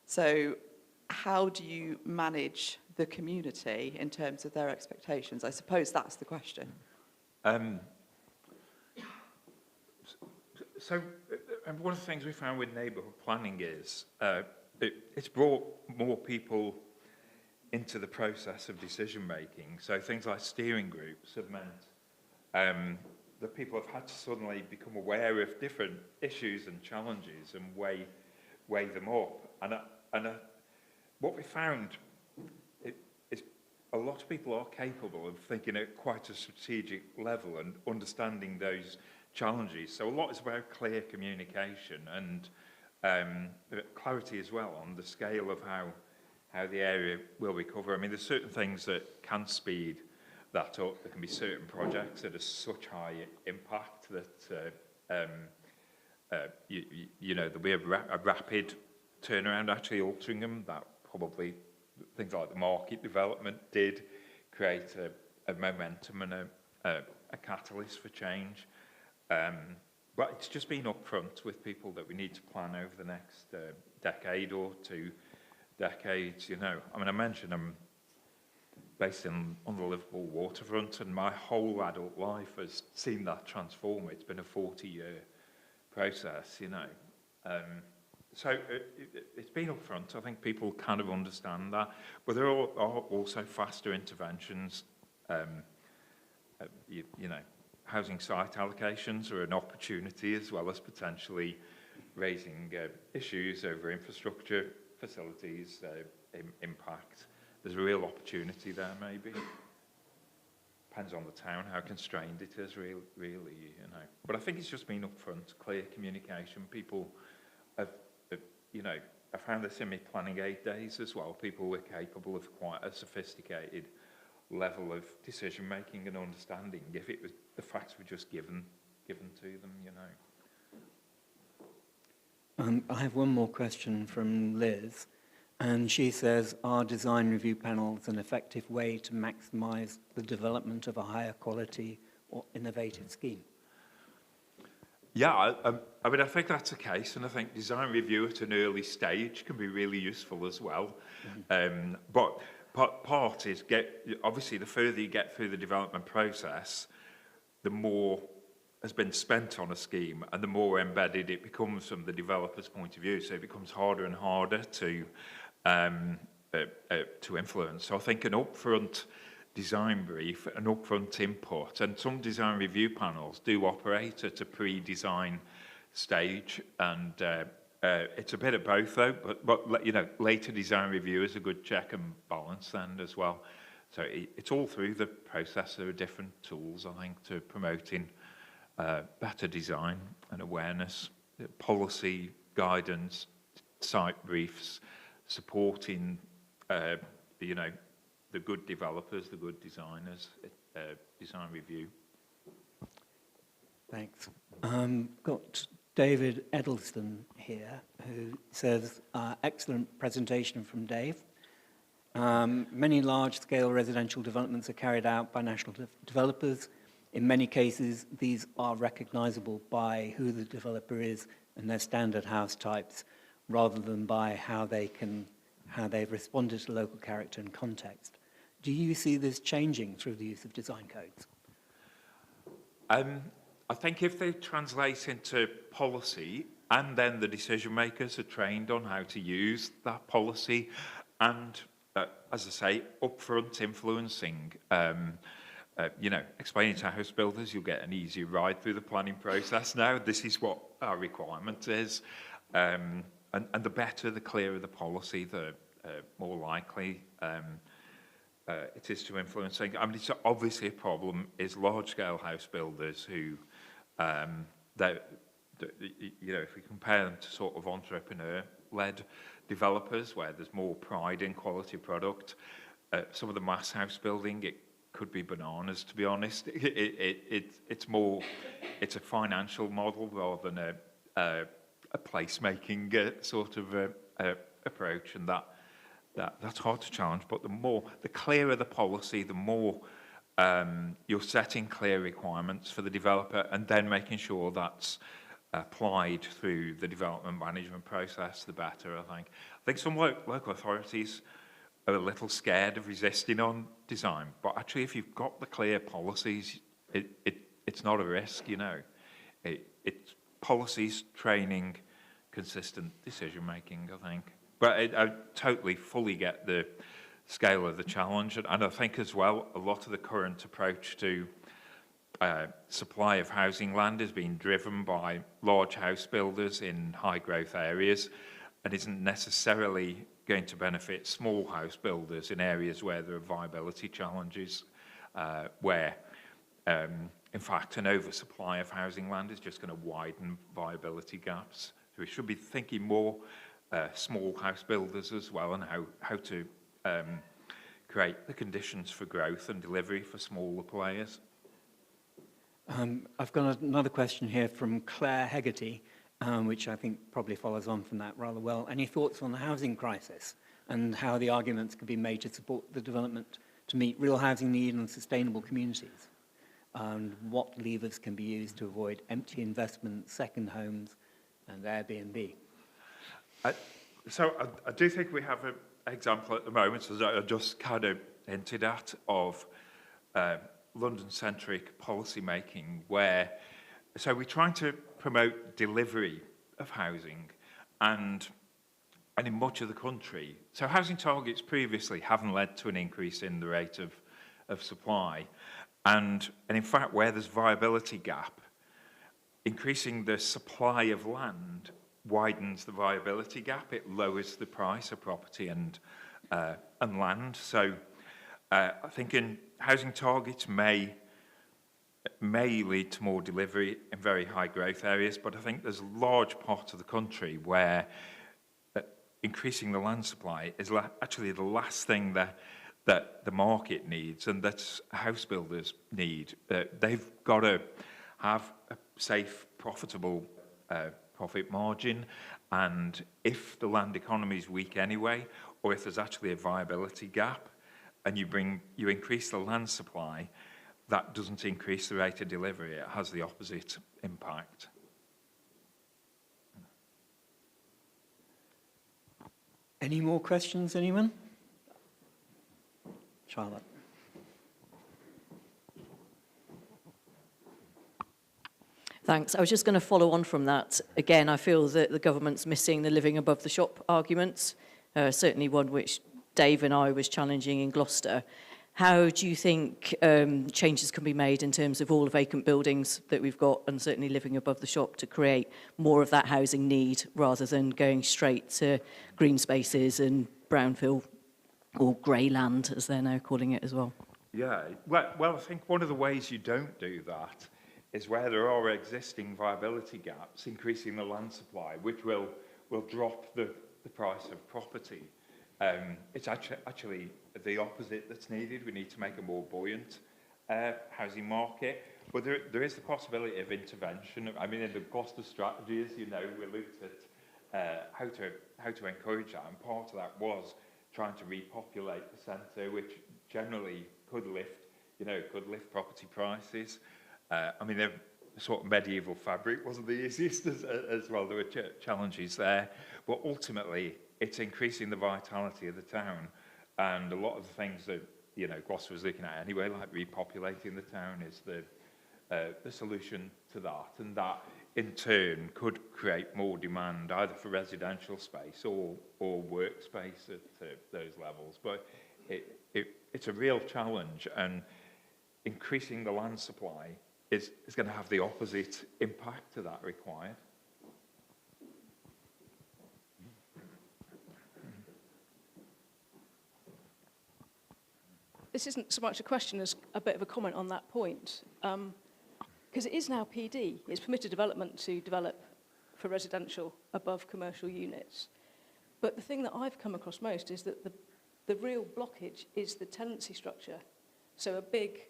So how do you manage the community in terms of their expectations? I suppose that's the question. So one of the things we found with neighbourhood planning is it's brought more people into the process of decision making. So things like steering groups have meant that people have had to suddenly become aware of different issues and challenges and weigh them up. And what we found is a lot of people are capable of thinking at quite a strategic level and understanding those challenges. So a lot is about clear communication and clarity as well on the scale of how the area will recover. I mean, there's certain things that can speed that up. There can be certain projects that are such high impact that you know, there'll be a rapid turnaround. Actually, Altrincham, that probably things like the market development did create a momentum and a catalyst for change. But it's just been upfront with people that we need to plan over the next decade or 2 decades. You know, I mean, I mentioned I'm based on the Liverpool waterfront, and my whole adult life has seen that transform. It's been a 40-year process, you know. So it's been upfront. I think people kind of understand that. But there are also faster interventions. You know, housing site allocations are an opportunity as well as potentially raising issues over infrastructure, facilities, impact. There's a real opportunity there, maybe. Depends on the town, how constrained it is, really, you know. But I think it's just been upfront, clear communication. People have, you know, I found this in my planning aid days as well. People were capable of quite a sophisticated level of decision making and understanding if it was the facts were just given to them, you know. I have one more question from Liz, and she says, are design review panels an effective way to maximise the development of a higher quality or innovative scheme? Yeah, I mean, I think that's the case, and I think design review at an early stage can be really useful as well. Mm-hmm. But part is, obviously, the further you get through the development process, the more has been spent on a scheme and the more embedded it becomes from the developer's point of view. So it becomes harder and harder to influence. So I think an upfront design brief, an upfront input, and some design review panels do operate at a pre-design stage, and it's a bit of both though, but you know, later design review is a good check and balance then as well. So it's all through the process. There are different tools, I think, to promoting better design and awareness, policy, guidance, site briefs, supporting, you know, the good developers, the good designers, design review. Thanks. Got David Edelston here, who says, excellent presentation from Dave. Many large-scale residential developments are carried out by national developers. In many cases, these are recognisable by who the developer is and their standard house types, rather than by how they've responded to local character and context. Do you see this changing through the use of design codes? I think if they translate into policy, and then the decision makers are trained on how to use that policy, and as I say, upfront influencing, you know, explaining to house builders, you'll get an easy ride through the planning process now. This is what our requirement is. And the better, the clearer the policy, the more likely it is to influence things. I mean, it's obviously a problem is large-scale house builders who, you know, if we compare them to sort of entrepreneur-led developers where there's more pride in quality product, some of the mass house building, it could be bananas, to be honest. It's a financial model rather than a placemaking sort of approach, and that's hard to challenge. But the clearer the policy, the more you're setting clear requirements for the developer and then making sure that's applied through the development management process, the better, I think. I think some local authorities are a little scared of resisting on design, but actually if you've got the clear policies, it's not a risk, you know. It's policies, training, consistent decision-making, I think. But I totally, fully get the scale of the challenge. And I think as well, a lot of the current approach to supply of housing land is being driven by large house builders in high growth areas and isn't necessarily going to benefit small house builders in areas where there are viability challenges, where in fact an oversupply of housing land is just going to widen viability gaps. So we should be thinking more small house builders as well, and how to create the conditions for growth and delivery for smaller players. I've got another question here from Claire Hegarty, which I think probably follows on from that rather well. Any thoughts on the housing crisis and how the arguments could be made to support the development to meet real housing need and sustainable communities? And what levers can be used to avoid empty investment, second homes, and Airbnb? So I do think we have an example at the moment, as I just kind of hinted at, of London-centric policy making, where so we're trying to promote delivery of housing, and in much of the country, so housing targets previously haven't led to an increase in the rate of supply, and in fact where there's viability gap, increasing the supply of land widens the viability gap. It lowers the price of property and land. So I think in housing targets may lead to more delivery in very high growth areas, but I think there's a large part of the country where increasing the land supply is actually the last thing that the market needs, and that house builders need. They've got to have a safe, profitable profit margin, and if the land economy is weak anyway, or if there's actually a viability gap, and you increase the land supply, that doesn't increase the rate of delivery. It has the opposite impact. Any more questions, anyone? Charlotte. Thanks. I was just going to follow on from that. Again, I feel that the government's missing the living above the shop arguments, certainly one which Dave and I was challenging in Gloucester. How do you think changes can be made in terms of all the vacant buildings that we've got, and certainly living above the shop, to create more of that housing need rather than going straight to green spaces and brownfield or grey land, as they're now calling it as well? Yeah, well, I think one of the ways you don't do that is where there are existing viability gaps, increasing the land supply, which will drop the price of property. It's actually the opposite that's needed. We need to make a more buoyant housing market. But there is the possibility of intervention. I mean, in the Gloucester strategies, you know, we looked at how to encourage that, and part of that was trying to repopulate the centre, which generally could lift property prices. I mean, the sort of medieval fabric wasn't the easiest as well. There were challenges there, but ultimately, it's increasing the vitality of the town, and a lot of the things that Gloucester was looking at anyway, like repopulating the town, is the solution to that, and that in turn could create more demand either for residential space or workspace at those levels. But it's a real challenge, and increasing the land supply is going to have the opposite impact to that required. This isn't so much a question as a bit of a comment on that point, because it is now PD. It's permitted development to develop for residential above commercial units. But the thing that I've come across most is that the real blockage is the tenancy structure. So a big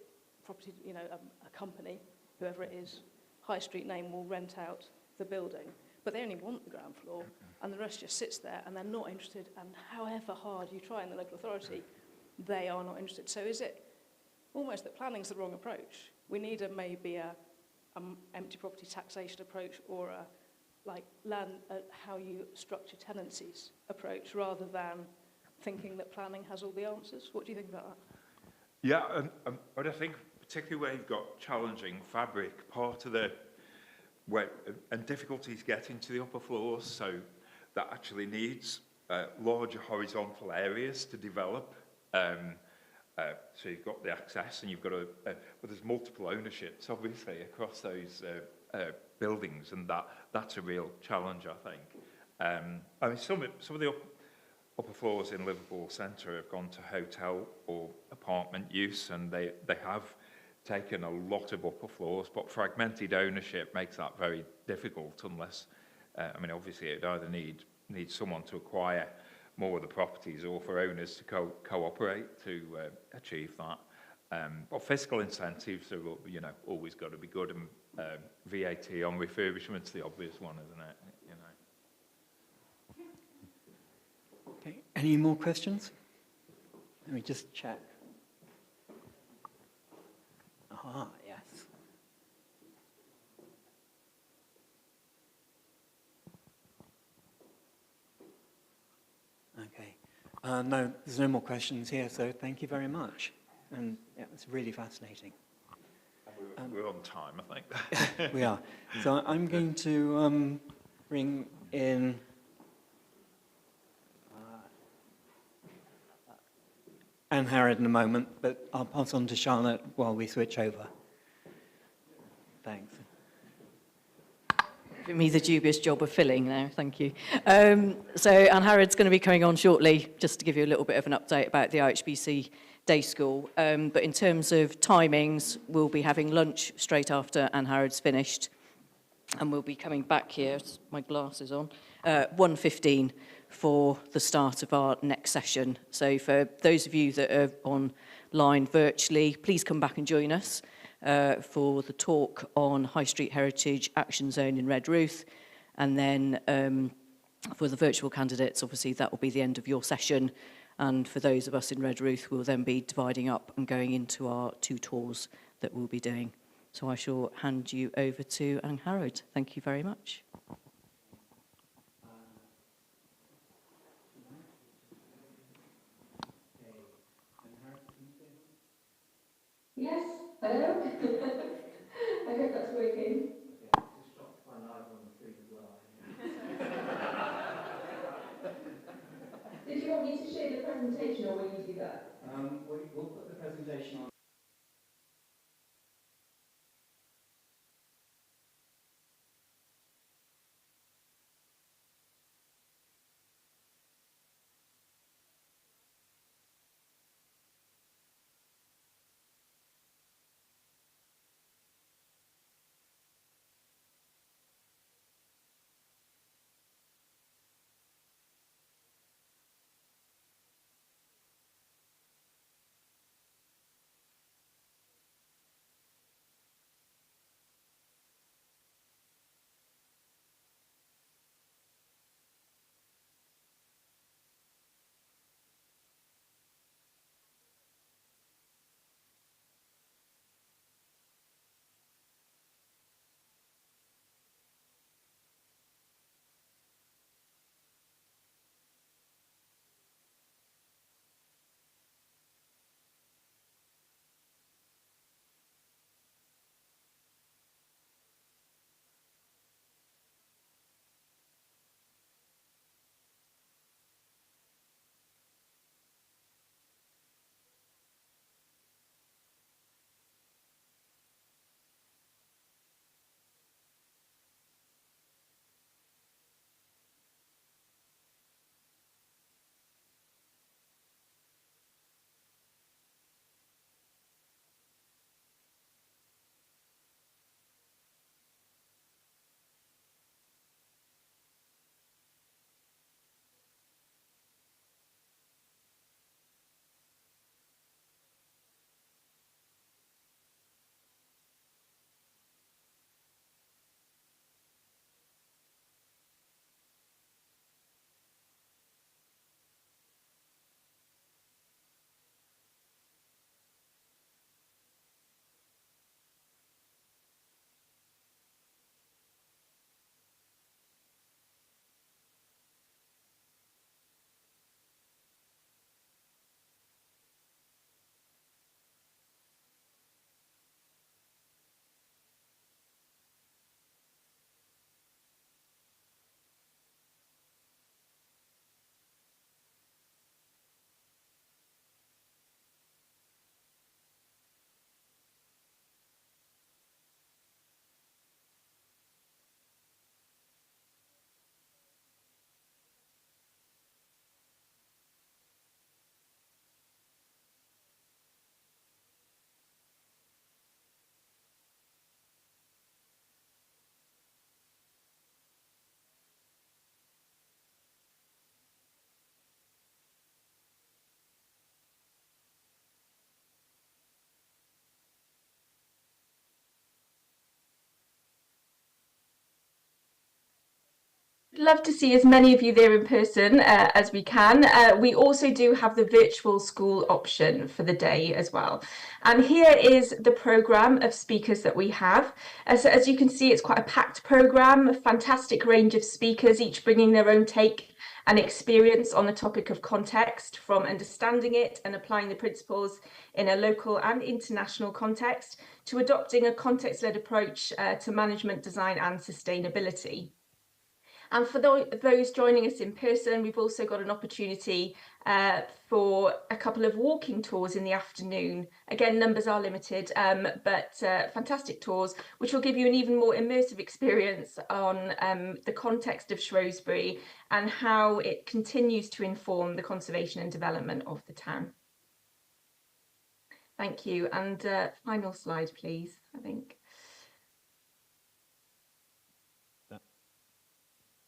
property, a company, whoever it is, high street name, will rent out the building, but they only want the ground floor, and the rest just sits there, and they're not interested, and however hard you try in the local authority, they are not interested. So is it almost that planning's the wrong approach. We need maybe a empty property taxation approach, or a how you structure tenancies approach, rather than thinking that planning has all the answers. What do you think about that? Yeah, but I think particularly where you've got challenging fabric, part of and difficulties getting to the upper floors, so that actually needs larger horizontal areas to develop. So you've got the access, and you've got but there's multiple ownerships, obviously, across those buildings, and that's a real challenge, I think. I mean, some of the upper floors in Liverpool Centre have gone to hotel or apartment use, and they have taken a lot of upper floors, but fragmented ownership makes that very difficult unless, I mean, obviously it'd either need someone to acquire more of the properties, or for owners to cooperate to achieve that. But fiscal incentives are, always got to be good, and VAT on refurbishment's the obvious one, isn't it? Okay, any more questions? Let me just check. Ah, yes. Okay. No, there's no more questions here, so thank you very much. And yeah, it's really fascinating. We're on time, I think. We are. So I'm going to bring in Anne Harrod in a moment, but I'll pass on to Charlotte while we switch over. Thanks. Giving me the dubious job of filling now, thank you. So Anne Harrod's going to be coming on shortly, just to give you a little bit of an update about the IHBC Day School. But in terms of timings, we'll be having lunch straight after Anne Harrod's finished, and we'll be coming back here, my glasses on, 1:15 for the start of our next session. So for those of you that are online virtually, please come back and join us for the talk on High Street Heritage Action Zone in Redruth. And then for the virtual candidates, obviously that will be the end of your session. And for those of us in Redruth, we'll then be dividing up and going into our 2 tours that we'll be doing. So I shall hand you over to Anne Harrod. Thank you very much. Yes, hello. I hope that's working. Just stop my live on the screen as well. Did you want me to share the presentation, or will you do that? We'll put the presentation on. love to see as many of you there in person as we can. We also do have the virtual school option for the day as well. And here is the programme of speakers that we have. So as you can see, it's quite a packed programme, a fantastic range of speakers, each bringing their own take and experience on the topic of context, from understanding it and applying the principles in a local and international context to adopting a context-led approach to management, design and sustainability. And for those joining us in person, we've also got an opportunity for a couple of walking tours in the afternoon. Again, numbers are limited, but fantastic tours, which will give you an even more immersive experience on the context of Shrewsbury and how it continues to inform the conservation and development of the town. Thank you. And final slide, please, I think.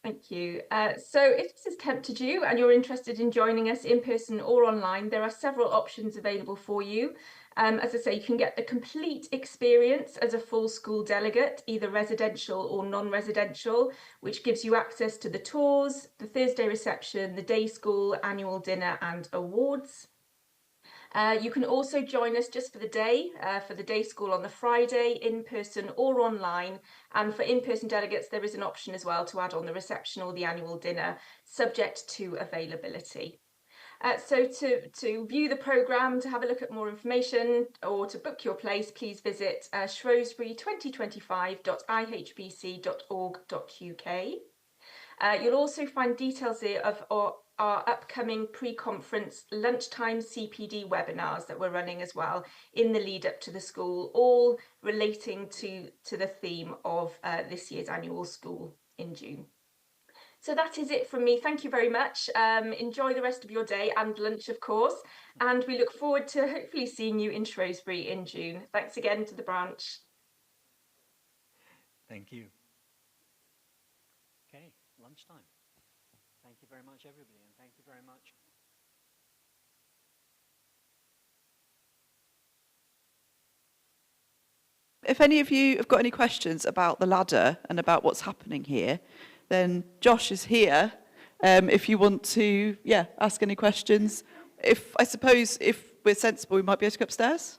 Thank you. So if this has tempted you and you're interested in joining us in person or online, there are several options available for you. As I say, you can get the complete experience as a full school delegate, either residential or non-residential, which gives you access to the tours, the Thursday reception, the day school, annual dinner and awards. You can also join us just for the day school on the Friday, in person or online. And for in-person delegates, there is an option as well to add on the reception or the annual dinner, subject to availability. So to view the programme, to have a look at more information or to book your place, please visit shrewsbury2025.ihbc.org.uk. You'll also find details here of our upcoming pre-conference lunchtime CPD webinars that we're running as well in the lead up to the school, all relating to the theme of this year's annual school in June. So that is it from me. Thank you very much. Enjoy the rest of your day and lunch, of course, and we look forward to hopefully seeing you in Shrewsbury in June. Thanks again to the branch. Thank you. Okay, lunchtime. Thank you very much, everybody, and thank you very much. If any of you have got any questions about the ladder and about what's happening here, then Josh is here if you want to, ask any questions. I suppose if we're sensible, we might be able to go upstairs?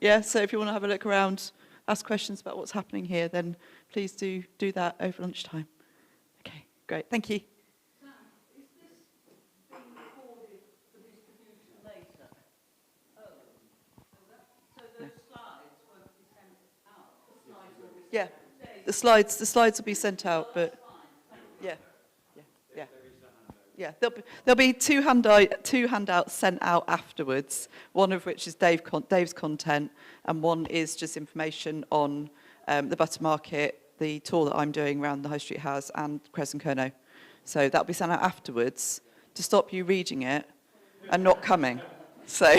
Yeah, so if you want to have a look around, ask questions about what's happening here, then please do that over lunchtime. Okay, great, thank you. Sam, is this being recorded for distribution later? Oh, so those slides won't be sent out? The slides will be sent out? The slides will be sent out, but there'll be two handouts sent out afterwards. One of which is Dave's content, and one is just information on the Butter Market, the tour that I'm doing around the High Street House, and Crescent Kerno. So that'll be sent out afterwards to stop you reading it and not coming. So.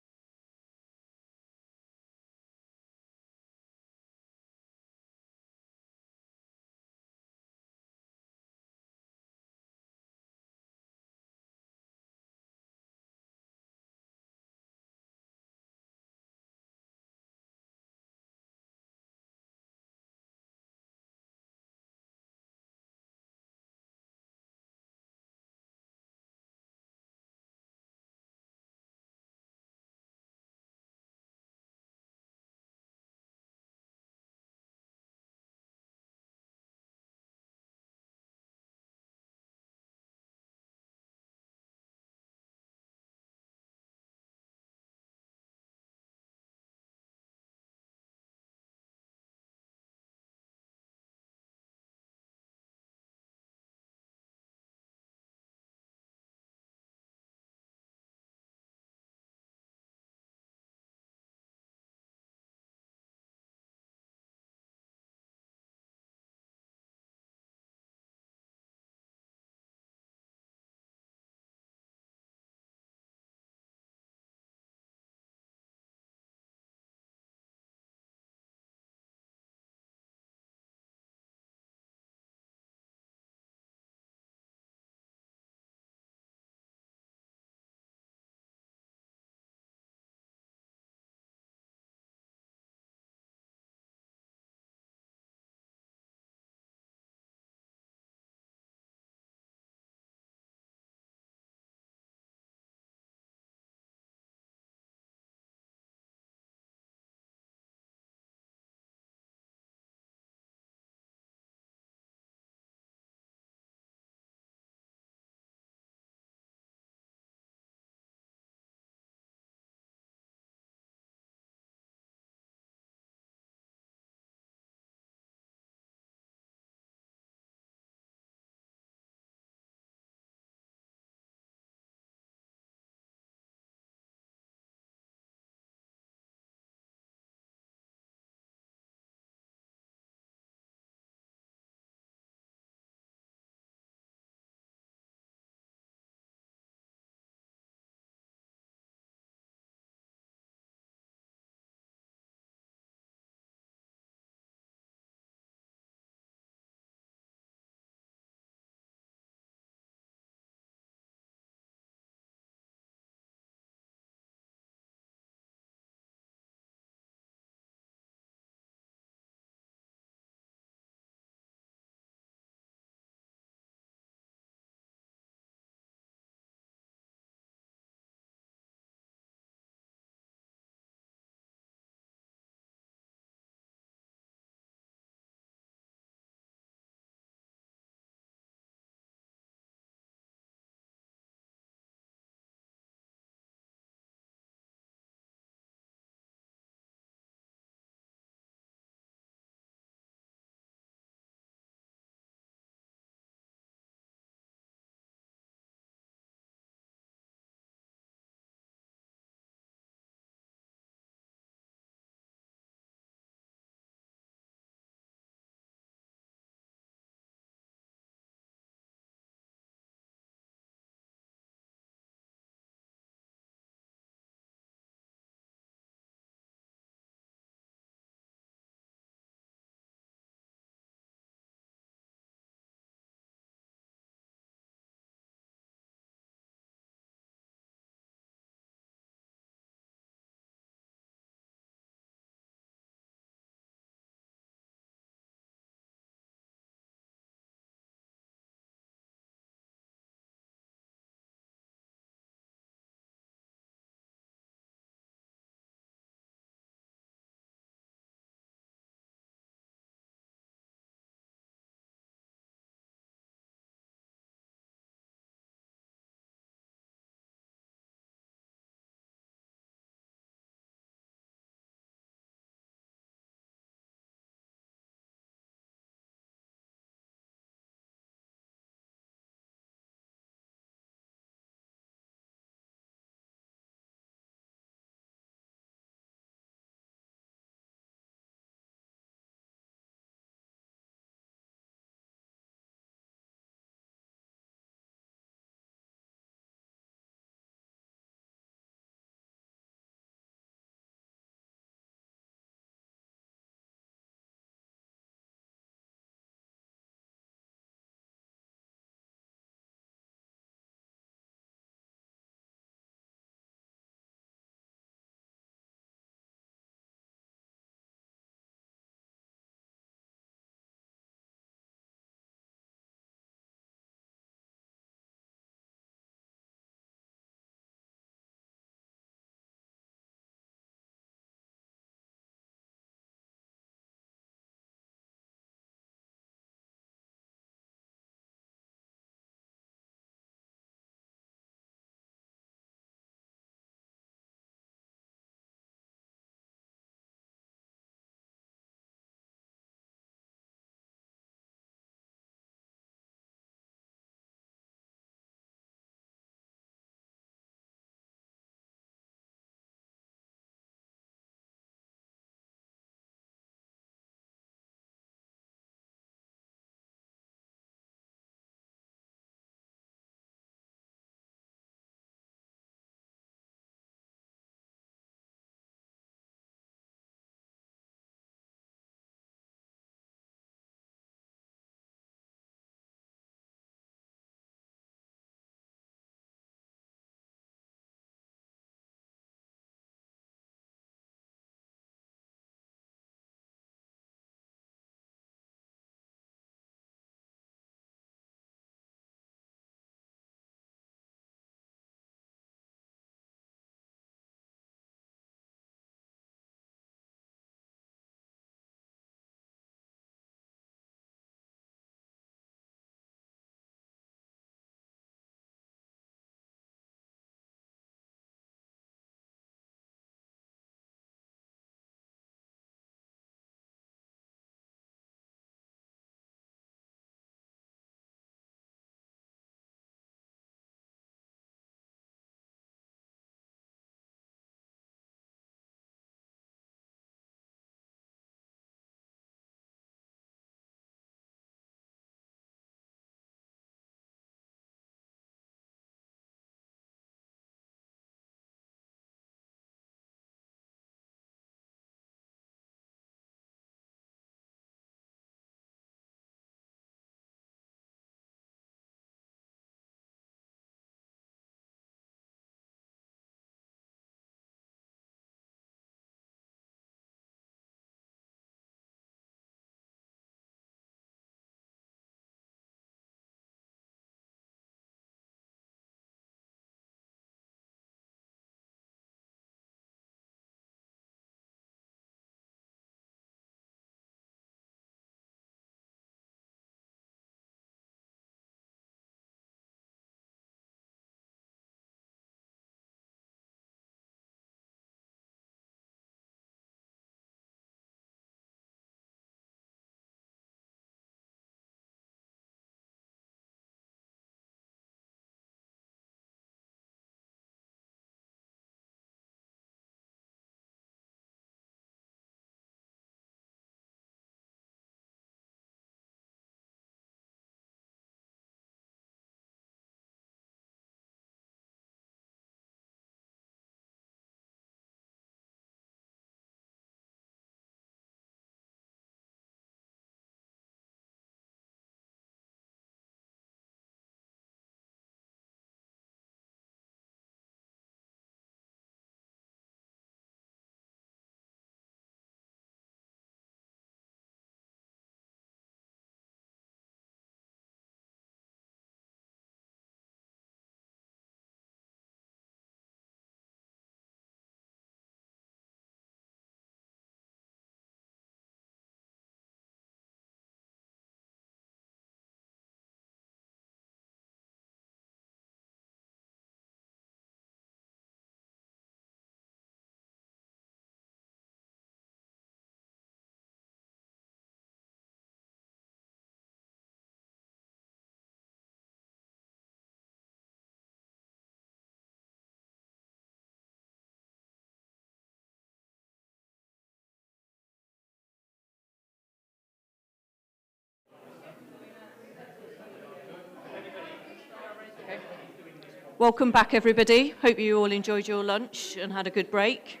Welcome back, everybody. Hope you all enjoyed your lunch and had a good break.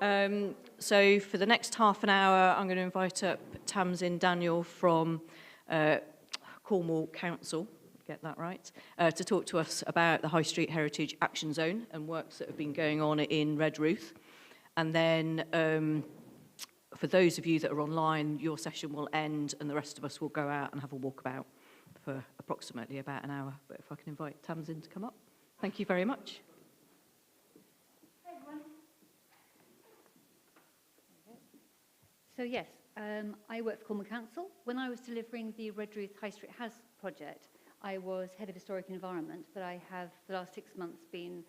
So for the next half an hour, I'm going to invite up Tamsin Daniel from Cornwall Council, get that right, to talk to us about the High Street Heritage Action Zone and works that have been going on in Redruth. And then for those of you that are online, your session will end and the rest of us will go out and have a walkabout for approximately about an hour. But if I can invite Tamsin to come up. Thank you very much. Hi, everyone. So yes, I work for Cornwall Council. When I was delivering the Redruth High Street House project, I was Head of Historic Environment, but I have, for the last 6 months, been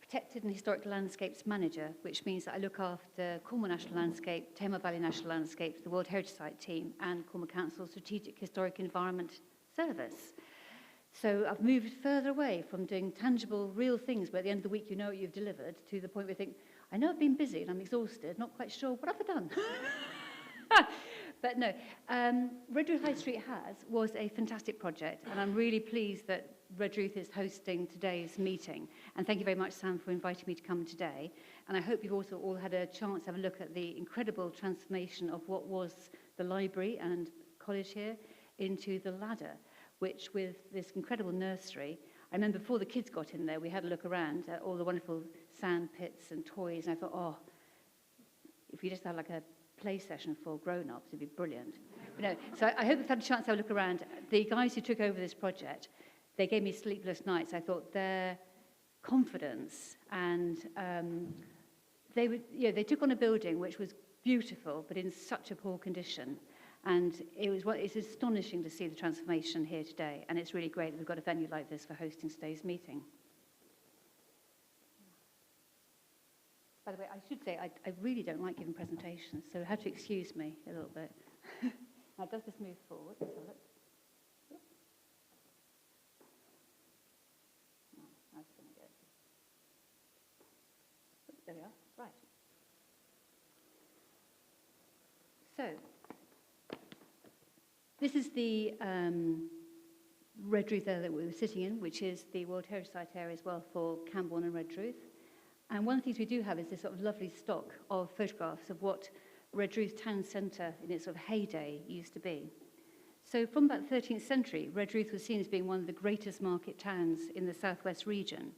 Protected and Historic Landscapes Manager, which means that I look after Cornwall National Landscape, Tamar Valley National Landscapes, the World Heritage Site team, and Cornwall Council's Strategic Historic Environment Service. So I've moved further away from doing tangible, real things where at the end of the week you know what you've delivered, to the point where you think, I know I've been busy and I'm exhausted, not quite sure, what have I done? But no, Redruth High Street was a fantastic project, and I'm really pleased that Redruth is hosting today's meeting. And thank you very much, Sam, for inviting me to come today. And I hope you've also all had a chance to have a look at the incredible transformation of what was the library and college here into the ladder, which with this incredible nursery, I remember before the kids got in there, we had a look around at all the wonderful sand pits and toys, and I thought, oh, if you just had like a play session for grown-ups, it'd be brilliant. You know, so I hope you've had a chance to have a look around. The guys who took over this project, they gave me sleepless nights. I thought their confidence and they took on a building which was beautiful, but in such a poor condition. And it's astonishing to see the transformation here today, and it's really great that we've got a venue like this for hosting today's meeting. By the way, I should say I really don't like giving presentations, so you have to excuse me a little bit. Now, does this move forward? Let's have a look. Oh, that's going to go. There we are. Right. So, this is the Redruth area that we were sitting in, which is the World Heritage Site area as well for Camborne and Redruth. And one of the things we do have is this sort of lovely stock of photographs of what Redruth town centre in its sort of heyday used to be. So from about the 13th century, Redruth was seen as being one of the greatest market towns in the southwest region.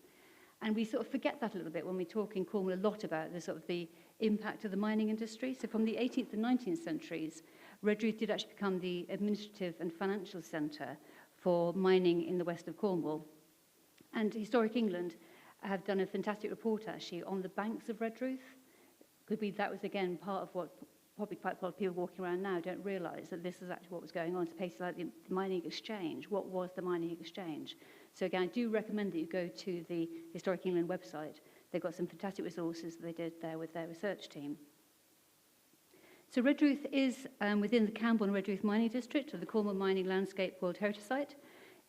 And we sort of forget that a little bit when we talk in Cornwall a lot about the sort of the impact of the mining industry. So from the 18th and 19th centuries, Redruth did actually become the administrative and financial centre for mining in the west of Cornwall. And Historic England have done a fantastic report actually on the banks of Redruth. Could be that was again part of what probably quite a lot of people walking around now don't realise, that this is actually what was going on. To places like the mining exchange. What was the mining exchange? So again, I do recommend that you go to the Historic England website. They've got some fantastic resources that they did there with their research team. So Redruth is within the Camborne Redruth Mining District of the Cornwall Mining Landscape World Heritage Site,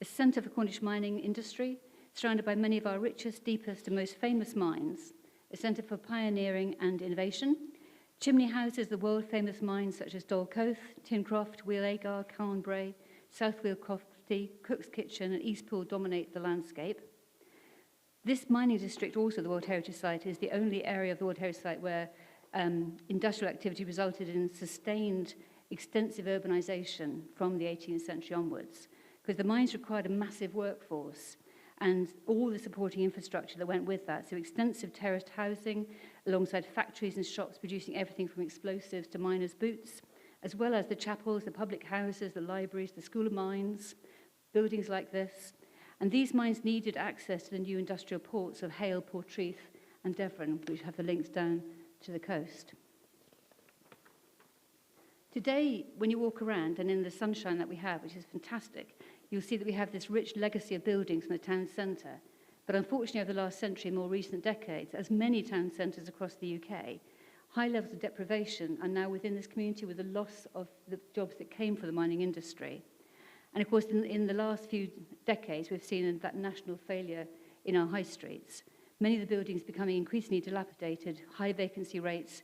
a centre for Cornish mining industry, surrounded by many of our richest, deepest and most famous mines, a centre for pioneering and innovation. Chimney houses the world-famous mines such as Dolcoath, Tincroft, Wheel Agar, Carnbray, South Wheel Crofty, Cook's Kitchen and Eastpool dominate the landscape. This mining district, also the World Heritage Site, is the only area of the World Heritage Site where industrial activity resulted in sustained, extensive urbanisation from the 18th century onwards, because the mines required a massive workforce and all the supporting infrastructure that went with that. So extensive terraced housing alongside factories and shops producing everything from explosives to miners' boots, as well as the chapels, the public houses, the libraries, the School of Mines, buildings like this. And these mines needed access to the new industrial ports of Hale, Portreath and Devon, which have the links down to the coast. Today, when you walk around and in the sunshine that we have, which is fantastic, you'll see that we have this rich legacy of buildings in the town centre. But unfortunately, over the last century and more recent decades, as many town centres across the UK, high levels of deprivation are now within this community with the loss of the jobs that came from the mining industry. And of course, in the last few decades, we've seen that national failure in our high streets. Many of the buildings becoming increasingly dilapidated, high vacancy rates,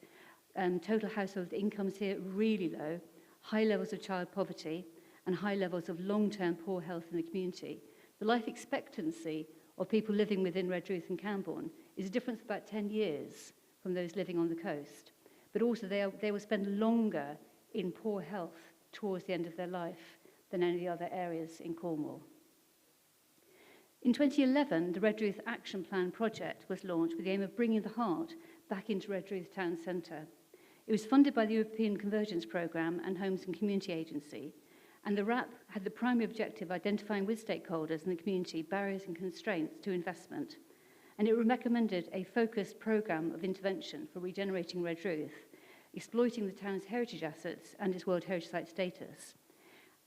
total household incomes here really low, high levels of child poverty, and high levels of long-term poor health in the community. The life expectancy of people living within Redruth and Camborne is a difference of about 10 years from those living on the coast. But also they will spend longer in poor health towards the end of their life than any of the other areas in Cornwall. In 2011, the Redruth Action Plan project was launched with the aim of bringing the heart back into Redruth Town Centre. It was funded by the European Convergence Programme and Homes and Community Agency, and the RAP had the primary objective of identifying with stakeholders in the community barriers and constraints to investment. And it recommended a focused programme of intervention for regenerating Redruth, exploiting the town's heritage assets and its World Heritage Site status.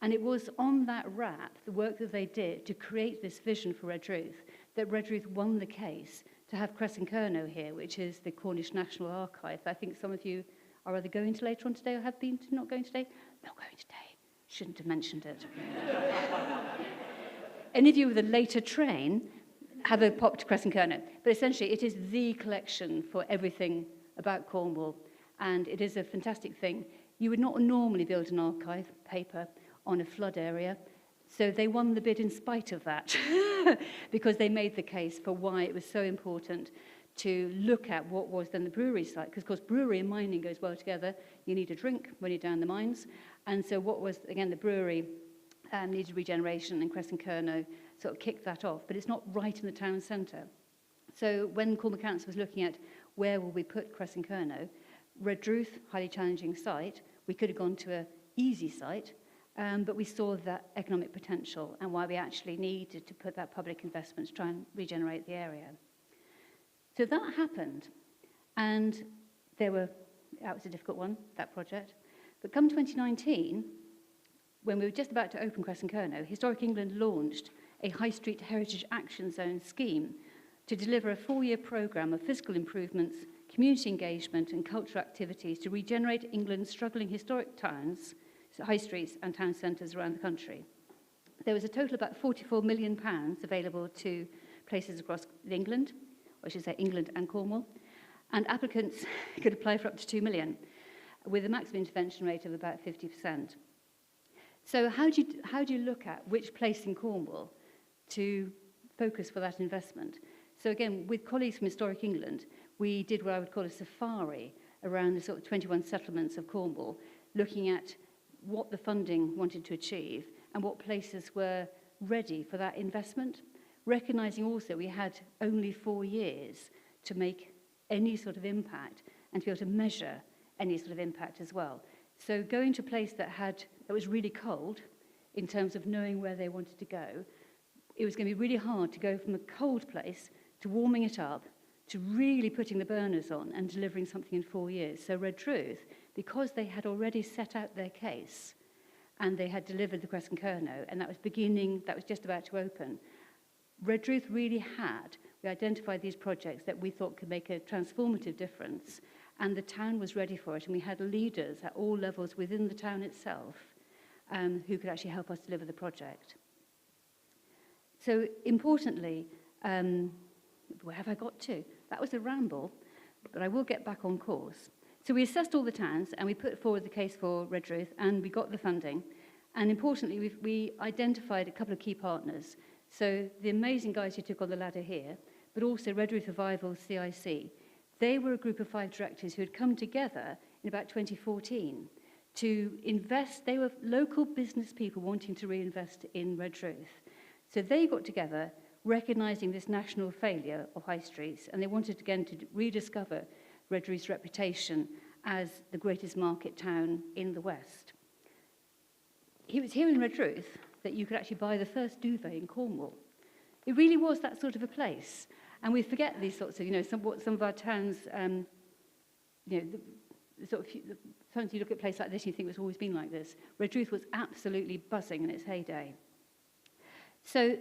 And it was on that RAP, the work that they did to create this vision for Redruth, that Redruth won the case to have Crescent-Kerno here, which is the Cornish National Archive. I think some of you are either going to later on today or have been to not going today. Not going today. Shouldn't have mentioned it. Any of you with a later train have a pop to Crescent-Kerno. But essentially, it is the collection for everything about Cornwall. And it is a fantastic thing. You would not normally build an archive paper on a flood area. So they won the bid in spite of that, because they made the case for why it was so important to look at what was then the brewery site. Because, of course, brewery and mining goes well together. You need a drink when you're down the mines. And so what was, again, the brewery needed regeneration, and Crescent-Kerno sort of kicked that off. But it's not right in the town centre. So when Cornwall Council was looking at where will we put Crescent-Kerno, Redruth, highly challenging site, we could have gone to an easy site, but we saw that economic potential and why we actually needed to put that public investment to try and regenerate the area. So that happened, and that was a difficult one, that project. But come 2019, when we were just about to open Crescent-Kerno, Historic England launched a High Street Heritage Action Zone scheme to deliver a 4-year programme of physical improvements, community engagement and cultural activities to regenerate England's struggling historic towns, so high streets and town centres around the country. There was a total of about £44 million available to places across England, or I should say England and Cornwall, and applicants could apply for up to £2 million, with a maximum intervention rate of about 50%. So how do you look at which place in Cornwall to focus for that investment? So again, with colleagues from Historic England, we did what I would call a safari around the sort of 21 settlements of Cornwall, looking at what the funding wanted to achieve and what places were ready for that investment, recognising also we had only 4 years to make any sort of impact and to be able to measure any sort of impact as well. So going to a place that was really cold in terms of knowing where they wanted to go, it was going to be really hard to go from a cold place to warming it up, to really putting the burners on and delivering something in 4 years. So Redruth, because they had already set out their case and they had delivered the Crescent-Kerno, and that was just about to open, Redruth really we identified these projects that we thought could make a transformative difference, and the town was ready for it, and we had leaders at all levels within the town itself who could actually help us deliver the project. So importantly, where have I got to? That was a ramble, but I will get back on course. So we assessed all the towns, and we put forward the case for Redruth, and we got the funding. And importantly, we identified a couple of key partners. So the amazing guys who took on the ladder here, but also Redruth Revival CIC. They were a group of 5 directors who had come together in about 2014 to invest. They were local business people wanting to reinvest in Redruth. So they got together, recognising this national failure of high streets, and they wanted again to rediscover Redruth's reputation as the greatest market town in the West. It was here in Redruth that you could actually buy the first duvet in Cornwall. It really was that sort of a place. And we forget these sorts of, some of our towns, sometimes you look at a place like this, you think it's always been like this. Redruth was absolutely buzzing in its heyday. So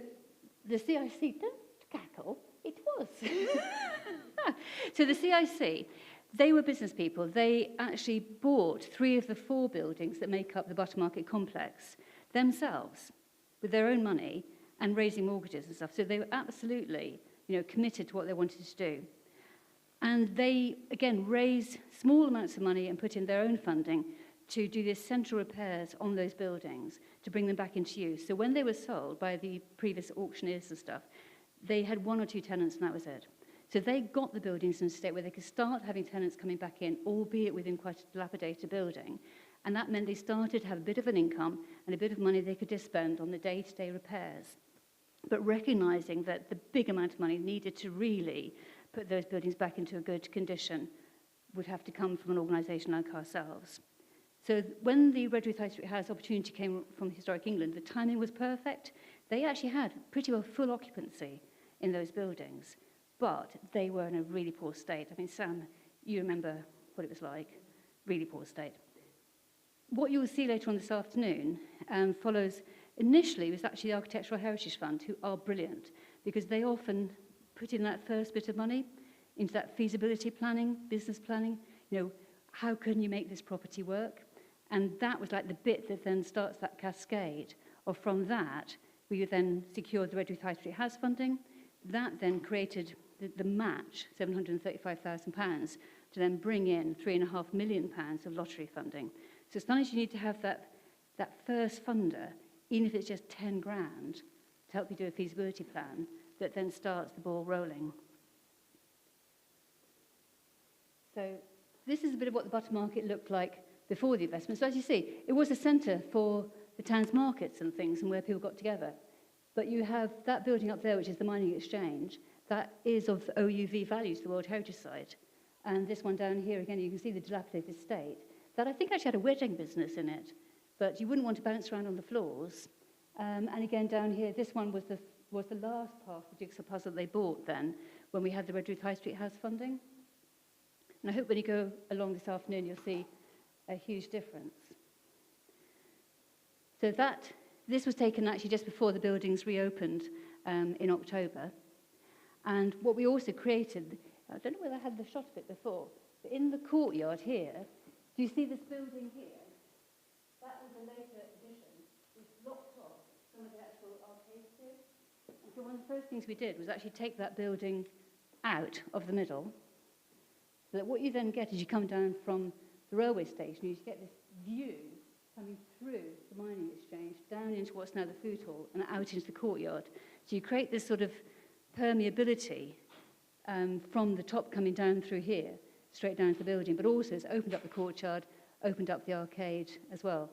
the CIC, don't cackle, it was. So the CIC, they were business people. They actually bought 3 of the 4 buildings that make up the Buttermarket complex themselves with their own money and raising mortgages and stuff. So they were absolutely, committed to what they wanted to do. And they, again, raised small amounts of money and put in their own funding to do the essential repairs on those buildings to bring them back into use. So when they were sold by the previous auctioneers and stuff, they had 1 or 2 tenants and that was it. So they got the buildings in a state where they could start having tenants coming back in, albeit within quite a dilapidated building. And that meant they started to have a bit of an income and a bit of money they could just spend on the day-to-day repairs. But recognizing that the big amount of money needed to really put those buildings back into a good condition would have to come from an organisation like ourselves. So when the Redruth High Street House opportunity came from Historic England, the timing was perfect. They actually had pretty well full occupancy in those buildings, but they were in a really poor state. I mean, Sam, you remember what it was like, really poor state. What you will see later on this afternoon follows, initially, was actually the Architectural Heritage Fund, who are brilliant, because they often put in that first bit of money into that feasibility planning, business planning, you know, how can you make this property work? And that was like the bit that then starts that cascade of from that, we then secured the Redruth High Street House funding. That then created the match, £735,000, to then bring in £3.5 million of lottery funding. So sometimes you need to have that first funder, even if it's just 10 grand, to help you do a feasibility plan that then starts the ball rolling. So this is a bit of what the Butter Market looked like before the investment. So as you see, it was a centre for the town's markets and things and where people got together. But you have that building up there, which is the Mining Exchange, that is of OUV values, the World Heritage Site. And this one down here, again, you can see the dilapidated state. That I think actually had a wedding business in it, but you wouldn't want to bounce around on the floors. And again, down here, this one was the last part of the jigsaw puzzle they bought then, when we had the Redruth High Street House funding. And I hope when you go along this afternoon, you'll see a huge difference. So this was taken actually just before the buildings reopened in October. And what we also created, I don't know whether I had the shot of it before, but in the courtyard here, do you see this building here? That was a later addition. We blocked off some of the actual arcades here. And so one of the first things we did was actually take that building out of the middle, so that what you then get is you come down from the railway station, you get this view coming through the Mining Exchange, down into what's now the food hall, and out into the courtyard. So you create this sort of permeability from the top coming down through here, straight down to the building, but also it's opened up the courtyard, opened up the arcade as well.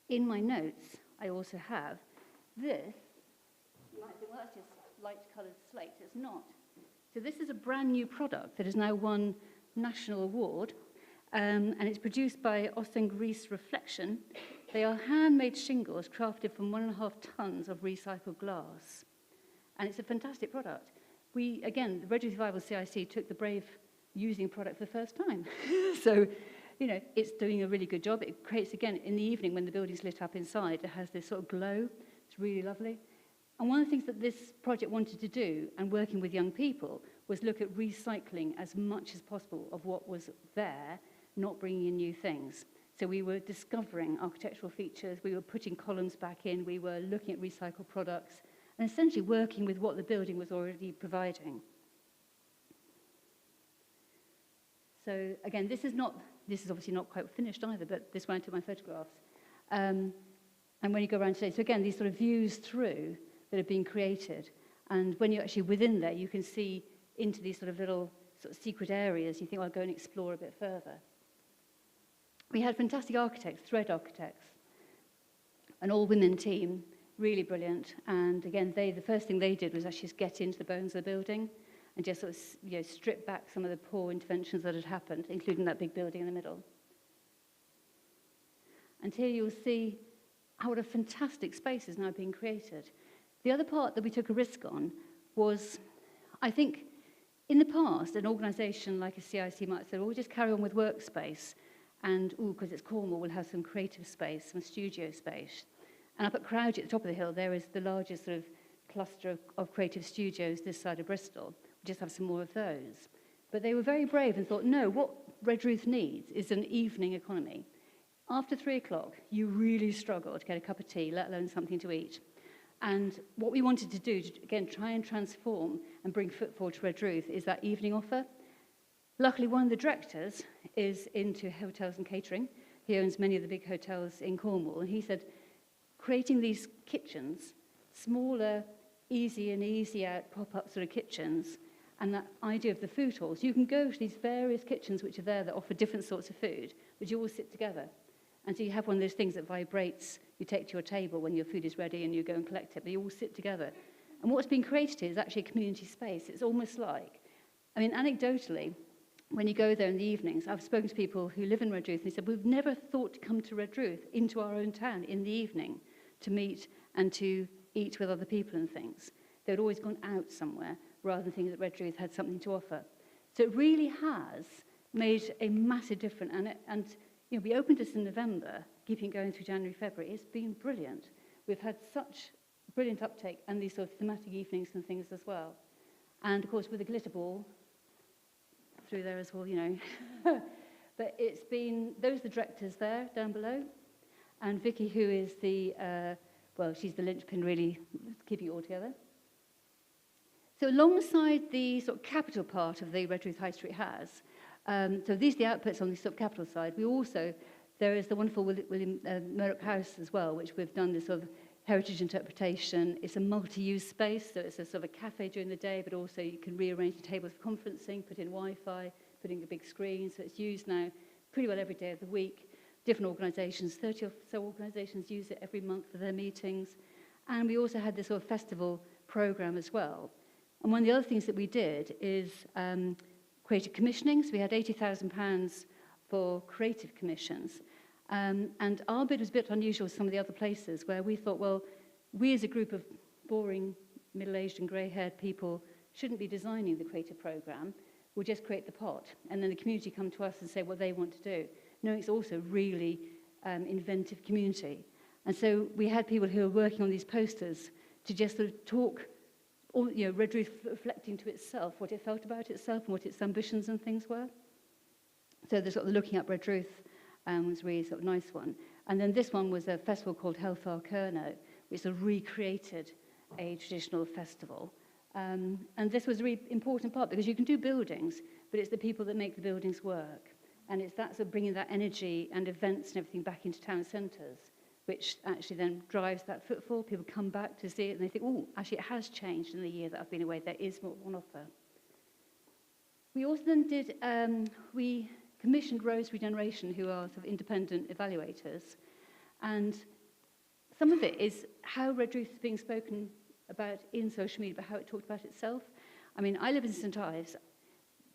In my notes, I also have this. You might think, well, that's just light-coloured slate. It's not. So this is a brand new product that has now won national award, and it's produced by Ossing Reese Reflection. They are handmade shingles crafted from 1.5 tons of recycled glass. And it's a fantastic product. We, again, the Redruth Revival CIC took the brave using product for the first time. So, you know, it's doing a really good job. It creates, again, in the evening when the building's lit up inside, it has this sort of glow. It's really lovely. And one of the things that this project wanted to do, and working with young people, was look at recycling as much as possible of what was there, not bringing in new things. So we were discovering architectural features, we were putting columns back in, we were looking at recycled products, and essentially working with what the building was already providing. So again, this is obviously not quite finished either, but this one I took my photographs. And when you go around today, so again, these sort of views through that have been created, and when you're actually within there, you can see into these sort of little sort of secret areas. You think, well, I'll go and explore a bit further. We had fantastic architects, Thread Architects, an all-women team, really brilliant. And again, the first thing they did was actually just get into the bones of the building and just sort of strip back some of the poor interventions that had happened, including that big building in the middle. And here you'll see how what a fantastic space is now being created. The other part that we took a risk on was, I think, in the past, an organisation like a CIC might say, well, we'll just carry on with workspace, and, because it's Cornwall, we'll have some creative space, some studio space. And up at Crouch, at the top of the hill, there is the largest sort of cluster of creative studios this side of Bristol. We just have some more of those. But they were very brave and thought, no, what Redruth needs is an evening economy. After 3 o'clock, you really struggle to get a cup of tea, let alone something to eat. And what we wanted to do, to, again, try and transform and bring footfall to Redruth, is that evening offer. Luckily, one of the directors is into hotels and catering. He owns many of the big hotels in Cornwall. And he said, creating these kitchens, smaller easy and easy out pop-up sort of kitchens, and that idea of the food halls. You can go to these various kitchens which are there that offer different sorts of food, but you all sit together. And so you have one of those things that vibrates, you take to your table when your food is ready and you go and collect it, but you all sit together. And what's been created here is actually a community space. It's almost like, I mean, anecdotally, when you go there in the evenings, I've spoken to people who live in Redruth, and they said, we've never thought to come to Redruth, into our own town, in the evening, to meet and to eat with other people and things. They'd always gone out somewhere, rather than thinking that Redruth had something to offer. So it really has made a massive difference. And you know, we opened this in November, keeping it going through January, February. It's been brilliant. We've had such brilliant uptake, and these sort of thematic evenings and things as well. And of course, with the glitter ball through there as well, you know. But it's been, those are the directors there, down below. And Vicky, who is the, well, she's the linchpin really keeping it all together. So alongside the sort of capital part of the Redruth High Street has, so these are the outputs on the sort of capital side. We also, there is the wonderful William Merrick House as well, which we've done this sort of heritage interpretation. It's a multi-use space, so it's a sort of a cafe during the day, but also you can rearrange the tables for conferencing, put in Wi-Fi, put in a big screen, so it's used now pretty well every day of the week. Different organisations, 30 or so organisations use it every month for their meetings. And we also had this sort of festival programme as well. And one of the other things that we did is creative commissioning. So we had £80,000 for creative commissions. And our bid was a bit unusual to some of the other places where we thought, well, we as a group of boring middle-aged and grey-haired people shouldn't be designing the creative programme. We'll just create the pot. And then the community come to us and say what they want to do. Knowing it's also really inventive community. And so we had people who were working on these posters to just sort of talk, all, you know, Redruth reflecting to itself what it felt about itself and what its ambitions and things were. So the sort of looking up Redruth was really sort of a nice one. And then this one was a festival called Hellfire Kerno, which sort of recreated a traditional festival. And this was a really important part because you can do buildings, but it's the people that make the buildings work. And it's that sort of bringing that energy and events and everything back into town centres, which actually then drives that footfall. People come back to see it and they think, oh, actually it has changed in the year that I've been away. There is more on offer. We also then did, we commissioned Rose Regeneration, who are sort of independent evaluators. And some of it is how Redruth is being spoken about in social media, but how it talked about itself. I mean, I live in St Ives.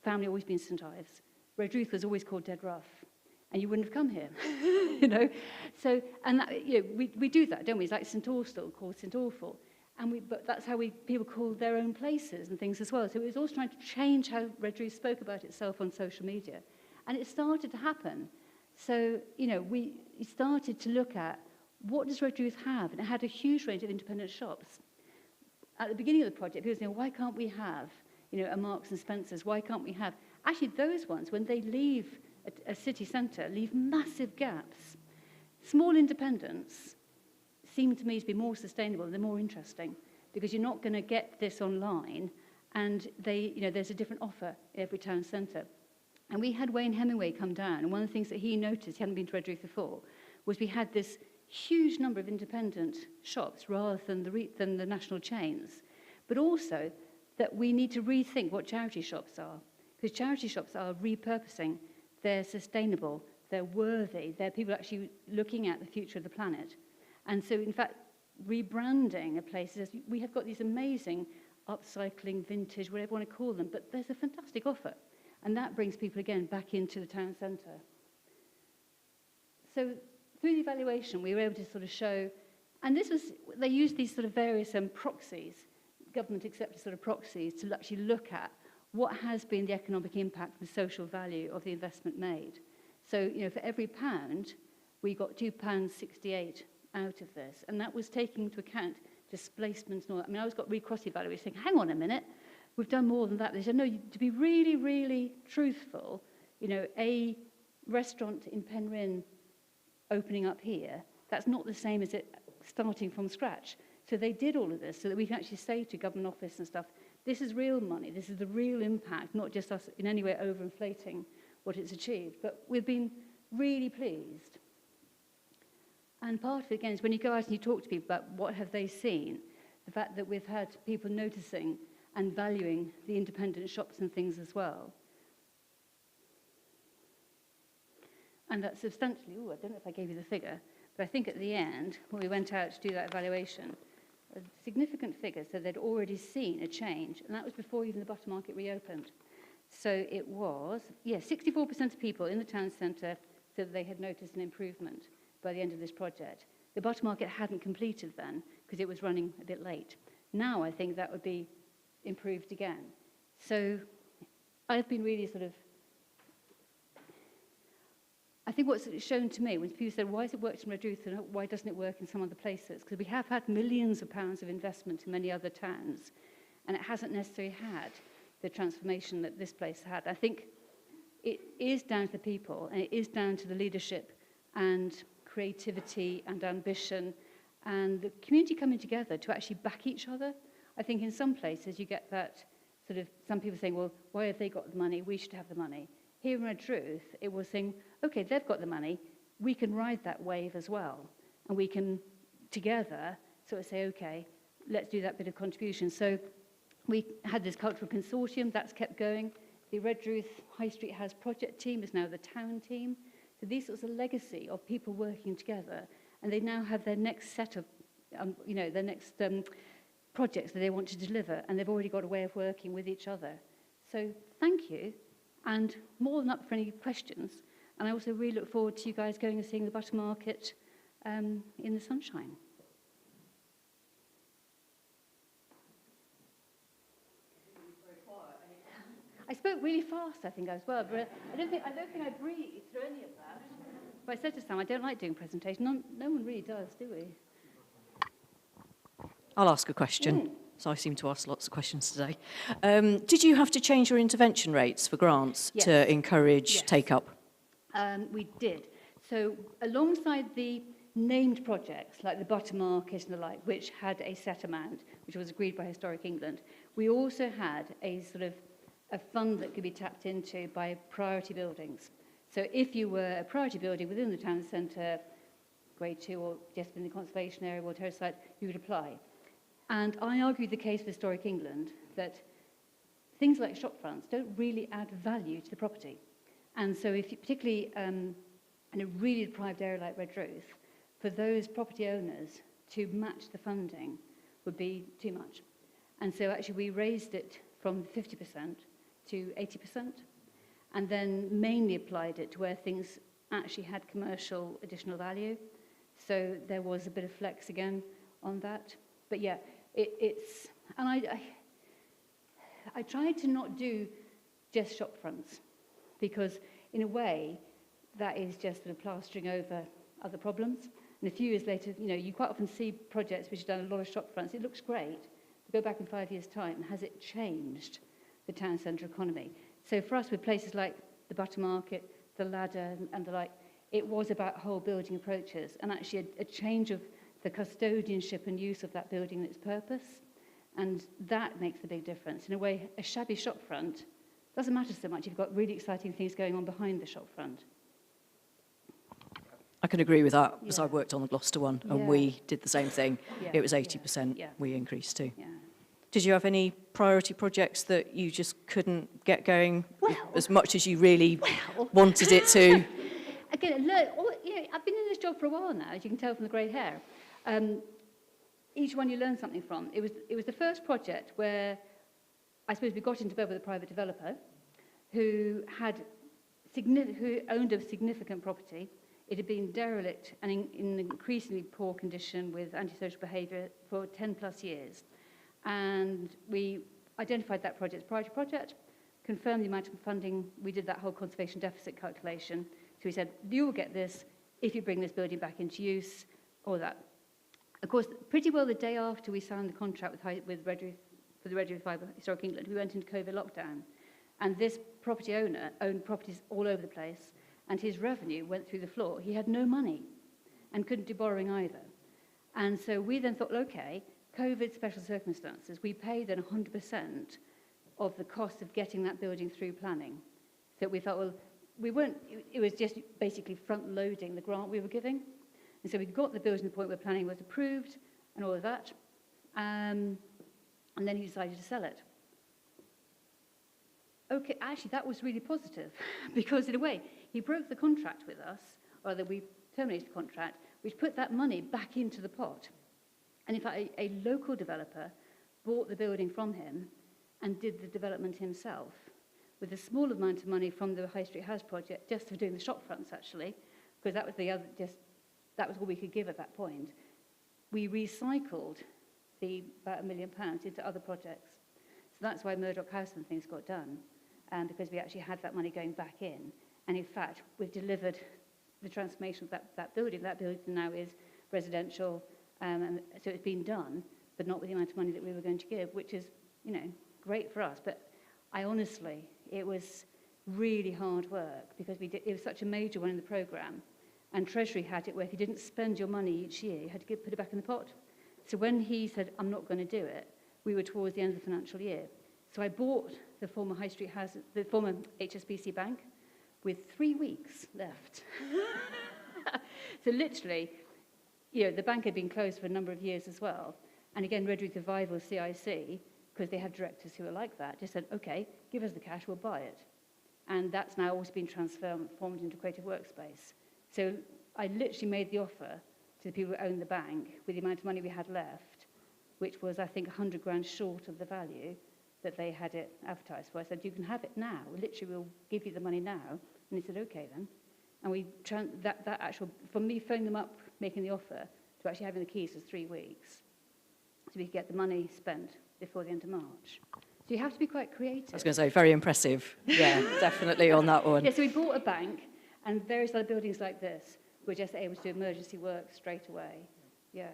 Family always been St Ives. Redruth was always called Dead Rough, and you wouldn't have come here, you know. So, and that, you know, we do that, don't we? It's like St Austell called St Awful, and but that's how people call their own places and things as well. So it was also trying to change how Redruth spoke about itself on social media, and it started to happen. So, you know, we started to look at what does Redruth have, and it had a huge range of independent shops. At the beginning of the project, people were saying, why can't we have, you know, a Marks and Spencer's? Why can't we have? Actually, those ones, when they leave a city centre, leave massive gaps. Small independents seem to me to be more sustainable, they're more interesting, because you're not going to get this online, and they, you know, there's a different offer in every town centre. And we had Wayne Hemingway come down, and one of the things that he noticed, he hadn't been to Redruth before, was we had this huge number of independent shops rather than the national chains, but also that we need to rethink what charity shops are. Because charity shops are repurposing, they're sustainable, they're worthy, they're people actually looking at the future of the planet. And so, in fact, rebranding a place, we have got these amazing upcycling, vintage, whatever you want to call them, but there's a fantastic offer. And that brings people, again, back into the town centre. So through the evaluation, we were able to sort of show, and this was, they used these sort of various proxies, government-accepted sort of proxies, to actually look at what has been the economic impact and social value of the investment made. So, you know, for every pound, we got £2.68 out of this. And that was taking into account displacements and all that. I mean, I was got really cross evaluators saying, hang on a minute, we've done more than that. They said, no, to be really, really truthful, you know, a restaurant in Penryn opening up here, that's not the same as it starting from scratch. So they did all of this so that we can actually say to government office and stuff, this is real money, this is the real impact, not just us in any way overinflating what it's achieved. But we've been really pleased. And part of it, again, is when you go out and you talk to people about what have they seen. the fact that we've had people noticing and valuing the independent shops and things as well. And that substantially, I don't know if I gave you the figure, but I think at the end, when we went out to do that evaluation, a significant figure, so they'd already seen a change, and that was before even the butter market reopened. So it was, 64% of people in the town centre said that they had noticed an improvement by the end of this project. The butter market hadn't completed then, because it was running a bit late. Now I think that would be improved again. So I've been really sort of, I think what's shown to me, when people said, why has it worked in Redruth and why doesn't it work in some other places? Because we have had millions of pounds of investment in many other towns, and it hasn't necessarily had the transformation that this place had. I think it is down to the people, and it is down to the leadership and creativity and ambition and the community coming together to actually back each other. I think in some places you get that sort of, some people saying, well, why have they got the money? We should have the money. Here in Redruth, it was saying, okay, they've got the money, we can ride that wave as well. And we can, together, sort of say, okay, let's do that bit of contribution. So we had this cultural consortium, that's kept going. The Redruth High Street House project team is now the town team. So these sorts of legacy of people working together, and they now have their next set of, their next projects that they want to deliver, and they've already got a way of working with each other. So thank you. And more than up for any questions. And I also really look forward to you guys going and seeing the butter market in the sunshine. I spoke really fast, I think, as well, but I don't think I breathed through any of that. But I said to Sam, I don't like doing presentations. No one really does, do we? I'll ask a question. So I seem to ask lots of questions today. Did you have to change your intervention rates for grants to encourage take-up? We did. So alongside the named projects, like the butter market and the like, which had a set amount, which was agreed by Historic England, we also had a sort of a fund that could be tapped into by priority buildings. So if you were a priority building within the town centre, grade 2 or just in the conservation area, World Heritage Site, you would apply. And I argued the case for Historic England that things like shop fronts don't really add value to the property. And so if you, particularly in a really deprived area like Redruth, for those property owners to match the funding would be too much. And so actually we raised it from 50% to 80%, and then mainly applied it to where things actually had commercial additional value. So there was a bit of flex again on that. But yeah, it's, and I tried to not do just shop fronts, because in a way that is just sort of plastering over other problems. And a few years later, you quite often see projects which have done a lot of shop fronts. It looks great. Go back in 5 years' time, has it changed the town centre economy? So for us, with places like the butter market, the ladder and the like, it was about whole building approaches, and actually a change of the custodianship and use of that building and its purpose. And that makes a big difference. In a way, a shabby shop front doesn't matter so much if you've got really exciting things going on behind the shop front. I can agree with that, because I worked on the Gloucester one, and we did the same thing. It was 80%, we increased too. Did you have any priority projects that you just couldn't get going as much as you really wanted it to? Again, I've been in this job for a while now, as you can tell from the grey hair. Each one you learn something from. It was the first project where I suppose we got into bed with a private developer who owned a significant property. It had been derelict and in increasingly poor condition with antisocial behaviour for 10 plus years. And we identified that project as a priority project, confirmed the amount of funding. We did that whole conservation deficit calculation. So we said, you will get this if you bring this building back into use, all that. Of course, pretty well the day after we signed the contract with Redruth, for the Redruth Fibre Historic England, we went into COVID lockdown. And this property owner owned properties all over the place, and his revenue went through the floor. He had no money and couldn't do borrowing either. And so we then thought, okay, COVID special circumstances, we paid then 100% of the cost of getting that building through planning. So we felt, well, it was just basically front-loading the grant we were giving. And so we got the building to the point where planning was approved and all of that. And then he decided to sell it. Okay, actually, that was really positive because, in a way, he broke the contract with us, or that we terminated the contract, which put that money back into the pot. And in fact, a local developer bought the building from him and did the development himself with a small amount of money from the High Street House project, just for doing the shop fronts, actually, because that was that was all we could give at that point. We recycled about £1 million into other projects. So that's why Murdoch House and things got done, because we actually had that money going back in. And in fact, we've delivered the transformation of that building. That building now is residential, and so it's been done, but not with the amount of money that we were going to give, which is, great for us. But I honestly, it was really hard work because it was such a major one in the programme. And Treasury had it where if you didn't spend your money each year, you had to put it back in the pot. So when he said, I'm not going to do it, we were towards the end of the financial year. So I bought the former High Street House, the former HSBC bank, with 3 weeks left. So literally, the bank had been closed for a number of years as well. And again, Redruth Revival, CIC, because they have directors who are like that, just said, okay, give us the cash, we'll buy it. And that's now also been transformed into Creative Workspace. So I literally made the offer to the people who owned the bank with the amount of money we had left, which was, I think, 100 grand short of the value that they had it advertised for. I said, you can have it now. Literally, we'll give you the money now. And they said, okay, then. And from me phoning them up, making the offer, to actually having the keys was 3 weeks. So we could get the money spent before the end of March. So you have to be quite creative. I was going to say, very impressive. Yeah, definitely on that one. Yeah, so we bought a bank, and various other buildings like this were just able to do emergency work straight away. Yeah.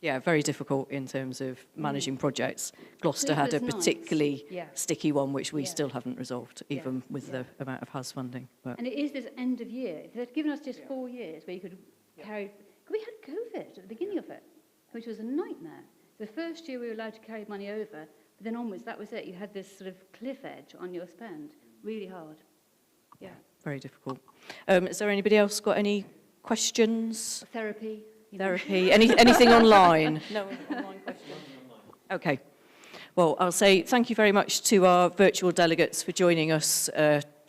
Yeah, very difficult in terms of managing projects. Gloucester had a particularly sticky one, which we still haven't resolved, even with the amount of HAS funding. But. And it is this end of year. They've given us just 4 years where you could carry... We had COVID at the beginning of it, which was a nightmare. The first year we were allowed to carry money over, but then onwards, that was it. You had this sort of cliff edge on your spend. Really hard. Yeah. Very difficult. Is there anybody else got any questions? Therapy. Anything online? No online questions? Okay. Well, I'll say thank you very much to our virtual delegates for joining us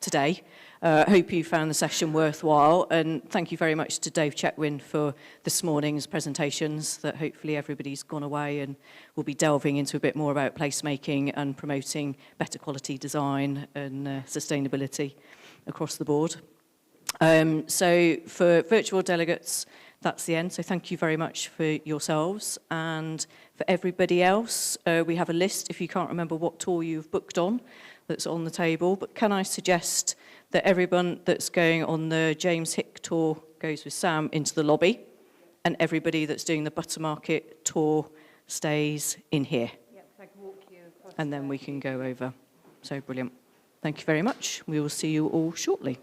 today. Hope you found the session worthwhile, and thank you very much to Dave Chetwin for this morning's presentations, that hopefully everybody's gone away and will be delving into a bit more about placemaking and promoting better quality design and sustainability across the board. So for virtual delegates, that's the end. So thank you very much for yourselves. And for everybody else, we have a list, if you can't remember what tour you've booked on, that's on the table. But can I suggest that everyone that's going on the James Hick tour goes with Sam into the lobby, and everybody that's doing the Buttermarket tour stays in here. Yep, so I can walk you across. And then we can go over. So brilliant. Thank you very much. We will see you all shortly.